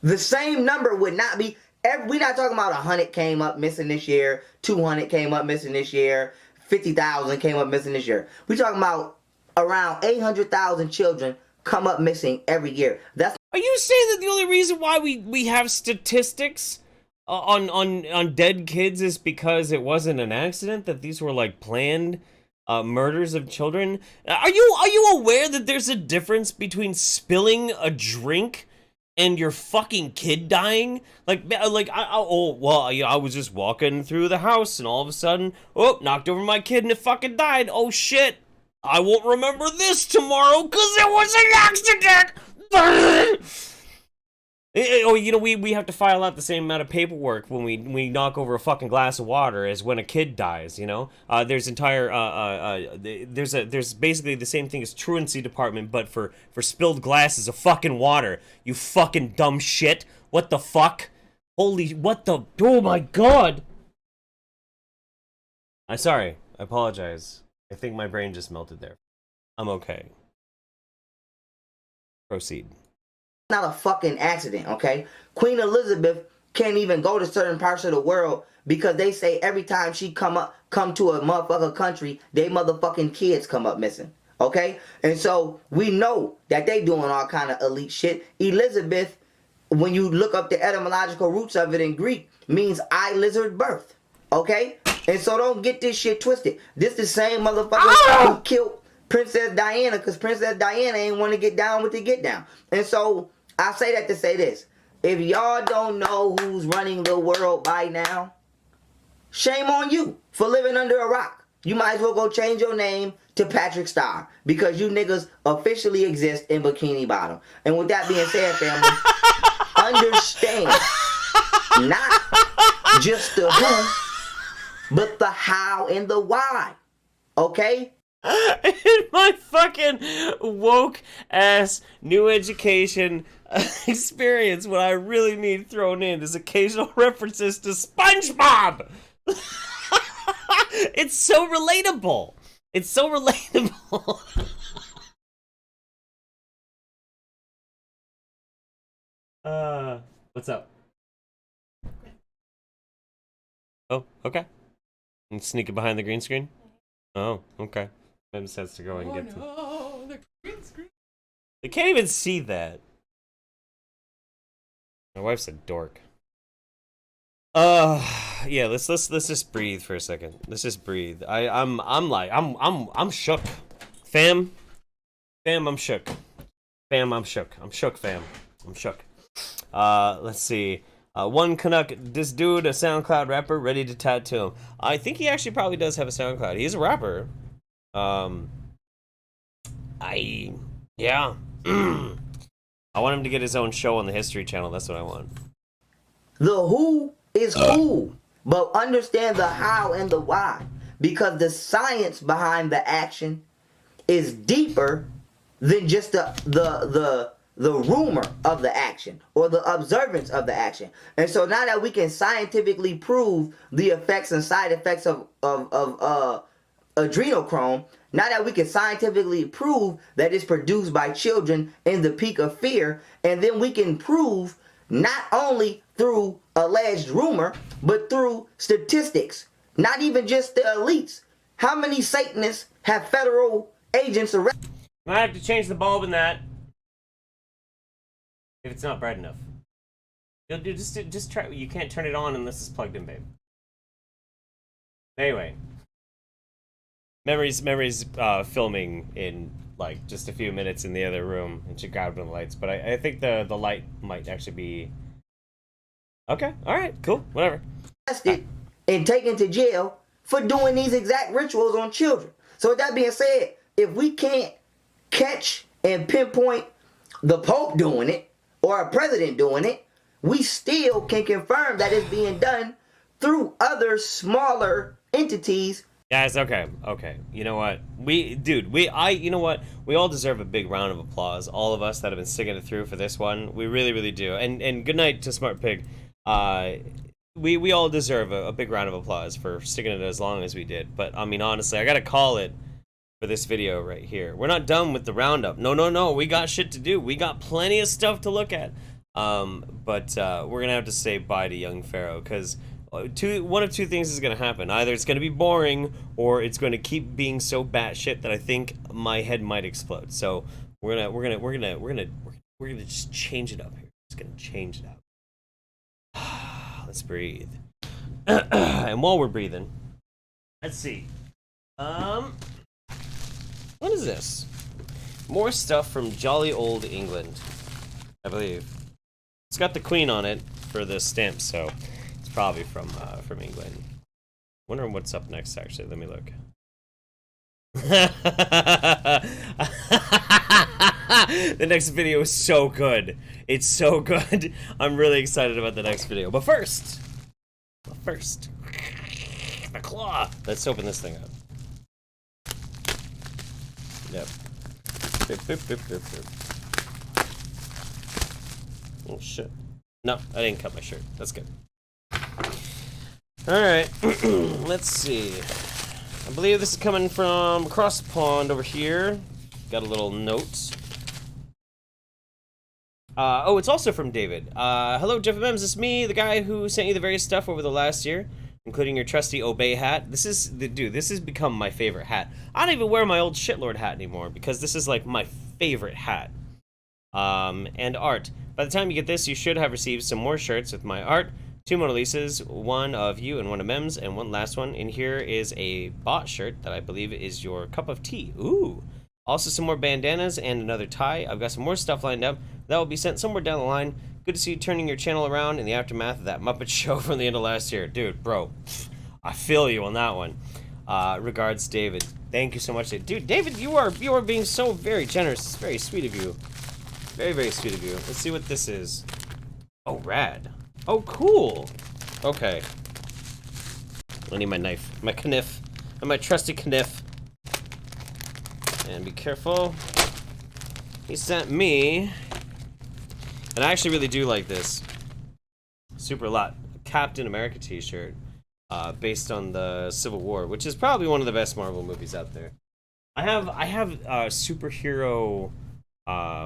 The same number would not be, we're not talking about 100 came up missing this year, 200 came up missing this year, 50,000 came up missing this year. We're talking about around 800,000 children come up missing every year. Are you saying that the only reason why we have statistics on dead kids is because it wasn't an accident, that these were like planned murders of children? Are you aware that there's a difference between spilling a drink and your fucking kid dying? I was just walking through the house and all of a sudden, knocked over my kid and it fucking died. Oh shit, I won't remember this tomorrow because it was an accident. We have to file out the same amount of paperwork when we knock over a fucking glass of water as when a kid dies, you know? There's basically the same thing as truancy department, but for spilled glasses of fucking water. You fucking dumb shit. What the fuck? Oh my god. I'm sorry. I apologize. I think my brain just melted there. I'm okay. Proceed. Not a fucking accident, okay? Queen Elizabeth can't even go to certain parts of the world because they say every time she come to a motherfucker country, they motherfucking kids come up missing, okay? And so we know that they doing all kind of elite shit. Elizabeth when you look up the etymological roots of it in Greek, means eye lizard birth. Okay? And so don't get this shit twisted. This the same motherfucker who killed Princess Diana because Princess Diana ain't want to get down with the get down. And so I say that to say this. If y'all don't know who's running the world by now, shame on you for living under a rock. You might as well go change your name to Patrick Starr because you niggas officially exist in Bikini Bottom. And with that being said, family, understand not just the who, but the how and the why. Okay? In my fucking woke ass new education experience, what I really need thrown in is occasional references to SpongeBob. It's so relatable. It's so relatable. What's up? Oh, okay. And sneak it behind the green screen? Oh, okay. Makes sense to go and get to. No, the green screen. They can't even see that. My wife's a dork. Yeah, let's just breathe for a second. Let's just breathe. I'm shook. Fam, I'm shook. Fam, I'm shook. I'm shook, fam. I'm shook. Let's see. One Canuck, this dude, a SoundCloud rapper, ready to tattoo him. I think he actually probably does have a SoundCloud. He's a rapper. Yeah. I want him to get his own show on the History Channel. That's what I want. The who is who, but understand the how and the why, because the science behind the action is deeper than just the rumor of the action or the observance of the action. And so now that we can scientifically prove the effects and side effects of adrenochrome, now that we can scientifically prove that it's produced by children in the peak of fear, and then we can prove not only through alleged rumor, but through statistics, not even just the elites. How many Satanists have federal agents arrested? Might have to change the bulb in that. If it's not bright enough. You'll do just try. You can't turn it on unless it's plugged in, babe. Anyway. Memories filming in like just a few minutes in the other room, and she grabbed one of the lights. But I think the light might actually be okay. All right, cool, whatever. Arrested and taken to jail for doing these exact rituals on children. So with that being said, if we can't catch and pinpoint the Pope doing it or a president doing it, we still can confirm that it's being done through other smaller entities. Guys, okay. You know what? You know what? We all deserve a big round of applause. All of us that have been sticking it through for this one. We really, really do. And good night to Smart Pig. We all deserve a big round of applause for sticking it as long as we did. But, I mean, honestly, I gotta call it for this video right here. We're not done with the roundup. No. We got shit to do. We got plenty of stuff to look at. But we're gonna have to say bye to young Pharaoh, because one of two things is gonna happen. Either it's gonna be boring, or it's gonna keep being so batshit that I think my head might explode. So we're gonna just change it up here. Just gonna change it up. Let's breathe. And while we're breathing, let's see. What is this? More stuff from jolly old England, I believe. It's got the Queen on it for the stamp, so it's probably from England. Wondering what's up next, actually. Let me look. The next video is so good. It's so good. I'm really excited about the next video. But first, the claw. Let's open this thing up. Yep. Oh shit. No, I didn't cut my shirt. That's good. Alright. Let's see. I believe this is coming from across the pond over here. Got a little note. Oh, it's also from David. Hello, Jeff M. Is this me, the guy who sent you the various stuff over the last year, including your trusty Obey hat? This has become my favorite hat. I don't even wear my old shitlord hat anymore, because this is like my favorite hat. and art. By the time you get this, you should have received some more shirts with my art, 2 Mona Lisas, one of you and one of Mem's, and one last one. And here is a bot shirt that I believe is your cup of tea. Ooh. Also some more bandanas and another tie. I've got some more stuff lined up that will be sent somewhere down the line. Good to see you turning your channel around in the aftermath of that Muppet show from the end of last year. Dude, bro, I feel you on that one. Regards, David. Thank you so much. Dude, David, you are being so very generous. It's very sweet of you. Very, very sweet of you. Let's see what this is. Oh, rad. Oh, cool. Okay. I need my knife. My kniff. And my trusty kniff. And be careful. He sent me, and I actually really do like this super a lot, Captain America t-shirt, based on the Civil War, which is probably one of the best Marvel movies out there. I have superhero,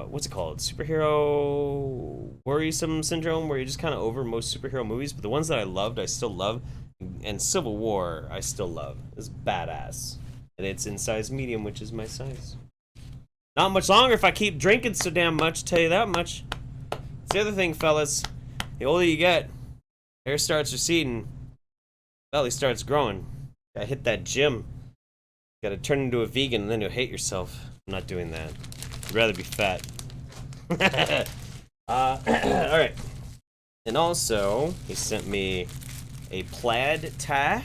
what's it called? Superhero worrisome syndrome, where you're just kind of over most superhero movies, but the ones that I loved, I still love, and Civil War, I still love. It's badass. And it's in size medium, which is my size. Not much longer if I keep drinking so damn much, tell you that much. It's the other thing, fellas. The older you get, hair starts receding, belly starts growing. Gotta hit that gym. Gotta turn into a vegan, and then you'll hate yourself. I'm not doing that. I'd rather be fat. Alright. And also, he sent me a plaid tie.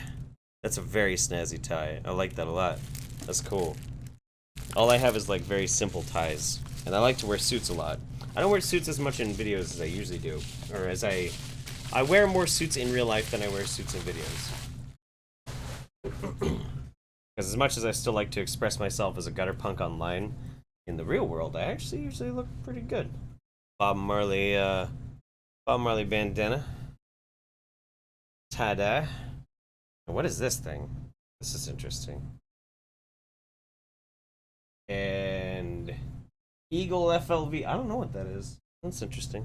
That's a very snazzy tie. I like that a lot. That's cool. All I have is like very simple ties. And I like to wear suits a lot. I don't wear suits as much in videos as I usually do. Or as I wear more suits in real life than I wear suits in videos. Because as much as I still like to express myself as a gutter punk online, in the real world, I actually usually look pretty good. Bob Marley bandana. Tie-dye. What is this thing? This is interesting. And Eagle FLV. I don't know what that is. That's interesting.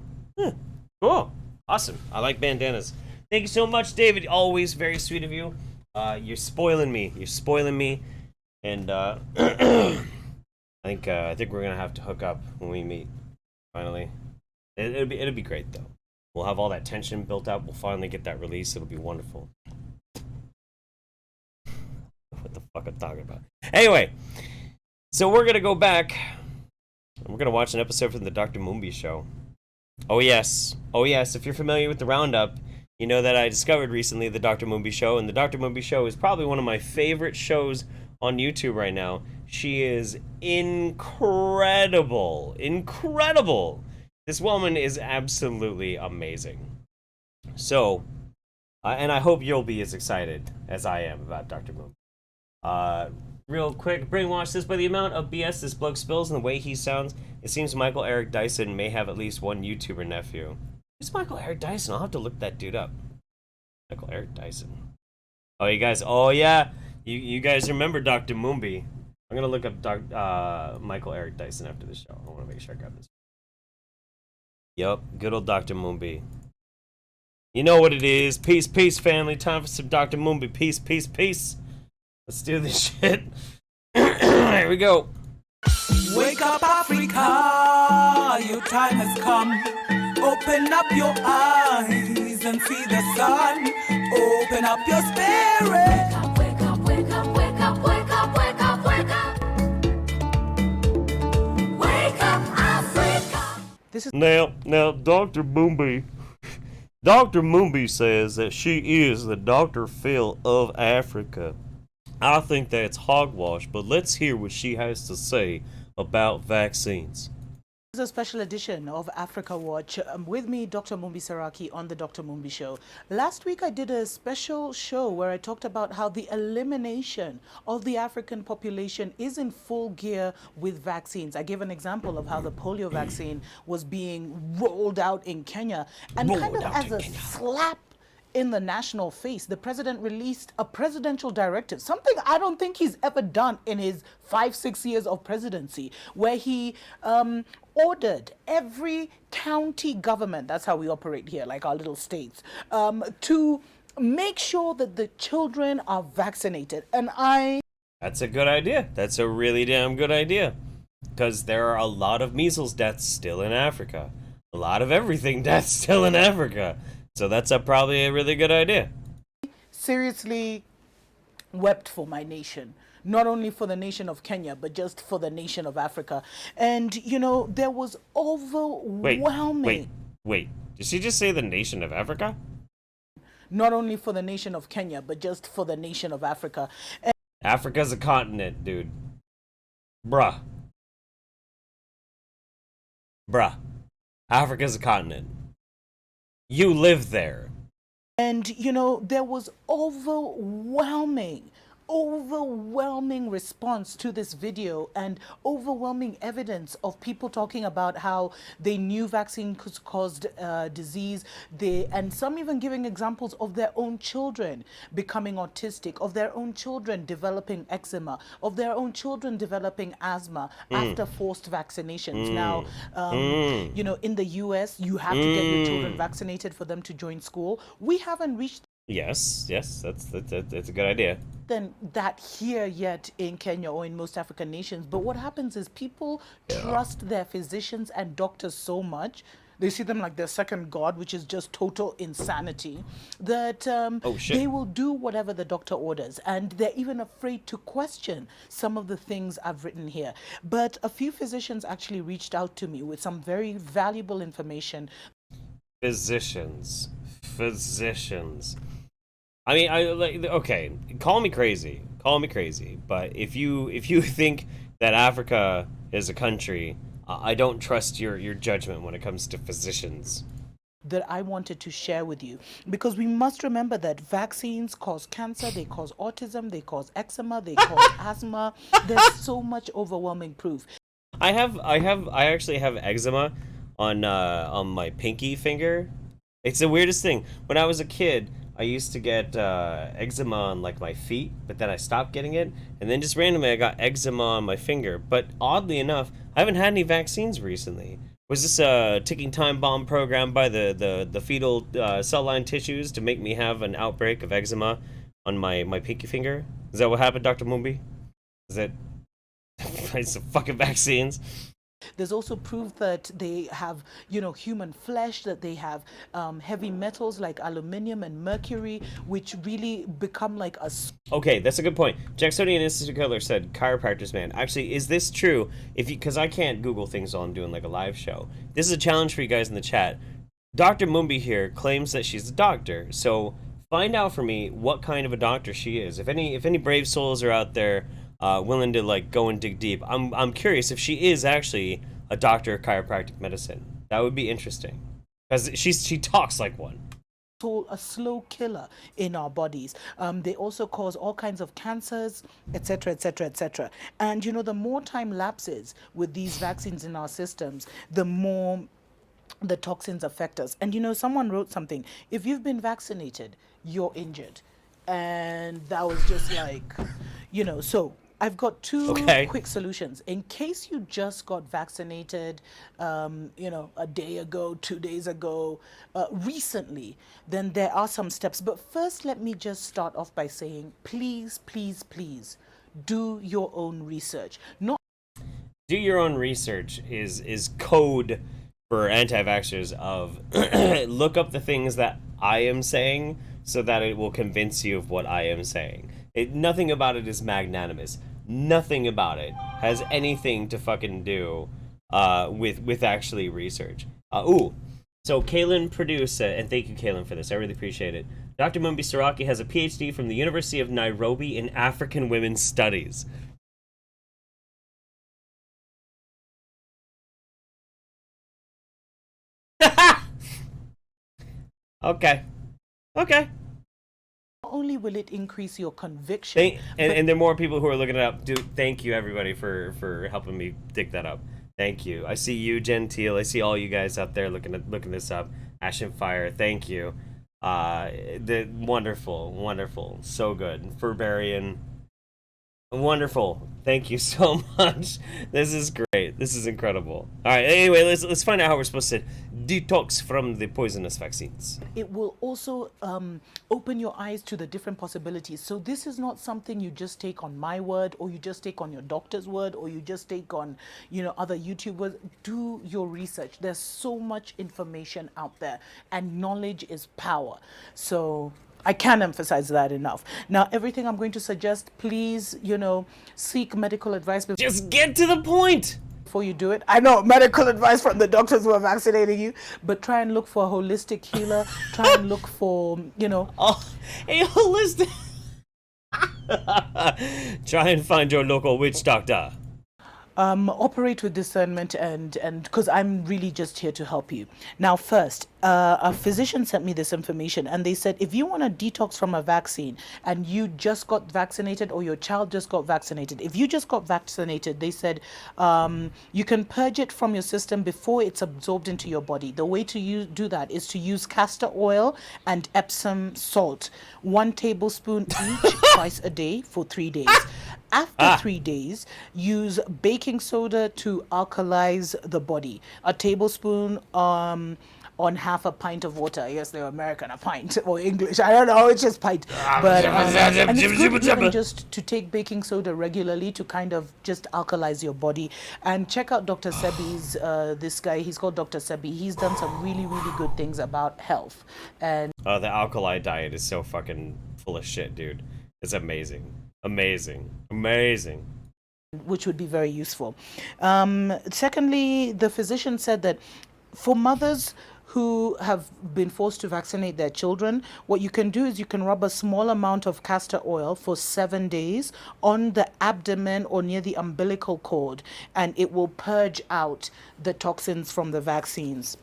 Cool. Awesome. I like bandanas. Thank you so much, David. Always very sweet of you. You're spoiling me. You're spoiling me. And I think we're gonna have to hook up when we meet. Finally. It'll be great though. We'll have all that tension built up. We'll finally get that release. It'll be wonderful. What the fuck I'm talking about. Anyway, so we're gonna go back. We're gonna watch an episode from the Dr. Mumba show. Oh yes, if you're familiar with the Roundup, you know that I discovered recently the Dr. Mumba show, and the Dr. Mumba show is probably one of my favorite shows on YouTube right now. She is incredible. This woman is absolutely amazing. So, and I hope you'll be as excited as I am about Dr. Mumba. Real quick, brainwash this by the amount of BS this bloke spills and the way he sounds. It seems Michael Eric Dyson may have at least one YouTuber nephew. Who's Michael Eric Dyson? I'll have to look that dude up. Michael Eric Dyson. Oh, you guys. Oh, yeah. You guys remember Dr. Mumba. I'm going to look up Michael Eric Dyson after the show. I want to make sure I grab this. Yup, good old Dr. Mumba. You know what it is. Peace, peace, family. Time for some Dr. Mumba. Peace, peace, peace. Let's do this shit. Here we go. Wake up, Africa. Your time has come. Open up your eyes and see the sun. Open up your spirit. Wake up, wake up, wake up, wake up, wake up, wake up, wake up. Wake up, Africa. This is now, Dr. Mumba. Dr. Mumba says that she is the Dr. Phil of Africa. I think that's hogwash, but let's hear what she has to say about vaccines. This is a special edition of Africa Watch. With me, Dr. Mumba Saraki on the Dr. Mumba Show. Last week, I did a special show where I talked about how the elimination of the African population is in full gear with vaccines. I gave an example of how the polio vaccine was being rolled out in Kenya. And kind of as a slap in the national face, the president released a presidential directive, something I don't think he's ever done in his 5-6 years of presidency, where he ordered every county government, that's how we operate here, like our little states, to make sure that the children are vaccinated. And that's a good idea. That's a really damn good idea. Because there are a lot of measles deaths still in Africa. A lot of everything deaths still in Africa. So that's probably a really good idea. Seriously wept for my nation. Not only for the nation of Kenya, but just for the nation of Africa. And, you know, there was overwhelming... Wait. Did she just say the nation of Africa? Not only for the nation of Kenya, but just for the nation of Africa. And Africa's a continent, dude. Bruh. Africa's a continent. You live there. And, you know, there was overwhelming response to this video and overwhelming evidence of people talking about how they knew vaccine caused disease, and some even giving examples of their own children becoming autistic, of their own children developing eczema, of their own children developing asthma after forced vaccinations. Now, you know, in the US, you have to get your children vaccinated for them to join school. We haven't reached Yes, that's a good idea. than that here yet in Kenya or in most African nations. But what happens is people trust their physicians and doctors so much. They see them like their second god, which is just total insanity, that they will do whatever the doctor orders. And they're even afraid to question some of the things I've written here. But a few physicians actually reached out to me with some very valuable information. Physicians. I mean, okay, call me crazy, but if you think that Africa is a country, I don't trust your judgment when it comes to physicians. That I wanted to share with you, because we must remember that vaccines cause cancer, they cause autism, they cause eczema, they cause asthma. There's so much overwhelming proof. I actually have eczema on my pinky finger. It's the weirdest thing. When I was a kid, I used to get eczema on like my feet, but then I stopped getting it, and then just randomly I got eczema on my finger. But oddly enough, I haven't had any vaccines recently. Was this a ticking time bomb program by the fetal cell line tissues to make me have an outbreak of eczema on my pinky finger? Is that what happened, Dr. Mumbi? Is that it's the fucking vaccines? There's also proof that they have, you know, human flesh, that they have heavy metals like aluminium and mercury, which really become like a... Okay, that's a good point. Jacksonian Institute Killer said, chiropractors, man. Actually, is this true? Because I can't Google things while I'm doing like a live show. This is a challenge for you guys in the chat. Dr. Mumbi here claims that she's a doctor, so find out for me what kind of a doctor she is. If any brave souls are out there willing to like go and dig deep, I'm curious if she is actually a doctor of chiropractic medicine. That would be interesting, because she talks like one. A slow killer in our bodies. They also cause all kinds of cancers, etc., etc., etc. And you know, the more time lapses with these vaccines in our systems, the more the toxins affect us. And you know, someone wrote something: if you've been vaccinated, you're injured. And that was just like, you know, so I've got two quick solutions. In case you just got vaccinated, you know, a day ago, 2 days ago, recently, then there are some steps. But first, let me just start off by saying, please, please, please, do your own research. Do your own research is code for anti-vaxxers of look up the things that I am saying so that it will convince you of what I am saying. Nothing about it is magnanimous. Nothing about it has anything to fucking do with actually research. So Kaylin produced, and thank you Kaylin for this, I really appreciate it. Dr. Mumbi Saraki has a PhD from the University of Nairobi in African Women's Studies. Okay. Not only will it increase your conviction, and there are more people who are looking it up. Dude, thank you everybody for helping me dig that up. Thank you. I see you, Gentile. I see all you guys out there looking this up. Ash and Fire. Thank you. Wonderful, so good. Furbarian. Wonderful. Thank you so much. This is great. This is incredible. All right. Anyway, let's find out how we're supposed to detox from the poisonous vaccines. It will also open your eyes to the different possibilities. So this is not something you just take on my word, or you just take on your doctor's word, or you just take on, you know, other YouTubers. Do your research. There's so much information out there, and knowledge is power. So I can't emphasize that enough. Now, everything I'm going to suggest, please, you know, seek medical advice. Just get to the point! Before you do it. I know medical advice from the doctors who are vaccinating you, but try and look for a holistic healer. Try and look for, you know. Oh, a holistic. Try and find your local witch doctor. Operate with discernment and because I'm really just here to help you. Now, first, a physician sent me this information, and they said if you want to detox from a vaccine and you just got vaccinated, or your child just got vaccinated, if you just got vaccinated, they said you can purge it from your system before it's absorbed into your body. The way to do that is to use castor oil and Epsom salt, 1 tablespoon each, twice a day for 3 days. After 3 days, use baking soda to alkalize the body. A tablespoon on half a pint of water. Yes, they're American, a pint, or English. I don't know, it's just pint. But and it's good even just to take baking soda regularly to kind of just alkalize your body. And check out Dr. Sebi's, this guy, he's called Dr. Sebi. He's done some really, really good things about health. And the alkali diet is so fucking full of shit, dude. It's amazing. Amazing. Amazing. Which would be very useful. Secondly, the physician said that for mothers who have been forced to vaccinate their children, what you can do is you can rub a small amount of castor oil for 7 days on the abdomen or near the umbilical cord, and it will purge out the toxins from the vaccines.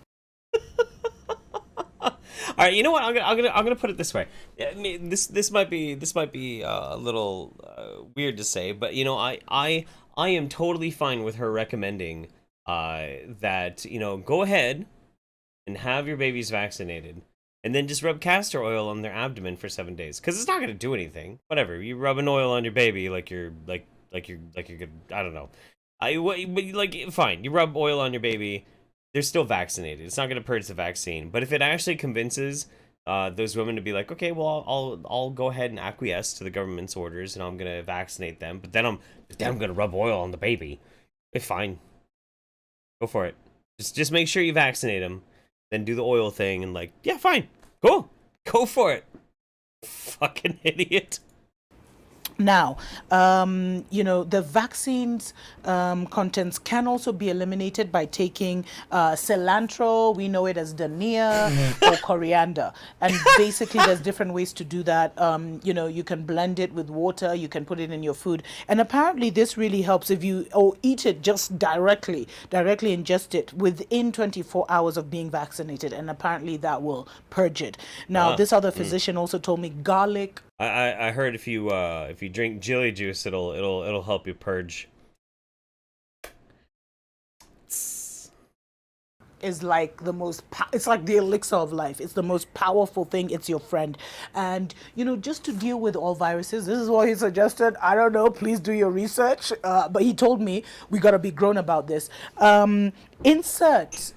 All right, you know what? I'm gonna put it this way. I mean, this might be a little weird to say, but you know, I am totally fine with her recommending that, you know, go ahead and have your babies vaccinated, and then just rub castor oil on their abdomen for 7 days, because it's not gonna do anything. Whatever, you rub an oil on your baby like you're good. I don't know. Fine, you rub oil on your baby. They're still vaccinated. It's not going to purge the vaccine. But if it actually convinces those women to be like, okay, well, I'll go ahead and acquiesce to the government's orders, and I'm going to vaccinate them. But then I'm going to rub oil on the baby. Okay, fine. Go for it. Just make sure you vaccinate them. Then do the oil thing, and like, yeah, fine. Cool. Go for it. Fucking idiot. Now, you know, the vaccine's contents can also be eliminated by taking cilantro, we know it as dania, or coriander. And basically, there's different ways to do that. You know, you can blend it with water, you can put it in your food. And apparently, this really helps if you eat it just directly ingest it within 24 hours of being vaccinated. And apparently, that will purge it. Now, this other physician also told me garlic. I heard if you drink chili juice, it'll help you purge. Is like the most it's like the elixir of life. It's the most powerful thing. It's your friend. And you know, just to deal with all viruses, this is what he suggested. I don't know, please do your research, but he told me we got to be grown about this. Insert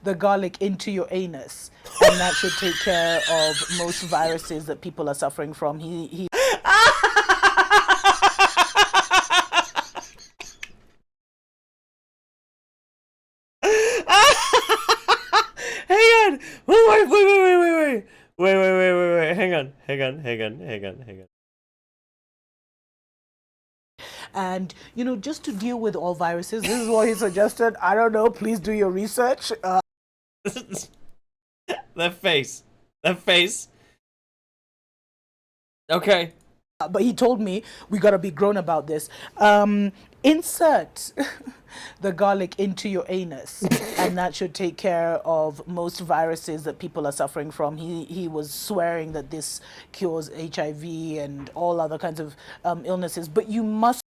the garlic into your anus, and that should take care of most viruses that people are suffering from. He Hang on! Wait! Hang on. And you know, just to deal with all viruses, this is what he suggested. I don't know, please do your research. That face. Okay. But he told me we got to be grown about this. Insert the garlic into your anus, and that should take care of most viruses that people are suffering from. He was swearing that this cures HIV and all other kinds of illnesses, but you must.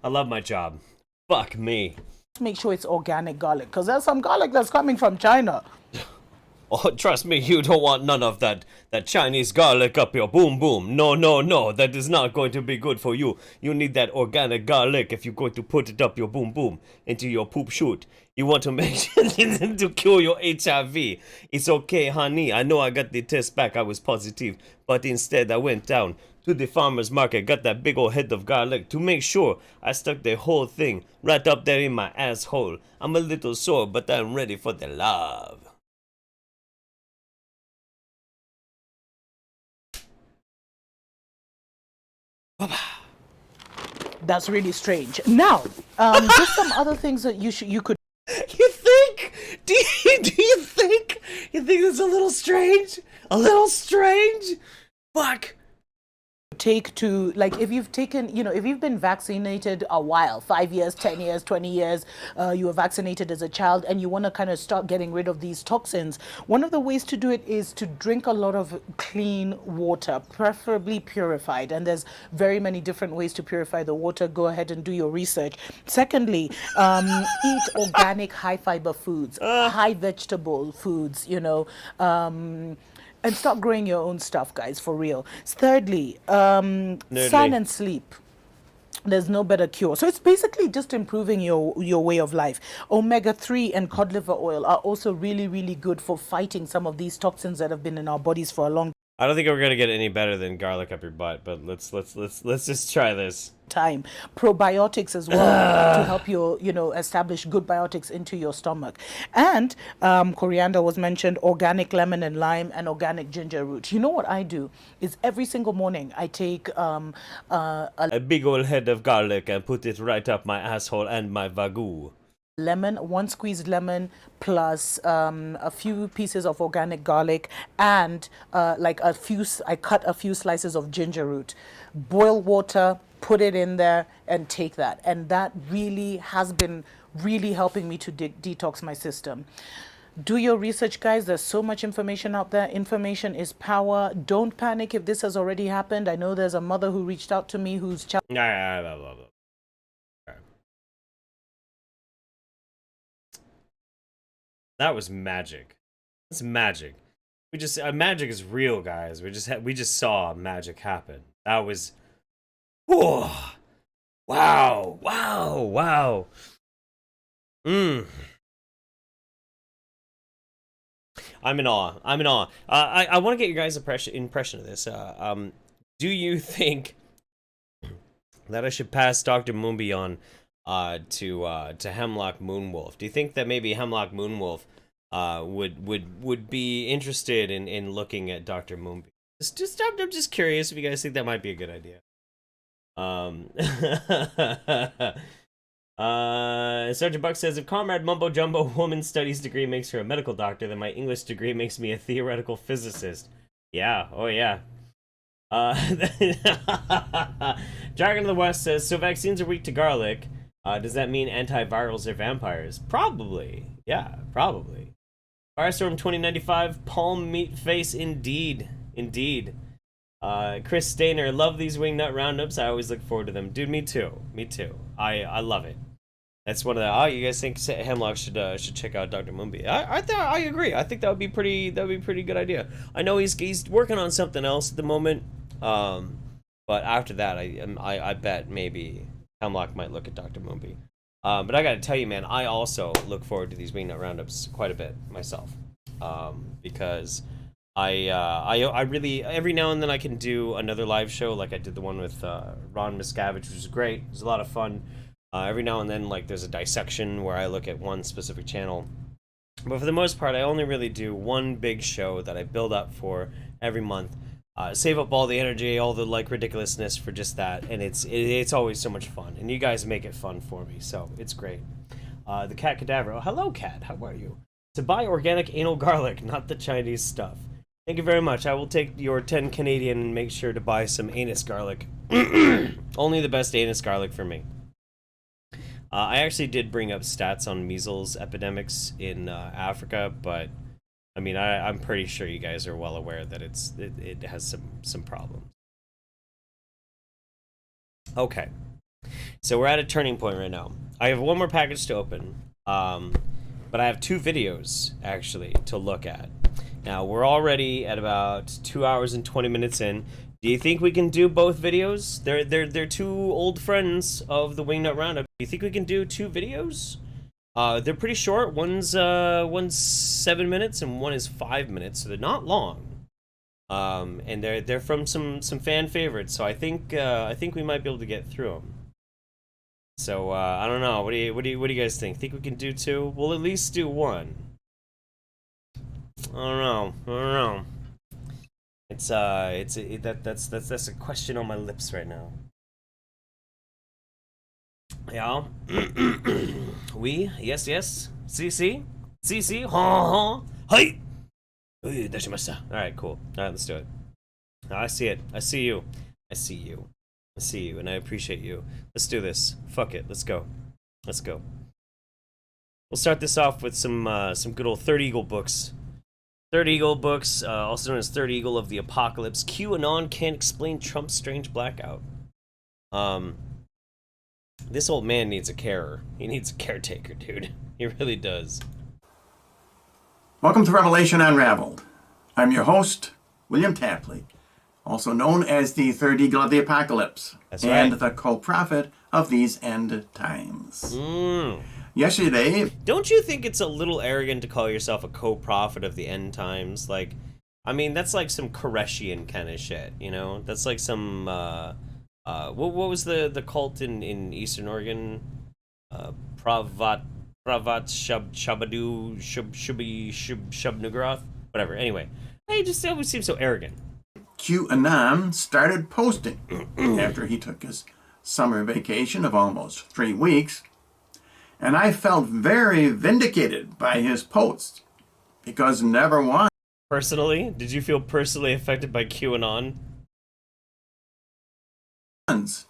I love my job. Fuck me. make sure it's organic garlic, because there's some garlic that's coming from China. Oh, trust me, you don't want none of that Chinese garlic up your boom boom. No, no, no, that is not going to be good for you. You need that organic garlic if you're going to put it up your boom boom into your poop shoot. You want to make sure to cure your HIV. It's okay, honey. I know I got the test back. I was positive, but instead I went down to the farmer's market, got that big old head of garlic to make sure I stuck the whole thing right up there in my asshole. I'm a little sore, but I'm ready for the love. That's really strange. Now, just some other things that you could. You think? Do you think? You think it's a little strange? A little strange? Fuck. Take to, like, if you've taken, if you've been vaccinated a while, 5 years, 10 years, 20 years, you were vaccinated as a child and you want to kind of start getting rid of these toxins, one of the ways to do it is to drink a lot of clean water, preferably purified, and there's very many different ways to purify the water. Go ahead and do your research. Secondly, eat organic high fiber foods, high vegetable foods, and start growing your own stuff, guys, for real. Thirdly, sun and sleep. There's no better cure. So it's basically just improving your way of life. Omega-3 and cod liver oil are also really, really good for fighting some of these toxins that have been in our bodies for a long I don't think we're gonna get any better than garlic up your butt, but let's just try this. time. Probiotics as well to help you, establish good biotics into your stomach. And coriander was mentioned, organic lemon and lime, and organic ginger root. You know what I do is every single morning I take a big old head of garlic and put it right up my asshole and my vagoo. Lemon, one squeezed lemon, plus a few pieces of organic garlic, and I cut a few slices of ginger root. Boil water, put it in there, and take that. And that really has been really helping me to detox my system. Do your research, guys. There's so much information out there. Information is power. Don't panic if this has already happened. I know there's a mother who reached out to me whose child... That was magic. That's magic. Magic is real, guys. We just saw magic happen. That was, wow. I'm in awe. I want to get your guys' impression of this. Do you think that I should pass Dr. Mumbi on to Hemlock Moonwolf? Do you think that maybe Hemlock Moonwolf would be interested in looking at Dr. Mumbi? I'm just curious if you guys think that might be a good idea. Sergeant Buck says, if Comrade Mumbo Jumbo woman studies degree makes her a medical doctor, then my English degree makes me a theoretical physicist. Yeah, oh yeah. Dragon of the West says, so vaccines are weak to garlic. Does that mean antivirals are vampires? Probably. Yeah, probably. Firestorm 2095, palm meat face, indeed. Indeed. Chris Stainer, love these Wingnut Roundups. I always look forward to them. Dude, me too. Me too. I love it. That's one of the... Oh, you guys think Hemlock should check out Dr. Mumbi? I agree. I think that would be pretty good idea. I know he's working on something else at the moment. But after that, I bet maybe Hemlock might look at Dr. Mumbi. But I gotta tell you, man, I also look forward to these Wingnut Roundups quite a bit myself. Because I really, every now and then I can do another live show, like I did the one with Ron Miscavige, which was great. It was a lot of fun. Every now and then, like, there's a dissection where I look at one specific channel. But for the most part, I only really do one big show that I build up for every month. Save up all the energy, all the, like, ridiculousness for just that, and it's always so much fun. And you guys make it fun for me, so it's great. The Cat Cadaver. Oh, hello, Cat. How are you? To buy organic anal garlic, not the Chinese stuff. Thank you very much. I will take your 10 Canadian and make sure to buy some anus garlic. Only the best anus garlic for me. I actually did bring up stats on measles epidemics in Africa, but I mean, I'm pretty sure you guys are well aware that it has some problems. Okay, so we're at a turning point right now. I have one more package to open. But I have 2 videos actually to look at. Now we're already at about 2 hours and 20 minutes in. Do you think we can do both videos? They're 2 old friends of the Wingnut Roundup. Do you think we can do 2 videos? They're pretty short. One's 7 minutes and one is 5 minutes, so they're not long. And they're from some fan favorites. So I think we might be able to get through them. So I don't know. What do you guys think? Think we can do 2? We'll at least do 1. I don't know. That's a question on my lips right now. Yeah. Oui, yes. Si. Ha. Hi. All right, cool. All right, let's do it. I see it. I see you. I see you, and I appreciate you. Let's do this. Fuck it. Let's go. We'll start this off with some good old Third Eagle books. Third Eagle books, also known as Third Eagle of the Apocalypse. QAnon can't explain Trump's strange blackout. This old man needs a carer. He needs a caretaker, dude. He really does. Welcome to Revelation Unraveled. I'm your host, William Tapley, also known as the Third Eagle of the Apocalypse. That's and right. the co-prophet of these end times. Yesterday... Don't you think it's a little arrogant to call yourself a co-prophet of the end times? Like, I mean, that's like some Koreshian kind of shit, you know? That's like some, what was the cult in Eastern Oregon? Pravat Shabadu Shubnugaroth? Whatever, anyway. He just always seems so arrogant. QAnon started posting after he took his summer vacation of almost 3 weeks, and I felt very vindicated by his posts, because never once... Personally? Did you feel personally affected by QAnon?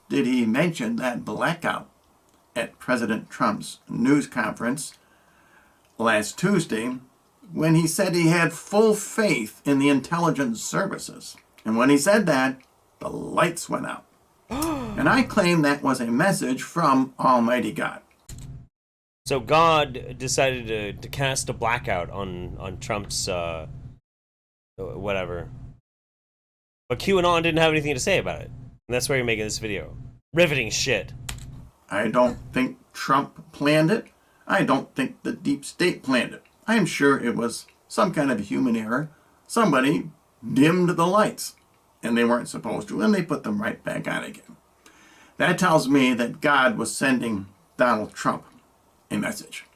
Did he mention that blackout at President Trump's news conference last Tuesday, when he said he had full faith in the intelligence services. And when he said that, the lights went out. And I claim that was a message from Almighty God. So God decided to cast a blackout on Trump's, whatever. But QAnon didn't have anything to say about it. And that's why you're making this video. Riveting shit. I don't think Trump planned it. I don't think the deep state planned it. I am sure it was some kind of human error. Somebody dimmed the lights, and they weren't supposed to, and they put them right back on again. That tells me that God was sending Donald Trump a message.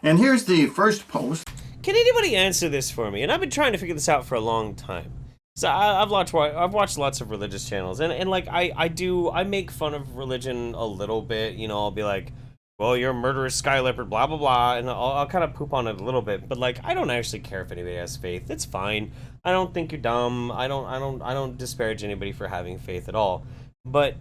And here's the first post. Can anybody answer this for me? And I've been trying to figure this out for a long time. So I've watched lots of religious channels, and like I make fun of religion a little bit. You know, I'll be like, well, you're a murderous sky leopard, blah blah blah, and I'll kind of poop on it a little bit. But like, I don't actually care if anybody has faith. It's fine. I don't think you're dumb. I don't disparage anybody for having faith at all. But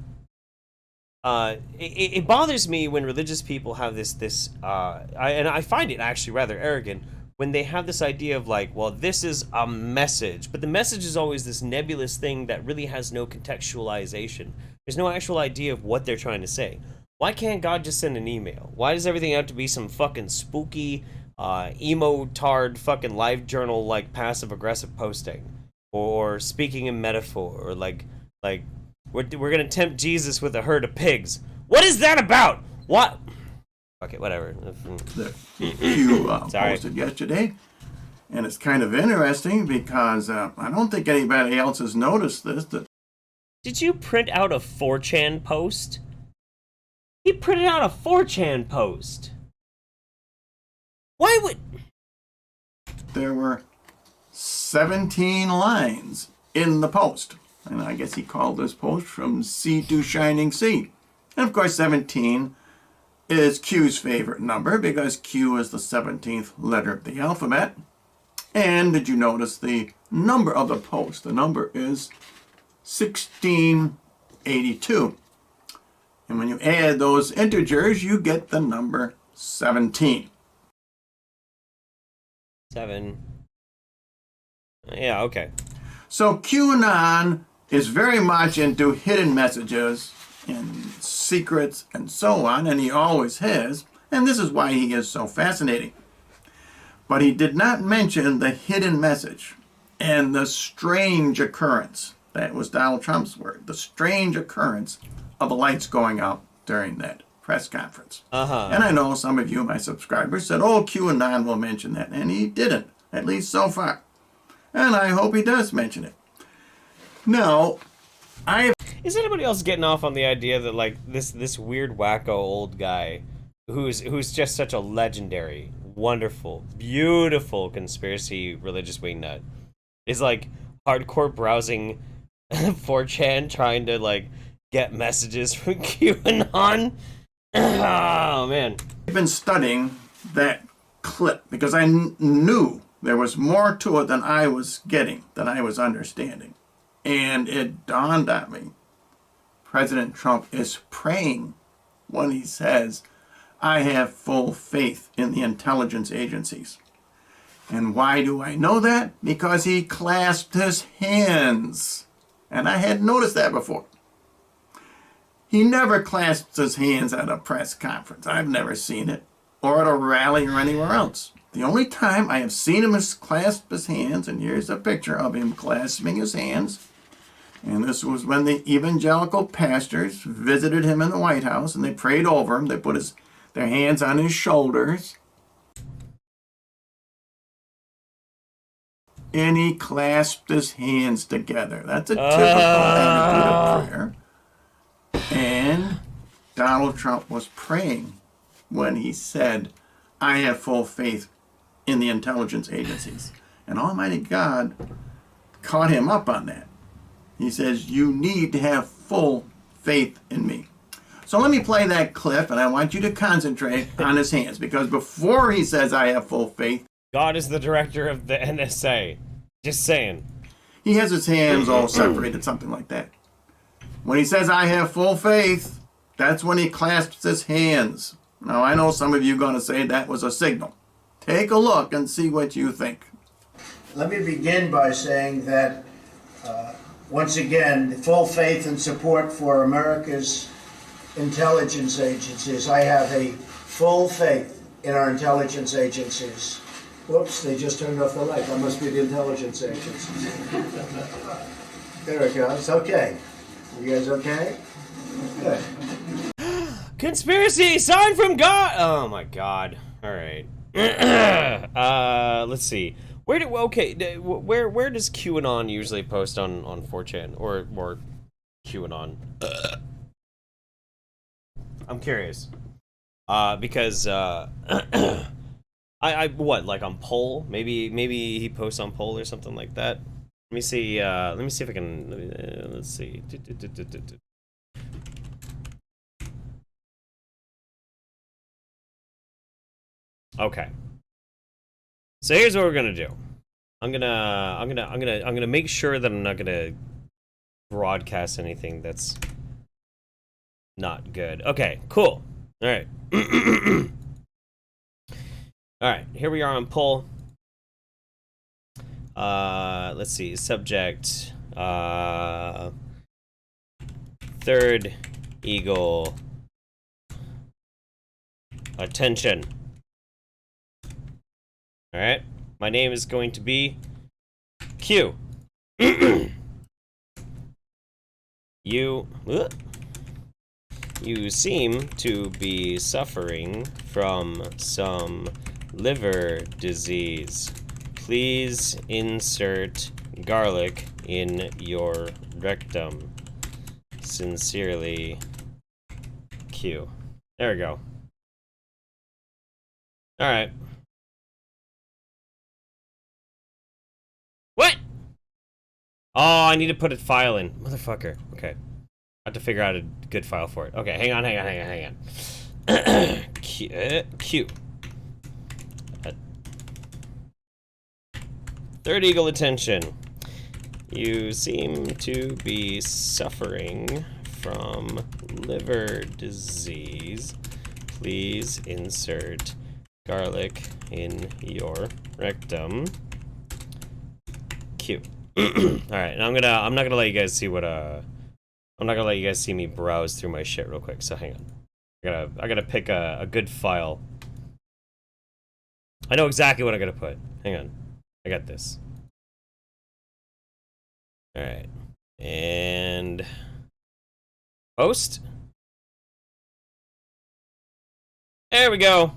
it bothers me when religious people have this and I find it actually rather arrogant when they have this idea of like, well, this is a message, but the message is always this nebulous thing that really has no contextualization. There's no actual idea of what they're trying to say. Why can't God just send an email? Why does everything have to be some fucking spooky, emo-tard fucking live journal like passive-aggressive posting? Or speaking in metaphor, or like we're gonna tempt Jesus with a herd of pigs. What is that about? What? Okay, whatever. That you posted yesterday, and it's kind of interesting because I don't think anybody else has noticed this. Did you print out a 4chan post? He printed out a 4chan post. Why would... There were 17 lines in the post. And I guess he called this post From Sea to Shining Sea. And of course 17 is Q's favorite number because Q is the 17th letter of the alphabet. And did you notice the number of the post? The number is 1682. And when you add those integers, you get the number 17. 7. Yeah, okay. So QAnon is very much into hidden messages and secrets and so on, and he always has, and this is why he is so fascinating. But he did not mention the hidden message and the strange occurrence. That was Donald Trump's word. The strange occurrence of the lights going out during that press conference. And I know some of you, my subscribers, said, oh, QAnon will mention that. And he didn't, at least so far. And I hope he does mention it. Now, Is anybody else getting off on the idea that, like, this weird wacko old guy who's just such a legendary, wonderful, beautiful conspiracy religious wingnut is, like, hardcore browsing 4chan trying to, like, get messages from QAnon? Oh, man. I've been studying that clip because I knew there was more to it than I was getting, than I was understanding. And it dawned on me, President Trump is praying when he says, I have full faith in the intelligence agencies. And why do I know that? Because he clasped his hands. And I hadn't noticed that before. He never clasps his hands at a press conference. I've never seen it. Or at a rally or anywhere else. The only time I have seen him clasp his hands, and here's a picture of him clasping his hands, and this was when the evangelical pastors visited him in the White House, and they prayed over him. They put their hands on his shoulders, and he clasped his hands together. That's a typical attitude of prayer. And Donald Trump was praying when he said, I have full faith in the intelligence agencies. And Almighty God caught him up on that. He says, you need to have full faith in me. So let me play that clip, and I want you to concentrate on his hands, because before he says, I have full faith, God is the director of the NSA. Just saying. He has his hands all separated, something like that. When he says, I have full faith, that's when he clasps his hands. Now, I know some of you are going to say that was a signal. Take a look and see what you think. Let me begin by saying that, once again, full faith and support for America's intelligence agencies. I have a full faith in our intelligence agencies. Whoops, they just turned off the light. That must be the intelligence agencies. There it goes. Okay. You guys okay? Good. Conspiracy! Sign from God! Oh my god. Alright. Let's see. Where does QAnon usually post on 4chan? Or QAnon? I'm curious. Because, what, like on Poll? Maybe he posts on Poll or something like that? Let me see if I can, let's see. Okay. So here's what we're gonna do. I'm gonna make sure that I'm not gonna broadcast anything that's not good. Okay, cool. All right. All right, here we are on Poll. Let's see, subject, third eagle, attention. All right, my name is going to be Q. You seem to be suffering from some liver disease. Please insert garlic in your rectum. Sincerely, Q. There we go. All right. What? Oh, I need to put a file in. Motherfucker. Okay. I have to figure out a good file for it. Okay, hang on. Q. Third eagle attention. You seem to be suffering from liver disease. Please insert garlic in your rectum. Q. All right, and I'm not gonna let you guys see what I'm not gonna let you guys see me browse through my shit real quick, so hang on. I gotta pick a good file. I know exactly what I gotta put. Hang on. I got this. Alright. And post. There we go.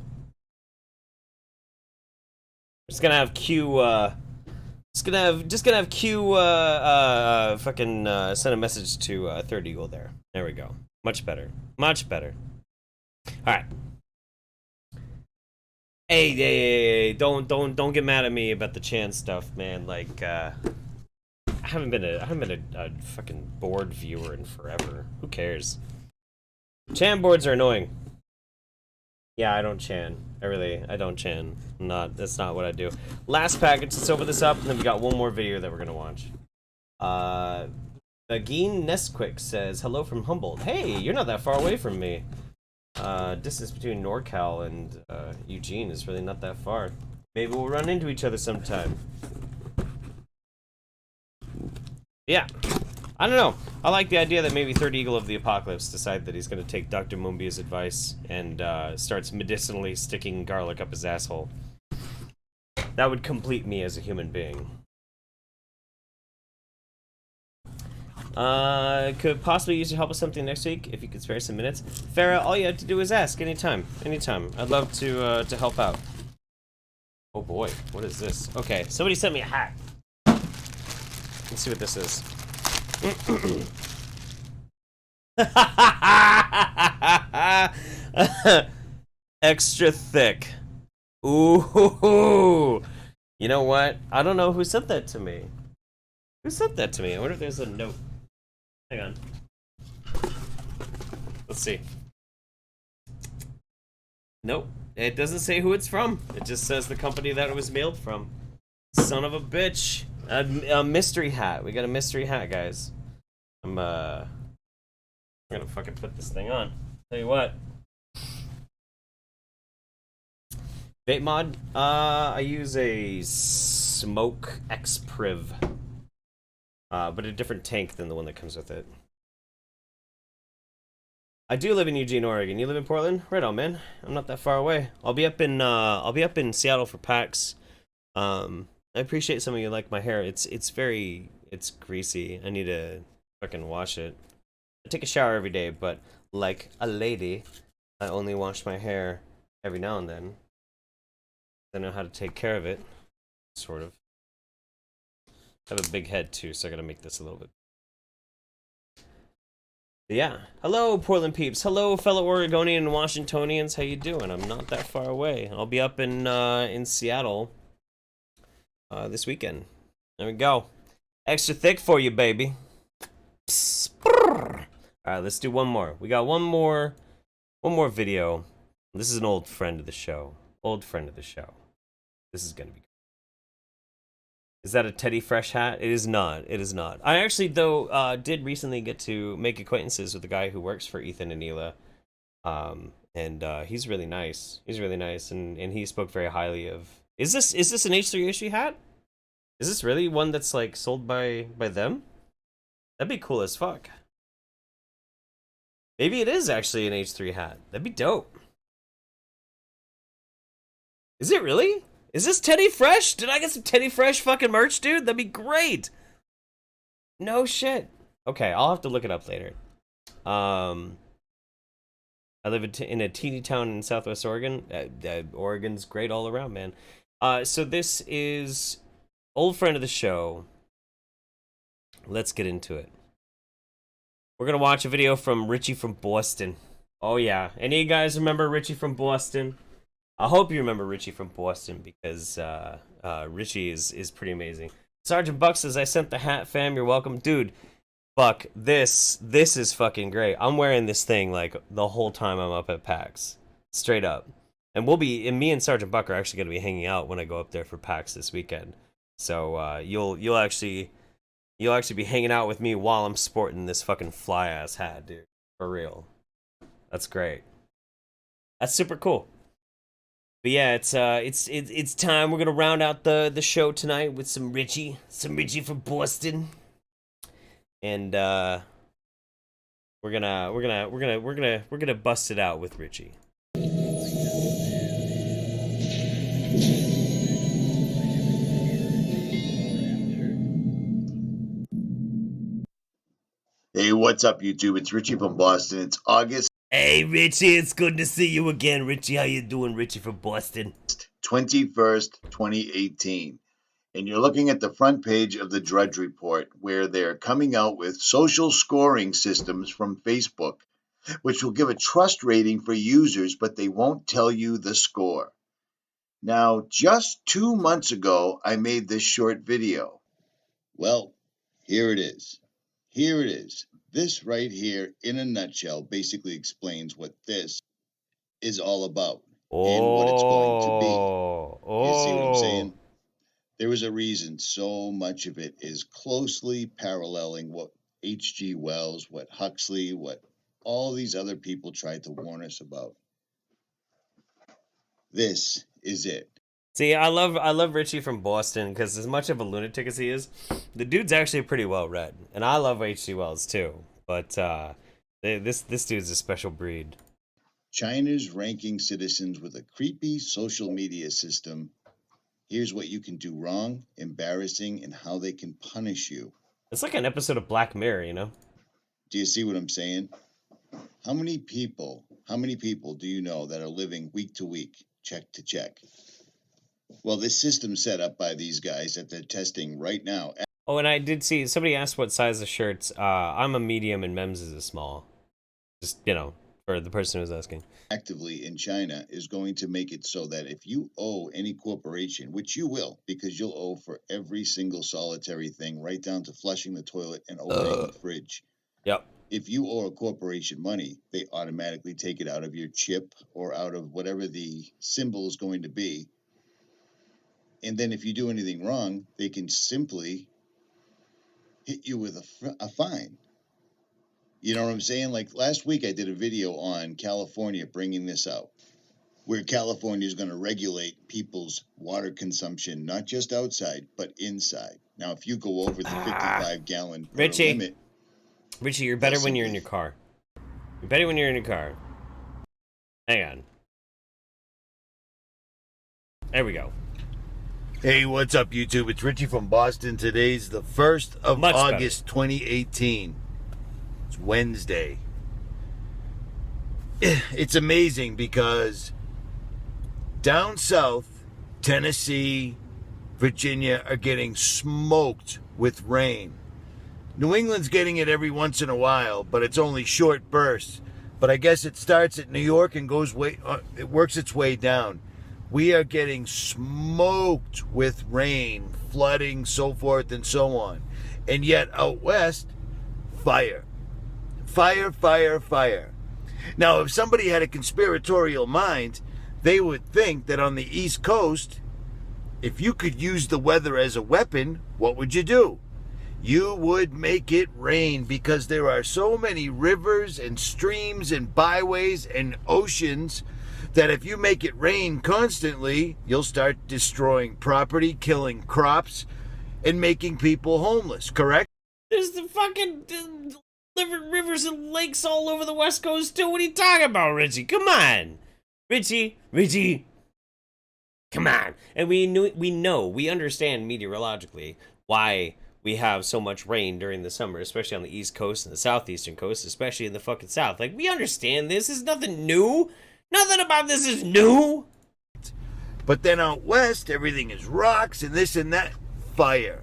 Just gonna have Q just gonna have Q fucking send a message to Third Eagle there. There we go. Much better. Much better. Alright. Hey, don't get mad at me about the Chan stuff, man. Like I haven't been a fucking board viewer in forever. Who cares? Chan boards are annoying. Yeah, I don't Chan. I don't Chan. That's not what I do. Last package, let's open this up, and then we got one more video that we're gonna watch. Nagin Nesquick says, hello from Humboldt. Hey, you're not that far away from me. Distance between NorCal and Eugene is really not that far. Maybe we'll run into each other sometime. Yeah. I don't know. I like the idea that maybe Third Eagle of the Apocalypse decided that he's going to take Dr. Mumbi's advice and starts medicinally sticking garlic up his asshole. That would complete me as a human being. Could possibly use your help with something next week if you could spare some minutes. Pharaoh, all you have to do is ask anytime. Anytime. I'd love to help out. Oh boy, what is this? Okay, somebody sent me a hat. Let's see what this is. Extra thick. Ooh. You know what? I don't know who sent that to me. Who sent that to me? I wonder if there's a note. Hang on. Let's see. Nope. It doesn't say who it's from. It just says the company that it was mailed from. Son of a bitch. A mystery hat. We got a mystery hat, guys. I'm gonna fucking put this thing on. Tell you what. Vape mod. I use a Smoke X Priv. But a different tank than the one that comes with it. I do live in Eugene, Oregon. You live in Portland? Right on, man. I'm not that far away. I'll be up in Seattle for PAX. I appreciate some of you like my hair. It's greasy. I need to fucking wash it. I take a shower every day, but like a lady, I only wash my hair every now and then. I know how to take care of it, sort of. I have a big head too, so I gotta make this a little bit. But yeah. Hello, Portland peeps. Hello, fellow Oregonian and Washingtonians. How you doing? I'm not that far away. I'll be up in Seattle this weekend. There we go. Extra thick for you, baby. All right, let's do one more. We got one more video. This is an old friend of the show. Old friend of the show. This is gonna be. Is that a Teddy Fresh hat? It is not. It is not. I actually, though, did recently get to make acquaintances with the guy who works for Ethan and Hila. And he's really nice. He's really nice, and he spoke very highly of. Is this an H3 issue hat? Is this really one that's like sold by them? That'd be cool as fuck. Maybe it is actually an H3 hat. That'd be dope. Is it really? Is this Teddy Fresh? Did I get some Teddy Fresh fucking merch, dude? That'd be great. No shit. Okay, I'll have to look it up later. I live in a teeny town in Southwest Oregon. Oregon's great all around, man. So this is old friend of the show. Let's get into it. We're gonna watch a video from Richie from Boston. Oh yeah, any of you guys remember Richie from Boston? I hope you remember Richie from Boston because Richie is pretty amazing. Sergeant Buck says, I sent the hat, fam. You're welcome. Dude, Buck, this is fucking great. I'm wearing this thing like the whole time I'm up at PAX. Straight up. And me and Sergeant Buck are actually going to be hanging out when I go up there for PAX this weekend. So you'll actually be hanging out with me while I'm sporting this fucking fly ass hat, dude. For real. That's great. That's super cool. But yeah, it's time. We're gonna round out the show tonight with some Richie from Boston, and We're gonna bust it out with Richie. Hey, what's up, YouTube? It's Richie from Boston. It's August. Hey, Richie, it's good to see you again, Richie. How you doing, Richie from Boston? 21st, 2018. And you're looking at the front page of the Drudge Report, where they're coming out with social scoring systems from Facebook, which will give a trust rating for users, but they won't tell you the score. Now, just 2 months ago, I made this short video. Well, here it is. Here it is. This right here, in a nutshell, basically explains what this is all about and what it's going to be. You see what I'm saying? There is a reason so much of it is closely paralleling what H.G. Wells, what Huxley, what all these other people tried to warn us about. This is it. See, I love Richie from Boston because as much of a lunatic as he is, the dude's actually pretty well read, and I love H.G. Wells too. But this dude's a special breed. China's ranking citizens with a creepy social media system. Here's what you can do wrong, embarrassing, and how they can punish you. It's like an episode of Black Mirror, you know? Do you see what I'm saying? How many people do you know that are living week to week, check to check? Well, this system's set up by these guys that they're testing right now. Oh, and I did see somebody asked what size of shirts. I'm a medium and Mems is a small. Just, you know, for the person who was asking. Actively in China is going to make it so that if you owe any corporation, which you will, because you'll owe for every single solitary thing, right down to flushing the toilet and opening the fridge. Yep. If you owe a corporation money, they automatically take it out of your chip or out of whatever the symbol is going to be. And then if you do anything wrong, they can simply hit you with a fine. You know what I'm saying? Like last week, I did a video on California bringing this out, where California is going to regulate people's water consumption, not just outside, but inside. Now, if you go over the 55-gallon limit... Richie, you're better when you're in your car. You're better when you're in your car. Hang on. There we go. Hey, what's up, YouTube? It's Richie from Boston. Today's the 1st of August, 2018. It's Wednesday. It's amazing because down south, Tennessee, Virginia are getting smoked with rain. New England's getting it every once in a while, but it's only short bursts. But I guess it starts at New York and it works its way down. We are getting smoked with rain, flooding, so forth and so on. And yet out west, fire. Fire, fire, fire. Now, if somebody had a conspiratorial mind, they would think that on the East Coast, if you could use the weather as a weapon, what would you do? You would make it rain because there are so many rivers and streams and byways and oceans that if you make it rain constantly, you'll start destroying property, killing crops, and making people homeless, correct? There's the fucking rivers and lakes all over the West Coast too. What are you talking about, Richie? Come on. Richie. Come on. And we understand meteorologically why we have so much rain during the summer, especially on the East Coast and the Southeastern Coast, especially in the fucking South. Like, we understand this. This is nothing new. Nothing about this is new. But then out west, everything is rocks and this and that. Fire.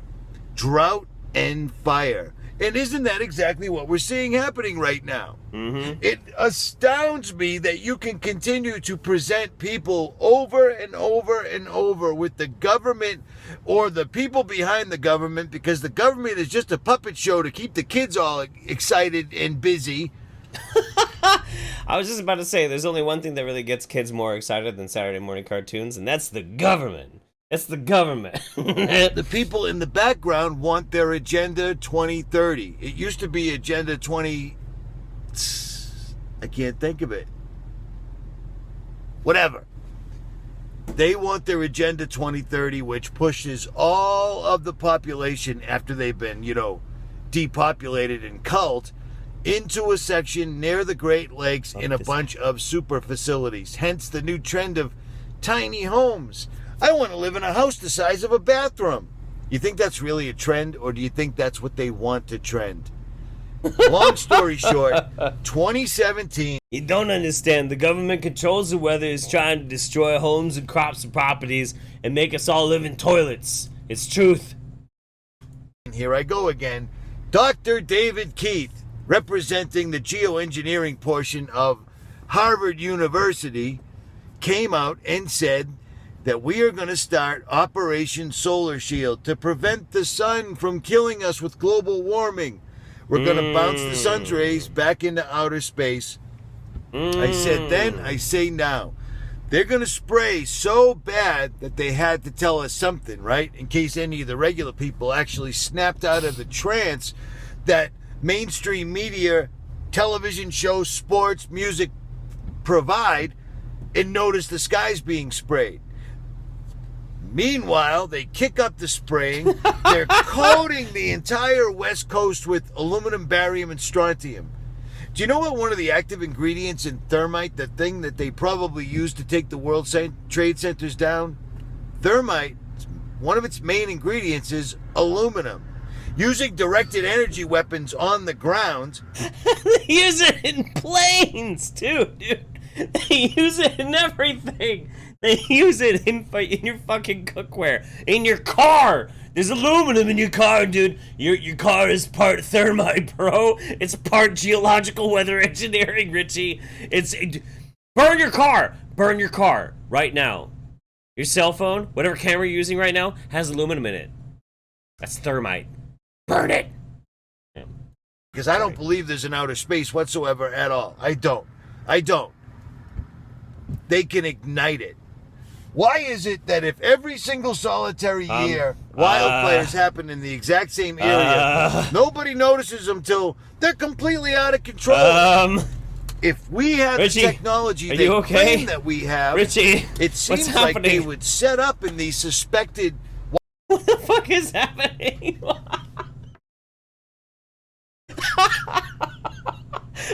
Drought and fire. And isn't that exactly what we're seeing happening right now? Mm-hmm. It astounds me that you can continue to present people over and over and over with the government or the people behind the government, because the government is just a puppet show to keep the kids all excited and busy. I was just about to say, there's only one thing that really gets kids more excited than Saturday morning cartoons, and that's the government. It's the government. The people in the background want their Agenda 2030. It used to be Agenda 20... I can't think of it. Whatever. They want their Agenda 2030, which pushes all of the population after they've been, depopulated and culled into a section near the Great Lakes in a bunch of super facilities. Hence the new trend of tiny homes. I want to live in a house the size of a bathroom. You think that's really a trend, or do you think that's what they want to trend? Long story short, 2017. You don't understand. The government controls the weather, is trying to destroy homes and crops and properties and make us all live in toilets. It's truth. Here I go again. Dr. David Keith, representing the geoengineering portion of Harvard University, came out and said that we are going to start Operation Solar Shield to prevent the sun from killing us with global warming. We're going to bounce the sun's rays back into outer space. I said then, I say now. They're going to spray so bad that they had to tell us something, right? In case any of the regular people actually snapped out of the trance that mainstream media, television shows, sports, music provide, and notice the skies being sprayed. Meanwhile, they kick up the spraying. They're coating the entire West Coast with aluminum, barium, and strontium. Do you know what one of the active ingredients in thermite, the thing that they probably use to take the World Trade Centers down? Thermite, one of its main ingredients is aluminum. Using directed energy weapons on the ground. They use it in planes, too, dude. They use it in everything. They use it in your fucking cookware. In your car. There's aluminum in your car, dude. Your car is part thermite, bro. It's part geological weather engineering, Richie. Burn your car. Burn your car right now. Your cell phone, whatever camera you're using right now, has aluminum in it. That's thermite. Burn it. Because I don't believe there's an outer space whatsoever at all. I don't. They can ignite it. Why is it that if every single solitary year wildfires happen in the exact same area, nobody notices them till they're completely out of control? If we had Richie, the technology they claim that we have, Richie, it seems like they would set up in these suspected... What the fuck is happening?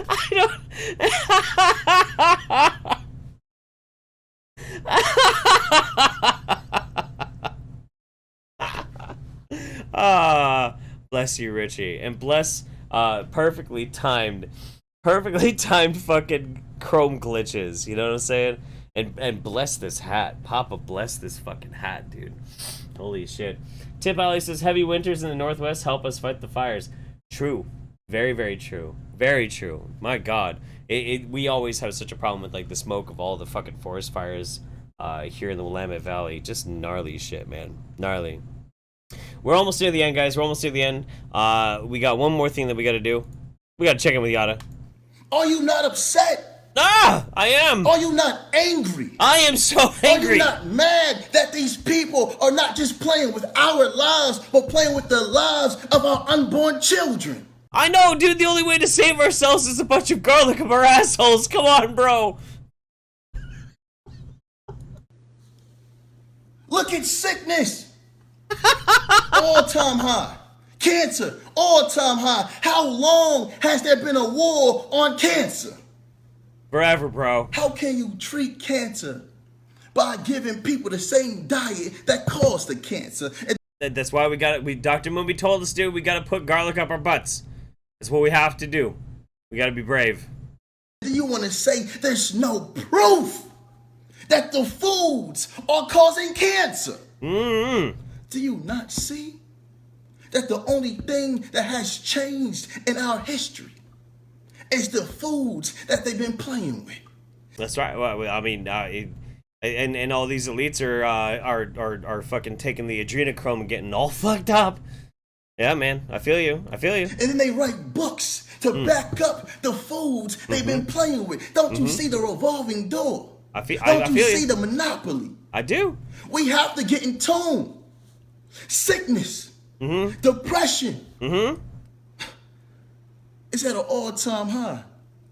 I don't... Bless you, Richie, and bless perfectly timed fucking chrome glitches. You know what I'm saying? And bless this hat, Papa. Bless this fucking hat, dude. Holy shit. Tip Alley says heavy winters in the Northwest help us fight the fires. True, very, very true, very true. My God, we always have such a problem with like the smoke of all the fucking forest fires here in the Willamette Valley. Just gnarly shit, man. Gnarly. We're almost near the end, guys. We're almost near the end. We got one more thing that we got to do. We got to check in with Yatta. Are you not upset? I am. Are you not angry? I am so angry. Are you not mad that these people are not just playing with our lives, but playing with the lives of our unborn children? I know, dude. The only way to save ourselves is a bunch of garlic up our assholes. Come on, bro. Look at sickness. All-time high. Cancer, all-time high. How long has there been a war on cancer? Forever, bro. How can you treat cancer by giving people the same diet that caused the cancer? And that's why Dr. Mumba told us, dude, we got to put garlic up our butts. That's what we have to do. We got to be brave. Do you want to say there's no proof that the foods are causing cancer? Mm-hmm. Do you not see that the only thing that has changed in our history is the foods that they've been playing with? That's right. Well, I mean, and all these elites are fucking taking the adrenochrome and getting all fucked up. Yeah, man. I feel you. And then they write books to back up the foods they've been playing with. Don't you see the revolving door? Don't you see the monopoly? I do. We have to get in tune. Sickness, depression, it's at an all-time high.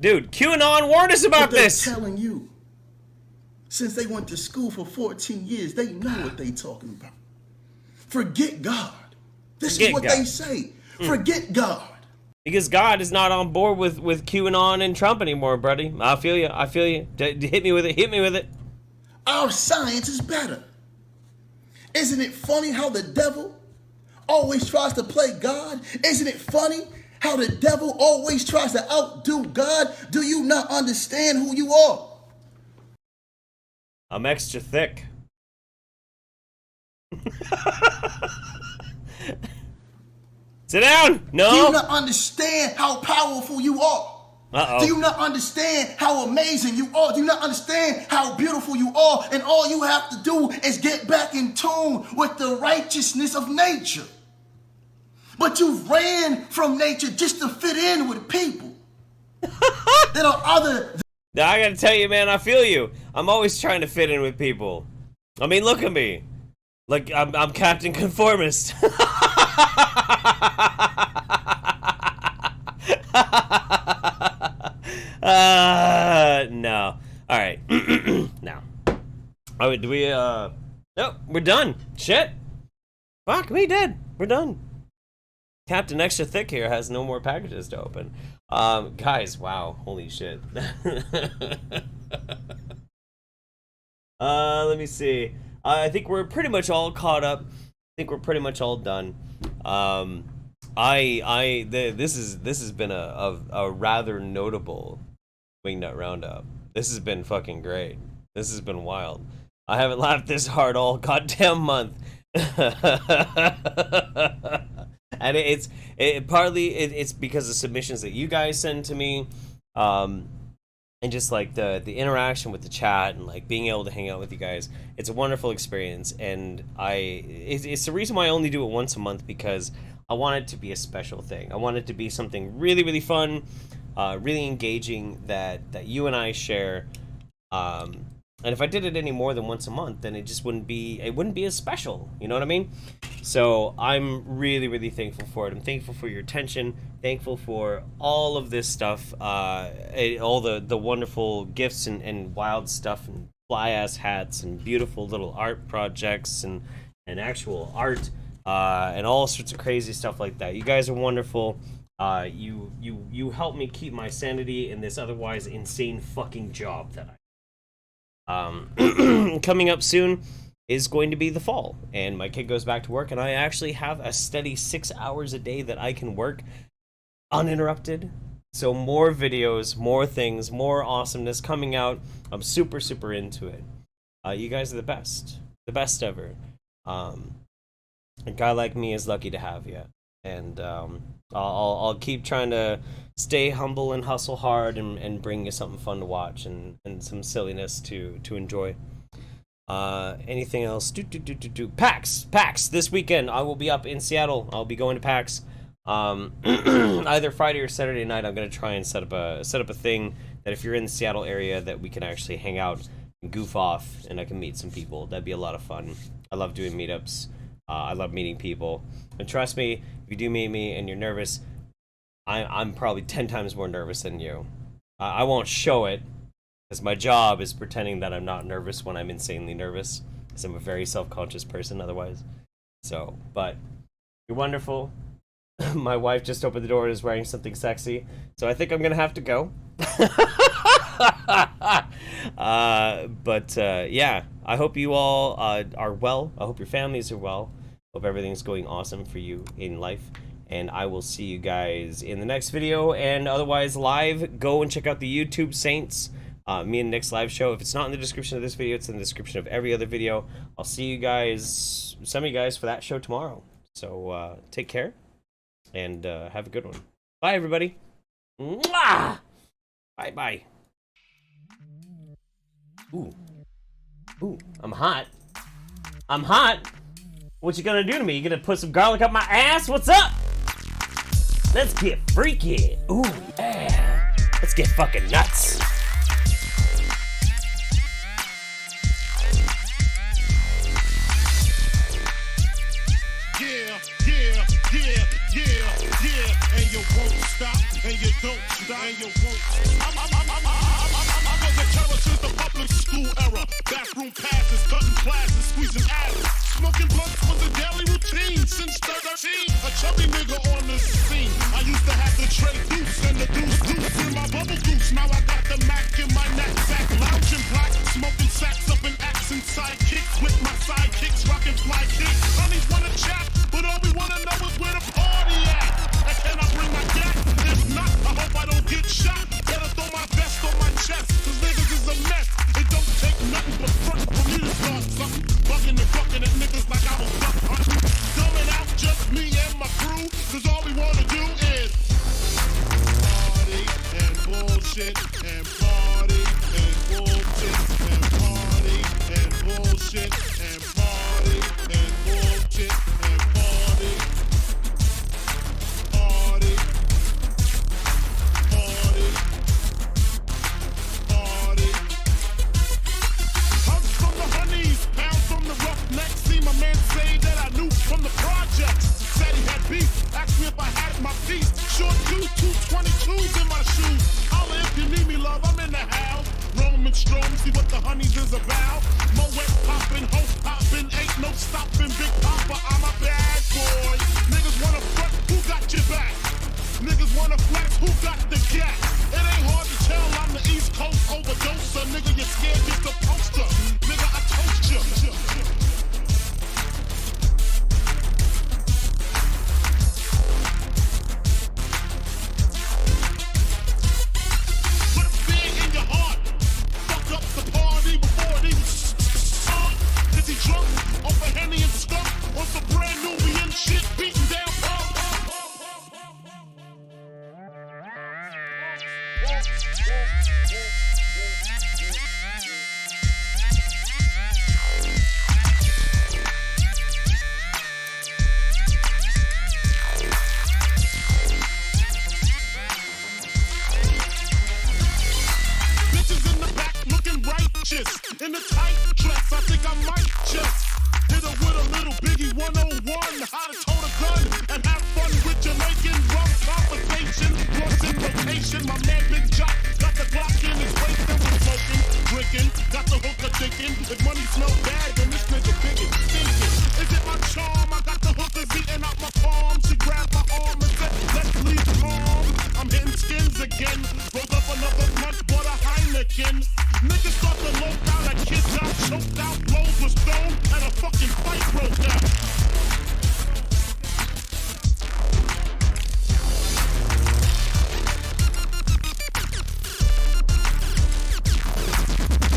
Dude, QAnon warned us about this. They're telling you, since they went to school for 14 years, they know what they talking about. Forget God. This is what they say. Forget God. Because God is not on board with QAnon and Trump anymore, buddy. I feel you. I feel you. Hit me with it. Hit me with it. Our science is better. Isn't it funny how the devil always tries to play God? Isn't it funny how the devil always tries to outdo God? Do you not understand who you are? I'm extra thick. Sit down. No. Do you not understand how powerful you are? Uh-oh. Do you not understand how amazing you are? Do you not understand how beautiful you are? And all you have to do is get back in tune with the righteousness of nature. But you've ran from nature just to fit in with people that are other. Now, I gotta tell you, man, I feel you. I'm always trying to fit in with people. I mean, look at me. Like, I'm Captain Conformist. No. All right. Now. Oh, do we, nope, we're done. Shit. Fuck, we did. We're done. Captain Extra Thick here has no more packages to open. Guys, wow. Holy shit. Let me see. I think we're pretty much all caught up. I think we're pretty much all done. This has been a rather notable Wingnut Roundup. This has been fucking great. This has been wild. I haven't laughed this hard all goddamn month. And it's because of submissions that you guys send to me, and just like the interaction with the chat and like being able to hang out with you guys. It's a wonderful experience, and it's the reason why I only do it once a month, because I want it to be a special thing. I want it to be something really, really fun, really engaging that you and I share. And if I did it any more than once a month, then it just wouldn't be as special. You know what I mean? So I'm really, really thankful for it. I'm thankful for your attention. Thankful for all of this stuff, all the wonderful gifts and wild stuff and fly-ass hats and beautiful little art projects and actual art and all sorts of crazy stuff like that. You guys are wonderful. You help me keep my sanity in this otherwise insane fucking job that coming up soon is going to be the fall, and my kid goes back to work, and I actually have a steady 6 hours a day that I can work uninterrupted. So more videos, more things, more awesomeness coming out. I'm super, super into it. You guys are the best ever. A guy like me is lucky to have you, and I'll keep trying to stay humble and hustle hard and bring you something fun to watch and some silliness to enjoy. Anything else? PAX this weekend. I will be up in Seattle. I'll be going to PAX either Friday or Saturday night. I'm gonna try and set up a thing that if you're in the Seattle area that we can actually hang out and goof off, and I can meet some people. That'd be a lot of fun. I love doing meetups. I love meeting people, and trust me, if you do meet me and you're nervous, I'm probably 10 times more nervous than you. I won't show it, because my job is pretending that I'm not nervous when I'm insanely nervous, because I'm a very self-conscious person otherwise. So, but you're wonderful. My wife just opened the door and is wearing something sexy, so I think I'm gonna have to go. Yeah, I hope you all are well. I hope your families are well. Hope everything's going awesome for you in life. And I will see you guys in the next video. And otherwise, live, go and check out the YouTube Saints. Me and Nick's live show. If it's not in the description of this video, it's in the description of every other video. I'll see you guys, some of you guys, for that show tomorrow. So take care and have a good one. Bye, everybody. Mwah! Bye-bye. Ooh, I'm hot. I'm hot. What you gonna do to me? You gonna put some garlic up my ass? What's up? Let's get freaky. Ooh, yeah. Let's get fucking nuts. And you won't stop, and you don't stop, and you won't stop. I was a terror since the public school era. Bathroom passes, cutting classes, squeezing asses. Smoking blunts was a daily routine since 13. A chubby nigga on the scene. I used to have the tray deuce and the deuce in my bubble goose. Now I got the Mac in my knapsack, lounging black, smoking sacks up in accent sidekicks with my sidekicks, rocking fly kicks. Honeys wanna chat, but all we wanna know is where the party at. And can I bring my gat? If not, I hope I don't get shot. Better throw my vest on my chest, cause niggas is a mess. It don't take nothing but front for me to start something. Bugging and fucking at niggas like I was duck hunting. Dumbing out just me and my crew, cause all we wanna do is party and bullshit and party and bullshit and party and bullshit and party and bullshit and party. Party. Party. Party. Hugs from the honeys, pounds from the roughnecks. See my man say that I knew from the projects. Said he had beef, asked me if I had my piece. Short 222s in my shoes. Holla if you need me, love, I'm in the house. Roman strong, see what the honeys is about. Moet poppin', hope poppin', ain't no stoppin'. Big Papa, I'm a bad boy. Niggas wanna front, who got your back? Niggas wanna flex, who got the gas? It ain't hard to tell I'm the East Coast overdoser. Nigga, you scared, get the poster. Nigga, I toast you. Put fear in your heart. Fuck up the party before it even starts. Is he drunk? Off a Henny and stuff? On some brand new and shit, beating down pump. Bitches in the back looking righteous. In a tight dress, I think I might just hit her with a little Biggie 101. How to tote a gun and have fun with Jamaican rum conversation. Plus in rotation, my man Big Jock got the Glock in his waist and was smoking, drinking, got the hooker thinking. If money smell bad, then this nigga biggin', thinking. Is it my charm? I got the hookers eating out my palm. She grabbed my arm and said, let's leave calm. I'm hitting skins again. Rolled up another blunt, bought a Heineken. Niggas start to low down, like kids got choked out, blows were stoned, and a fucking fight broke out.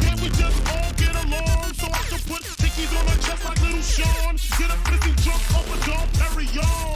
Can't we just all get along so I can put stickies on her chest like little Sean? Get a pissy drunk off a Dom Perignon.